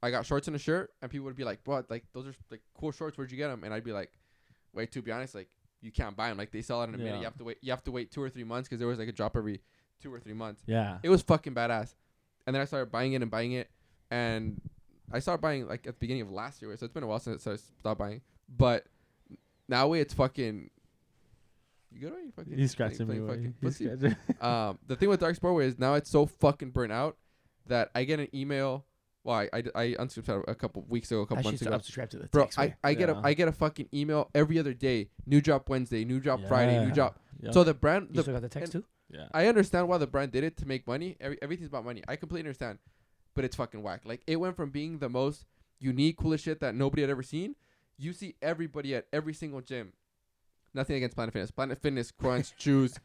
I got shorts and a shirt, and people would be like, "What? Like those are like cool shorts. Where'd you get them?" And I'd be like, "Wait, to be honest, like you can't buy them. Like they sell out in a minute. You have to wait 2 or 3 months because there was like a drop every 2 or 3 months. Yeah. It was fucking badass. And then I started buying it, and I started buying like at the beginning of last year. So it's been a while since I stopped buying. But now it's fucking. You good? You fucking. He's scratching me. fucking He's pussy. scratching. The thing with Dark Sportwear is now it's so fucking burnt out that I get an email. Well, I unsubscribed a couple weeks ago, a couple months ago. I'm subscribed to the Bro, text, I get a fucking email every other day. New drop Wednesday, new drop Friday, new Yeah. drop. Yep. So the brand, You still got the text too? Yeah. I understand why the brand did it to make money. Everything's about money. I completely understand, but it's fucking whack. Like it went from being the most unique, coolest shit that nobody had ever seen. You see everybody at every single gym. Nothing against Planet Fitness. Planet Fitness, Crunch, Choose,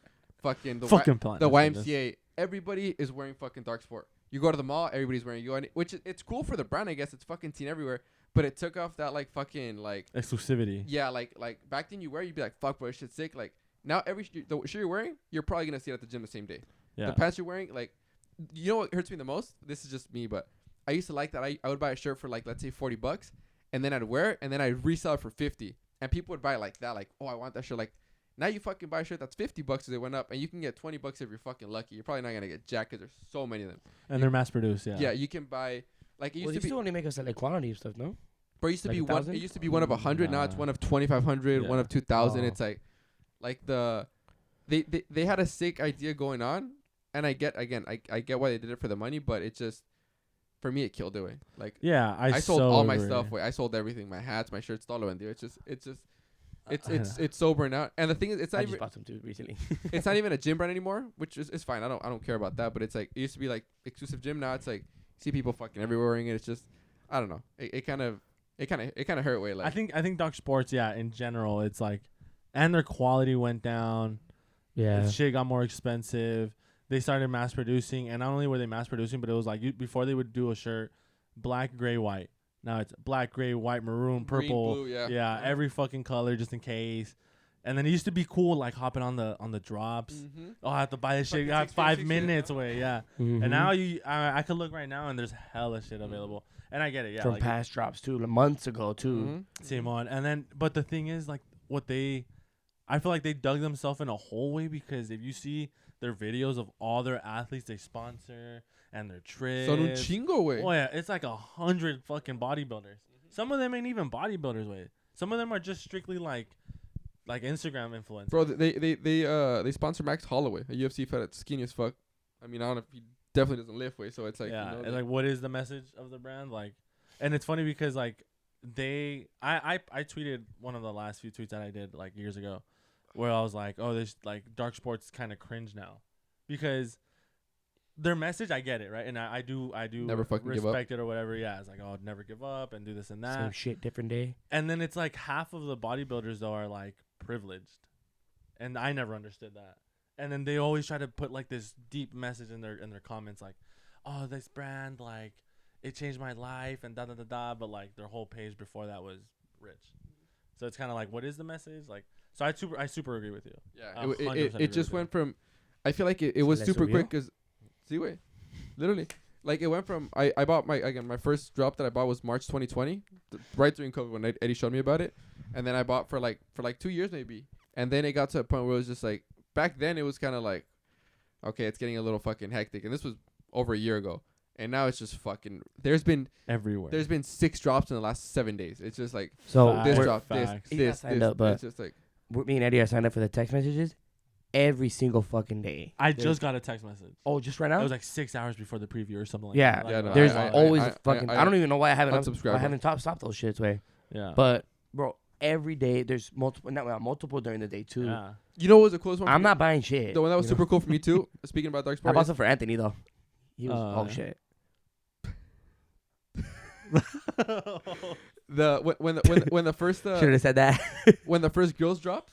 fucking the Planet YMCA. Everybody is wearing fucking dark sport. You go to the mall, everybody's wearing which it's cool for the brand, I guess. It's fucking seen everywhere. But it took off that like fucking like exclusivity. Yeah, like back then you'd be like, fuck, bro, this shit's sick. Like now the shirt you're wearing, you're probably gonna see it at the gym the same day. Yeah. The pants you're wearing, like, you know what hurts me the most? This is just me, but I used to like that. I would buy a shirt for like, let's say $40, and then I'd wear it, and then I'd resell it for 50, and people would buy it like that, like, oh, I want that shirt. Like now you fucking buy a shirt that's $50 because it went up, and you can get $20 if you're fucking lucky. You're probably not gonna get jack because there's so many of them, and they're mass produced. Yeah. Yeah, you can buy like it used to be. Still only make us like quantity of stuff, no? But it used to like be 1,000? one. It used to be one of 100. Now it's one of 2,500. One of 2,000. It's like they had a sick idea going on, and I get why they did it for the money, but it just for me it killed away. Like I sold all my stuff away. I sold everything, my hats, my shirts, todo lo vendí. It's sobering out. And the thing is, it's not I even just bought some too recently. it's not even a gym brand anymore, which is fine. I don't care about that. But it's like it used to be like exclusive gym. Now it's like see people fucking everywhere wearing it. It's just I don't know. It kind of hurt way. Like I think dark sports, in general, it's like, and their quality went down. Yeah, shit got more expensive. They started mass producing, and not only were they mass producing, but it was like before they would do a shirt, black, gray, white. Now it's black, gray, white, maroon, purple. Green, blue, yeah, every fucking color just in case. And then it used to be cool, like hopping on the drops. Mm-hmm. Oh, I have to buy this shit. Got 5 minutes away. Yeah. Mm-hmm. And now I could look right now and there's hella shit available. And I get it. Yeah. From like past drops too, like months ago too. Same on. And then, but the thing is, like, I feel like they dug themselves in a whole way because if you see their videos of all their athletes they sponsor and their trips. Son un chingo, way. Oh yeah, it's like 100 fucking bodybuilders. Some of them ain't even bodybuilders, way. Some of them are just strictly like Instagram influencers. Bro, they sponsor Max Holloway, a UFC fighter that's skinny as fuck. I mean, I don't know if he definitely doesn't lift way, so it's like and like what is the message of the brand? Like, and it's funny because like I tweeted one of the last few tweets that I did like years ago, where I was like, oh, this like dark sports kind of cringe now, because their message, I get it, right, and I do never fucking respect it or whatever. Yeah, it's like, oh, never give up and do this and that. Same shit, different day. And then it's like half of the bodybuilders though are like privileged, and I never understood that. And then they always try to put like this deep message in their comments, like, oh, this brand, like, it changed my life and da da da da. But like their whole page before that was rich. So it's kind of like, what is the message? Like, so I super agree with you. Yeah, it just went from. I feel like it was super quick because, see, wait, literally, like it went from I bought my first drop that I bought was March 2020, right during COVID when Eddie showed me about it, and then I bought for like 2 years maybe, and then it got to a point where it was just like back then it was kind of like, okay, it's getting a little fucking hectic, and this was over a year ago. And now it's just fucking. There's been everywhere. There's been 6 drops in the last 7 days. It's just like this drop, this. But it's just like me and Eddie are signed up for the text messages every single fucking day. I just got a text message. Oh, just right now? It was like 6 hours before the preview or something like that. Like, yeah. No, there's always fucking. I don't even know why I haven't stopped those shits. Way. Yeah. But bro, every day there's multiple during the day too. Yeah. You know what was the coolest one? I'm not buying shit. The one that was super cool for me too. Speaking about dark I sport, bought some for Anthony though. He was shit. when the first should have said that when the first girls dropped.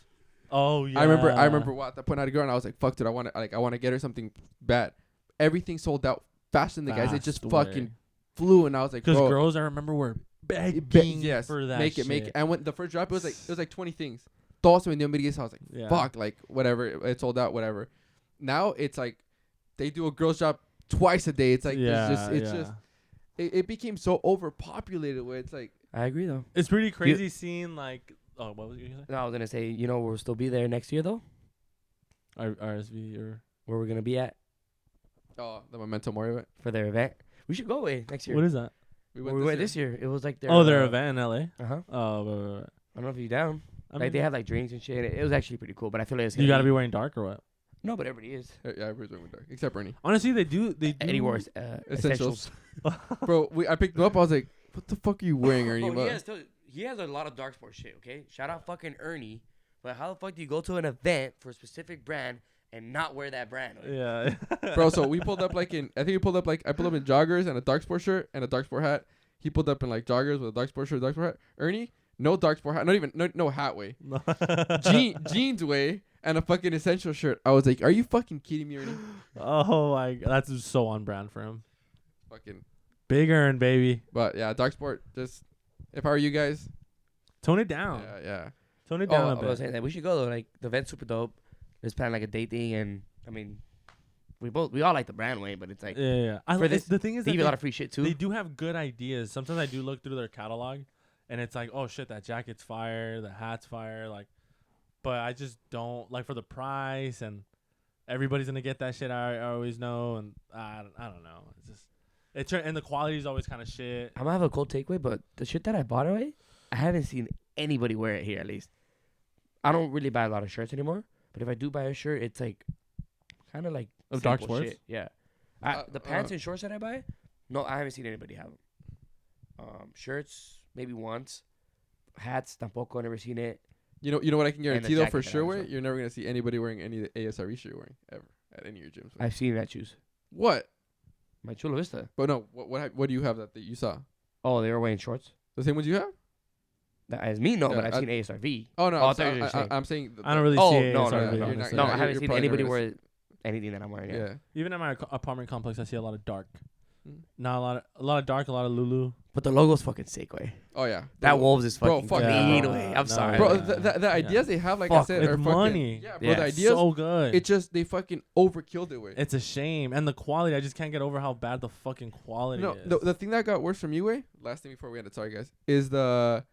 Oh yeah. I remember at that point I had a girl and I was like, fuck, dude, I want to get her something bad. Everything sold out faster than the guys. It just fucking flew, and I was like, because girls I remember were begging for that. Make it. And when the first drop, it was like 20 things. Todos me dio envidia. I was like, fuck, like whatever. It sold out, whatever. Now it's like they do a girls drop twice a day. It's like it's just. It became so overpopulated where it's like. I agree though. It's pretty crazy seeing like. Oh, what was you gonna say? No, I was gonna say, we'll still be there next year though. RSV or where we're gonna be at. Oh, the Memento Mori event for their event. We should go away next year. What is that? We went this year. It was like their their event in LA. Oh, right. I don't know if you're down. They have like drinks and shit. It was actually pretty cool, but I feel like you gotta be wearing dark or what? No, but everybody is. Yeah, everybody's wearing dark except Bernie. Honestly, they do. Eddie wears essentials. Bro, I picked him up. I was like, "What the fuck are you wearing, Ernie?" He has a lot of dark sport shit. Okay, shout out fucking Ernie. But how the fuck do you go to an event for a specific brand and not wear that brand? Yeah, bro. So we pulled up I pulled up in joggers and a dark sport shirt and a dark sport hat. He pulled up in like joggers with a dark sport shirt, dark sport hat. Ernie, no dark sport hat, no hat way. Jeans way. and a fucking Essential shirt. I was like, are you fucking kidding me already? Oh my god, that's so on brand for him. Fucking big earn, baby. But yeah, dark sport. Just if I were you guys, tone it down. Yeah. Tone it down a I bit. was saying that we should go though. Like the event's super dope. Let's plan like a date thing, and I mean, we all like the brand way, but it's like Yeah. For this, the thing is, they that give you a lot of free shit too. they do have good ideas. Sometimes I do look through their catalog, and it's like, oh shit, that jacket's fire, the hat's fire, like. But I just don't like for the price, and everybody's gonna get that shit. I always know, and I don't know. It's just and the quality is always kind of shit. I'm gonna have a cold takeaway, but the shit that I bought away, I haven't seen anybody wear it here at least. I don't really buy a lot of shirts anymore, but if I do buy a shirt, it's like kind of like Of dark simple sports? shit. Yeah. The pants and shorts that I buy, no, I haven't seen anybody have them. Shirts maybe once. Hats tampoco, never seen it. You know what I can guarantee though for jacket that I sure. was Way wearing. you're never gonna see anybody wearing any of the ASRE shirt you're wearing ever at any of your gyms. I've seen that shoes. What? My Chula Vista. But no, what do you have that you saw? Oh, they were wearing shorts. The same ones you have? That as me, no, Yeah, but I've seen ASRV. Oh no, Oh, I I'm, thought you were saying. I'm saying. I don't really Oh, see it. no, as no, hard no, as no, you're no, saying. No, I you're haven't seen probably anybody never wear anything that I'm wearing. Yeah. Even at my apartment complex, I see a lot of dark. Mm. Not a lot of dark, a lot of Lulu. But the logo's fucking sick, way. Oh yeah. That Wolves is Bro, fucking fuck clean, yeah. way. No, I'm sorry. Bro, Yeah. the ideas they have, like I Fuck, said, it's are fucking money. Yeah, bro. Yeah. The ideas, So good. it just they fucking overkilled it with. It's a shame, and the quality. I just can't get over how bad the fucking quality No, is. the thing that got worse from you, way. Last thing before we end it, sorry guys, is the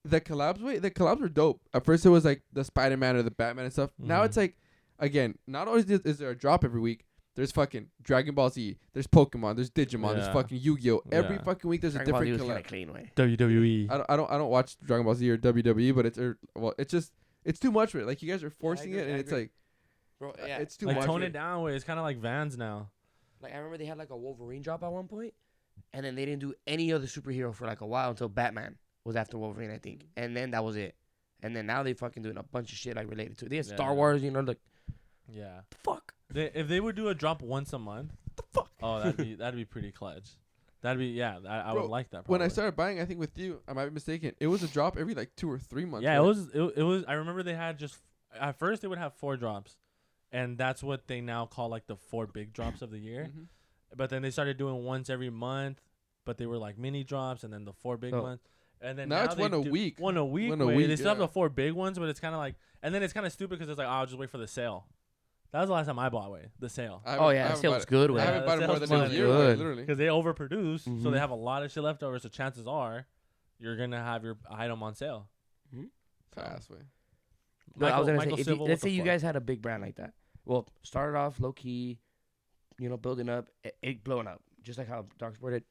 collabs. Way the collabs were dope. At first, it was like the Spider-Man or the Batman and stuff. Now Mhm. it's like, again, not always is there a drop every week. There's fucking Dragon Ball Z. There's Pokemon. There's Digimon. There's Yeah. fucking Yu-Gi-Oh. Every Yeah. fucking week there's a Dragon Ball Z different was collab. kind of clean, way. WWE. I don't watch Dragon Ball Z or WWE, but it's just it's too much for it. Like you guys are forcing agree, it, and I it's agree. like Bro, yeah. it's too Like much. tone for it down. Way it's kind of like Vans now. Like I remember they had like a Wolverine drop at one point, and then they didn't do any other superhero for like a while until Batman was after Wolverine, I think, and then that was it. And then now they fucking doing a bunch of shit like related to it. They had Star Yeah. Wars, you know, like Yeah. fuck. If they would do a drop once a month, the fuck. oh, that'd be pretty clutch. That'd be I Bro, would like that. When I probably. started buying, I think with you, I might be mistaken. It was a drop every like 2 or 3 months. Yeah, right? it was. I remember they had just at first they would have 4 drops, and that's what they now call like the 4 big drops of the year. Mhm. But then they started doing once every month, but they were like mini drops, and then the 4 big So- ones. And then Now it's they one a do week. One a week. One a wait, week, they still have yeah. the 4 big ones, but it's kind of like, and then it's kind of stupid because it's like, oh, I'll just wait for the sale. That was the last time I bought the sale. I Oh haven't- I yeah, that haven't sale bought was it. good, I way. haven't Yeah, bought it that more sounds than a fun. year, Good. like, literally. Because they overproduce, so Mhm. they have a lot of shit left over. So chances are, you're gonna have your item on sale. Pass way. No, I was gonna Michael say, if Civil, you, let's what say the you fuck? guys had a big brand like that. Well, started off low key, you know, building up, it blowing up, just like how Dark Sport did.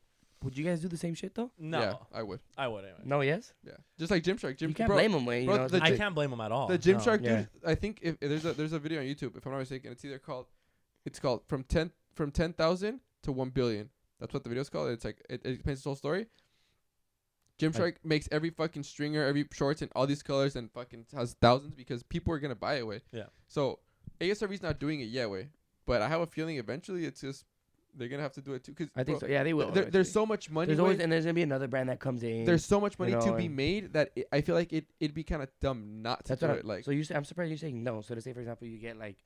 Would you guys do the same shit though? No, Yeah, I would. I would anyway. No, yes. Yeah, just like Gymshark. You can't bro, blame them, way. You bro, know, the it's I like- can't blame them at all. The No. Gymshark Yeah. dude. I think if there's a video on YouTube, if I'm not mistaken, it's either called, it's called from 10,000 to 1 billion. That's what the video's called. It's like it explains the whole story. Gymshark makes every fucking stringer, every shorts in all these colors, and fucking has thousands because people are gonna buy it. Way. Yeah. So ASRV's not doing it yet, way. But I have a feeling eventually it's just they're gonna have to do it too. Cause I think bro, so. Yeah, they will. There's eventually. so much money. There's always way. and there's gonna be another brand that comes in. There's so much money you to know, be and- made that I feel like it'd be kind of dumb not to That's do what it. Like so you say, I'm surprised you're saying no. So to say, for example, you get like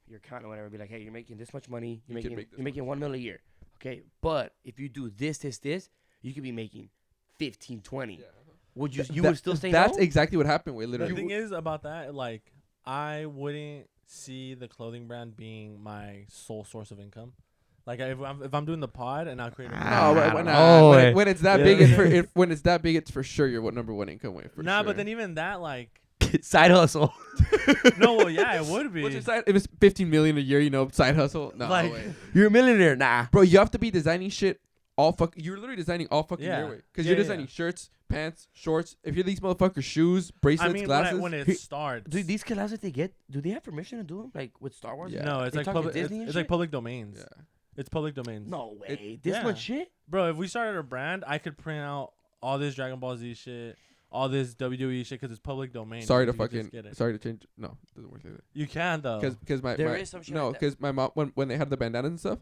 your account or whatever, be like, hey, you're making this much money. You can make this You're making 1 million a year. Okay, but if you do this, you could be making 15, 20. Yeah. Would you? Th- You that- would still say that's no? exactly what happened. Way The literally. thing is about that, like, I wouldn't see the clothing brand being my sole source of income. Like, if I'm doing the pod and I'll create a No, I but don't when, know. when it's that Yeah. big, it's for when it's that big, it's for sure your number one income way. For nah, sure. but then even that, like, Side hustle. no, well, yeah, it would be. What's your side? If it's 15 million a year, you know, side hustle. No Like- way, You're a millionaire, nah. bro. You have to be designing shit all fuck. You're literally designing all fucking Yeah. year way because Yeah, you're yeah, designing yeah. shirts, pants, shorts. If you're these motherfuckers, shoes, bracelets, I mean, glasses. when it He- starts. Do these collabs that they get? Do they have permission to do them? Like with Star Wars? Yeah. No, it's They like talking public. Disney and It's like shit? public domains. yeah. It's public domains. No way. This yeah. much shit? Bro, if we started a brand, I could print out all this Dragon Ball Z shit, all this WWE shit, because it's public domain. Sorry to You could just fucking. get it. Sorry to change. No, it doesn't work like that. You can though. Because my There my is some shit no like that. because my mom when they had the bandanas and stuff.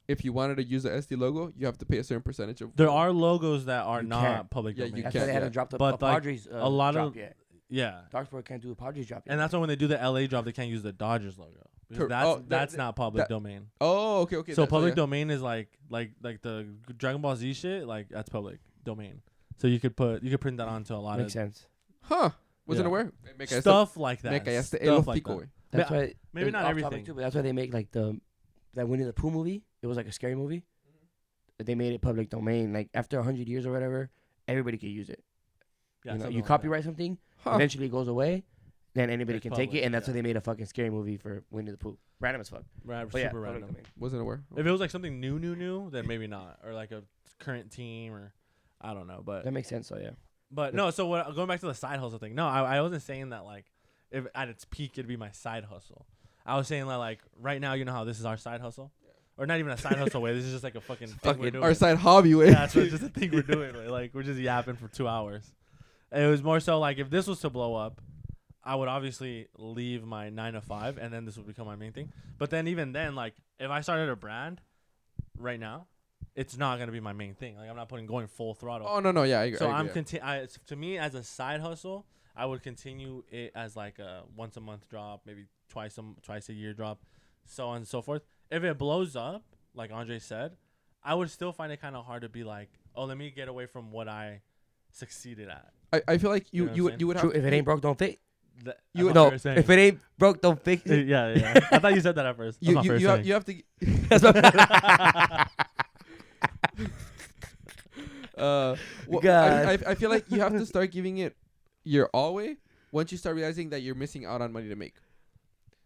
If you wanted to use the SD logo, you have to pay a certain percentage of. There are logos that are You not can't. public Yeah, domain. you That's can't, why they yeah. haven't dropped But, a like, Padres a lot drop of- yet. Yeah. Darksport can't do a Padres drop. And that's why when they do the LA drop, they can't use the Dodgers logo. Because that's not public domain. Oh, okay. So public domain is like the Dragon Ball Z shit. Like that's public domain. So you could print that onto a lot Makes of sense. Huh? Wasn't aware. Stuff like that. Stuff like that. That's why maybe not everything. Too, but that's why they make like that Winnie the Pooh movie. It was like a scary movie. They made it public domain. Like after 100 years or whatever, everybody could use it. Yeah, you copyright something, eventually it goes away, then anybody can take it, and that's why they made a fucking scary movie for Winnie the Pooh. Random as fuck. Super random. Wasn't aware. If it was like something new, then maybe not, or like a current team, or I don't know. But that makes sense. So yeah. But no, so going back to the side hustle thing. No, I wasn't saying that like if at its peak it'd be my side hustle. I was saying that like right now, you know how this is our side hustle. Or not even a side hustle way. This is just like a fucking thing we're doing. Our side hobby way. Yeah, it's just a thing we're doing. Like we're just yapping for 2 hours. It was more so like if this was to blow up, I would obviously leave my 9 to 5, and then this would become my main thing. But then even then, like if I started a brand right now, it's not gonna be my main thing. Like I'm not going full throttle. Oh no, yeah. I agree. So to me as a side hustle, I would continue it as like a once a month drop, maybe twice a year drop, so on and so forth. If it blows up, like Andre said, I would still find it kind of hard to be like, oh, let me get away from what I succeeded at. I feel like you would have. If it ain't broke, don't fix. If it ain't broke, don't fix it. Yeah. I thought you said that at first. You have to. I feel like you have to start giving it your all way once you start realizing that you're missing out on money to make.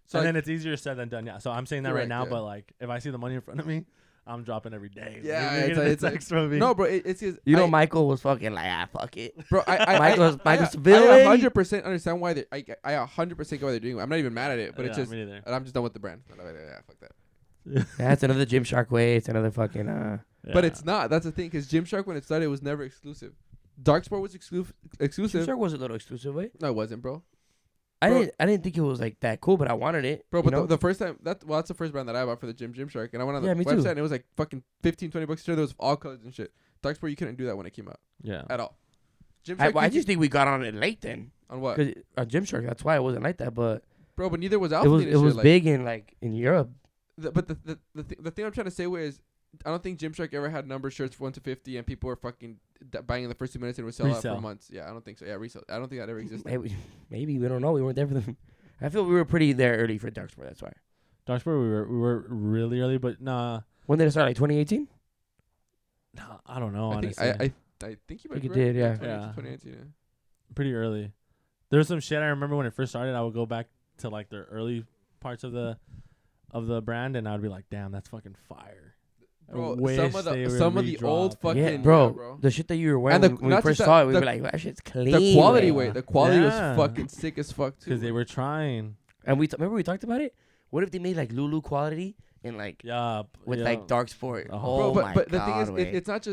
So then it's easier said than done. Yeah. So I'm saying that right now, but like if I see the money in front of me, I'm dropping every day. Yeah, it's extra. No, bro, it's just Michael was fucking like, fuck it, bro. Michael's I 100% understand why I 100% get why they're doing it. I'm not even mad at it, but it's just, and I'm just done with the brand. Yeah, fuck that. Yeah, it's another Gymshark way. It's another fucking. But it's not. That's the thing, because Gymshark when it started was never exclusive. Darksport was exclusive. Gymshark was a little exclusive way. No, it wasn't, bro. I didn't think it was like that cool, but I wanted it. Bro, but the first time that's the first brand that I bought for the Gymshark, and I went on the website and it was like fucking $15-$20 sure. There was all colors and shit. Darksport, you couldn't do that when it came out. Yeah. At all. I just think we got on it late then. On what? Because Gymshark, that's why it wasn't like that. But bro, but neither was Alpha. It was big in Europe. But the thing I'm trying to say is, I don't think Gymshark ever had number shirts 1 to 50, and people were fucking buying in the first 2 minutes and it would sell out for months. Yeah, I don't think so. Yeah, resale. I don't think that ever existed. Maybe we don't know. We weren't there for them. I feel we were pretty there early for Darksport. That's why. Darksport, we were really early, but nah. When did it start? Like 2018? Nah, I don't know. I honestly, think you might be right. Did, yeah. 2018. Yeah. Pretty early. There was some shit I remember when it first started. I would go back to like the early parts of the brand, and I'd be like, "Damn, that's fucking fire." Bro, some of the old fucking bro, the shit that you were wearing when we first saw it, we were like, that shit's clean. The quality was fucking sick as fuck too. Because they were trying. And remember we talked about it. What if they made like Lulu quality and like with like Darksport? Oh bro, my but god! The thing is,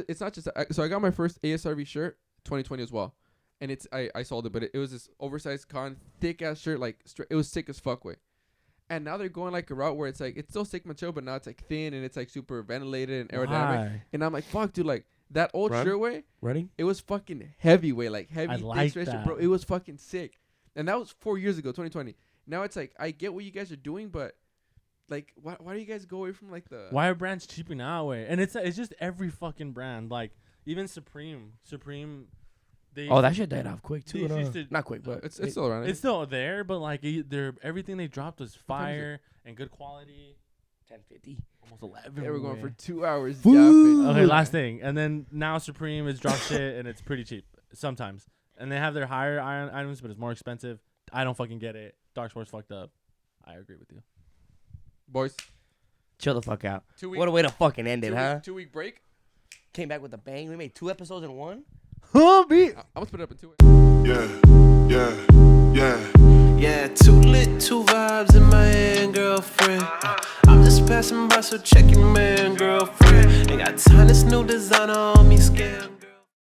it's not just. So I got my first ASRV shirt 2020 as well, and I sold it, but it was this oversized thick ass shirt, like it was sick as fuck way. And now they're going like a route where it's like it's still stick material, but now it's like thin and it's like super ventilated and aerodynamic. Why? And I'm like, fuck, dude, like that old shirt way, running. It was fucking heavy, like heavy. I like that, bro. It was fucking sick. And that was 4 years ago, 2020. Now it's like I get what you guys are doing, but like, why do you guys go away from like the? Why are brands cheaping that way? And it's just every fucking brand, like even Supreme. That shit died off quick too. Not quick, but it's still around. It's still there, but like everything they dropped was fire and good quality. 1050, almost 11. Yeah, we're going for 2 hours. Okay, last thing, and then now Supreme is drop shit and it's pretty cheap sometimes, and they have their higher items, but it's more expensive. I don't fucking get it. Darksport's fucked up. I agree with you, boys. Chill the fuck out. What a way to fucking end it, huh? 2 week break. Came back with a bang. We made 2 episodes in one. I'm gonna split it up in 2. Yeah, too lit, 2 vibes in my hand, girlfriend. I'm just passing by, so check your man, girlfriend. Ain't got time, this new designer on me, scam, girl.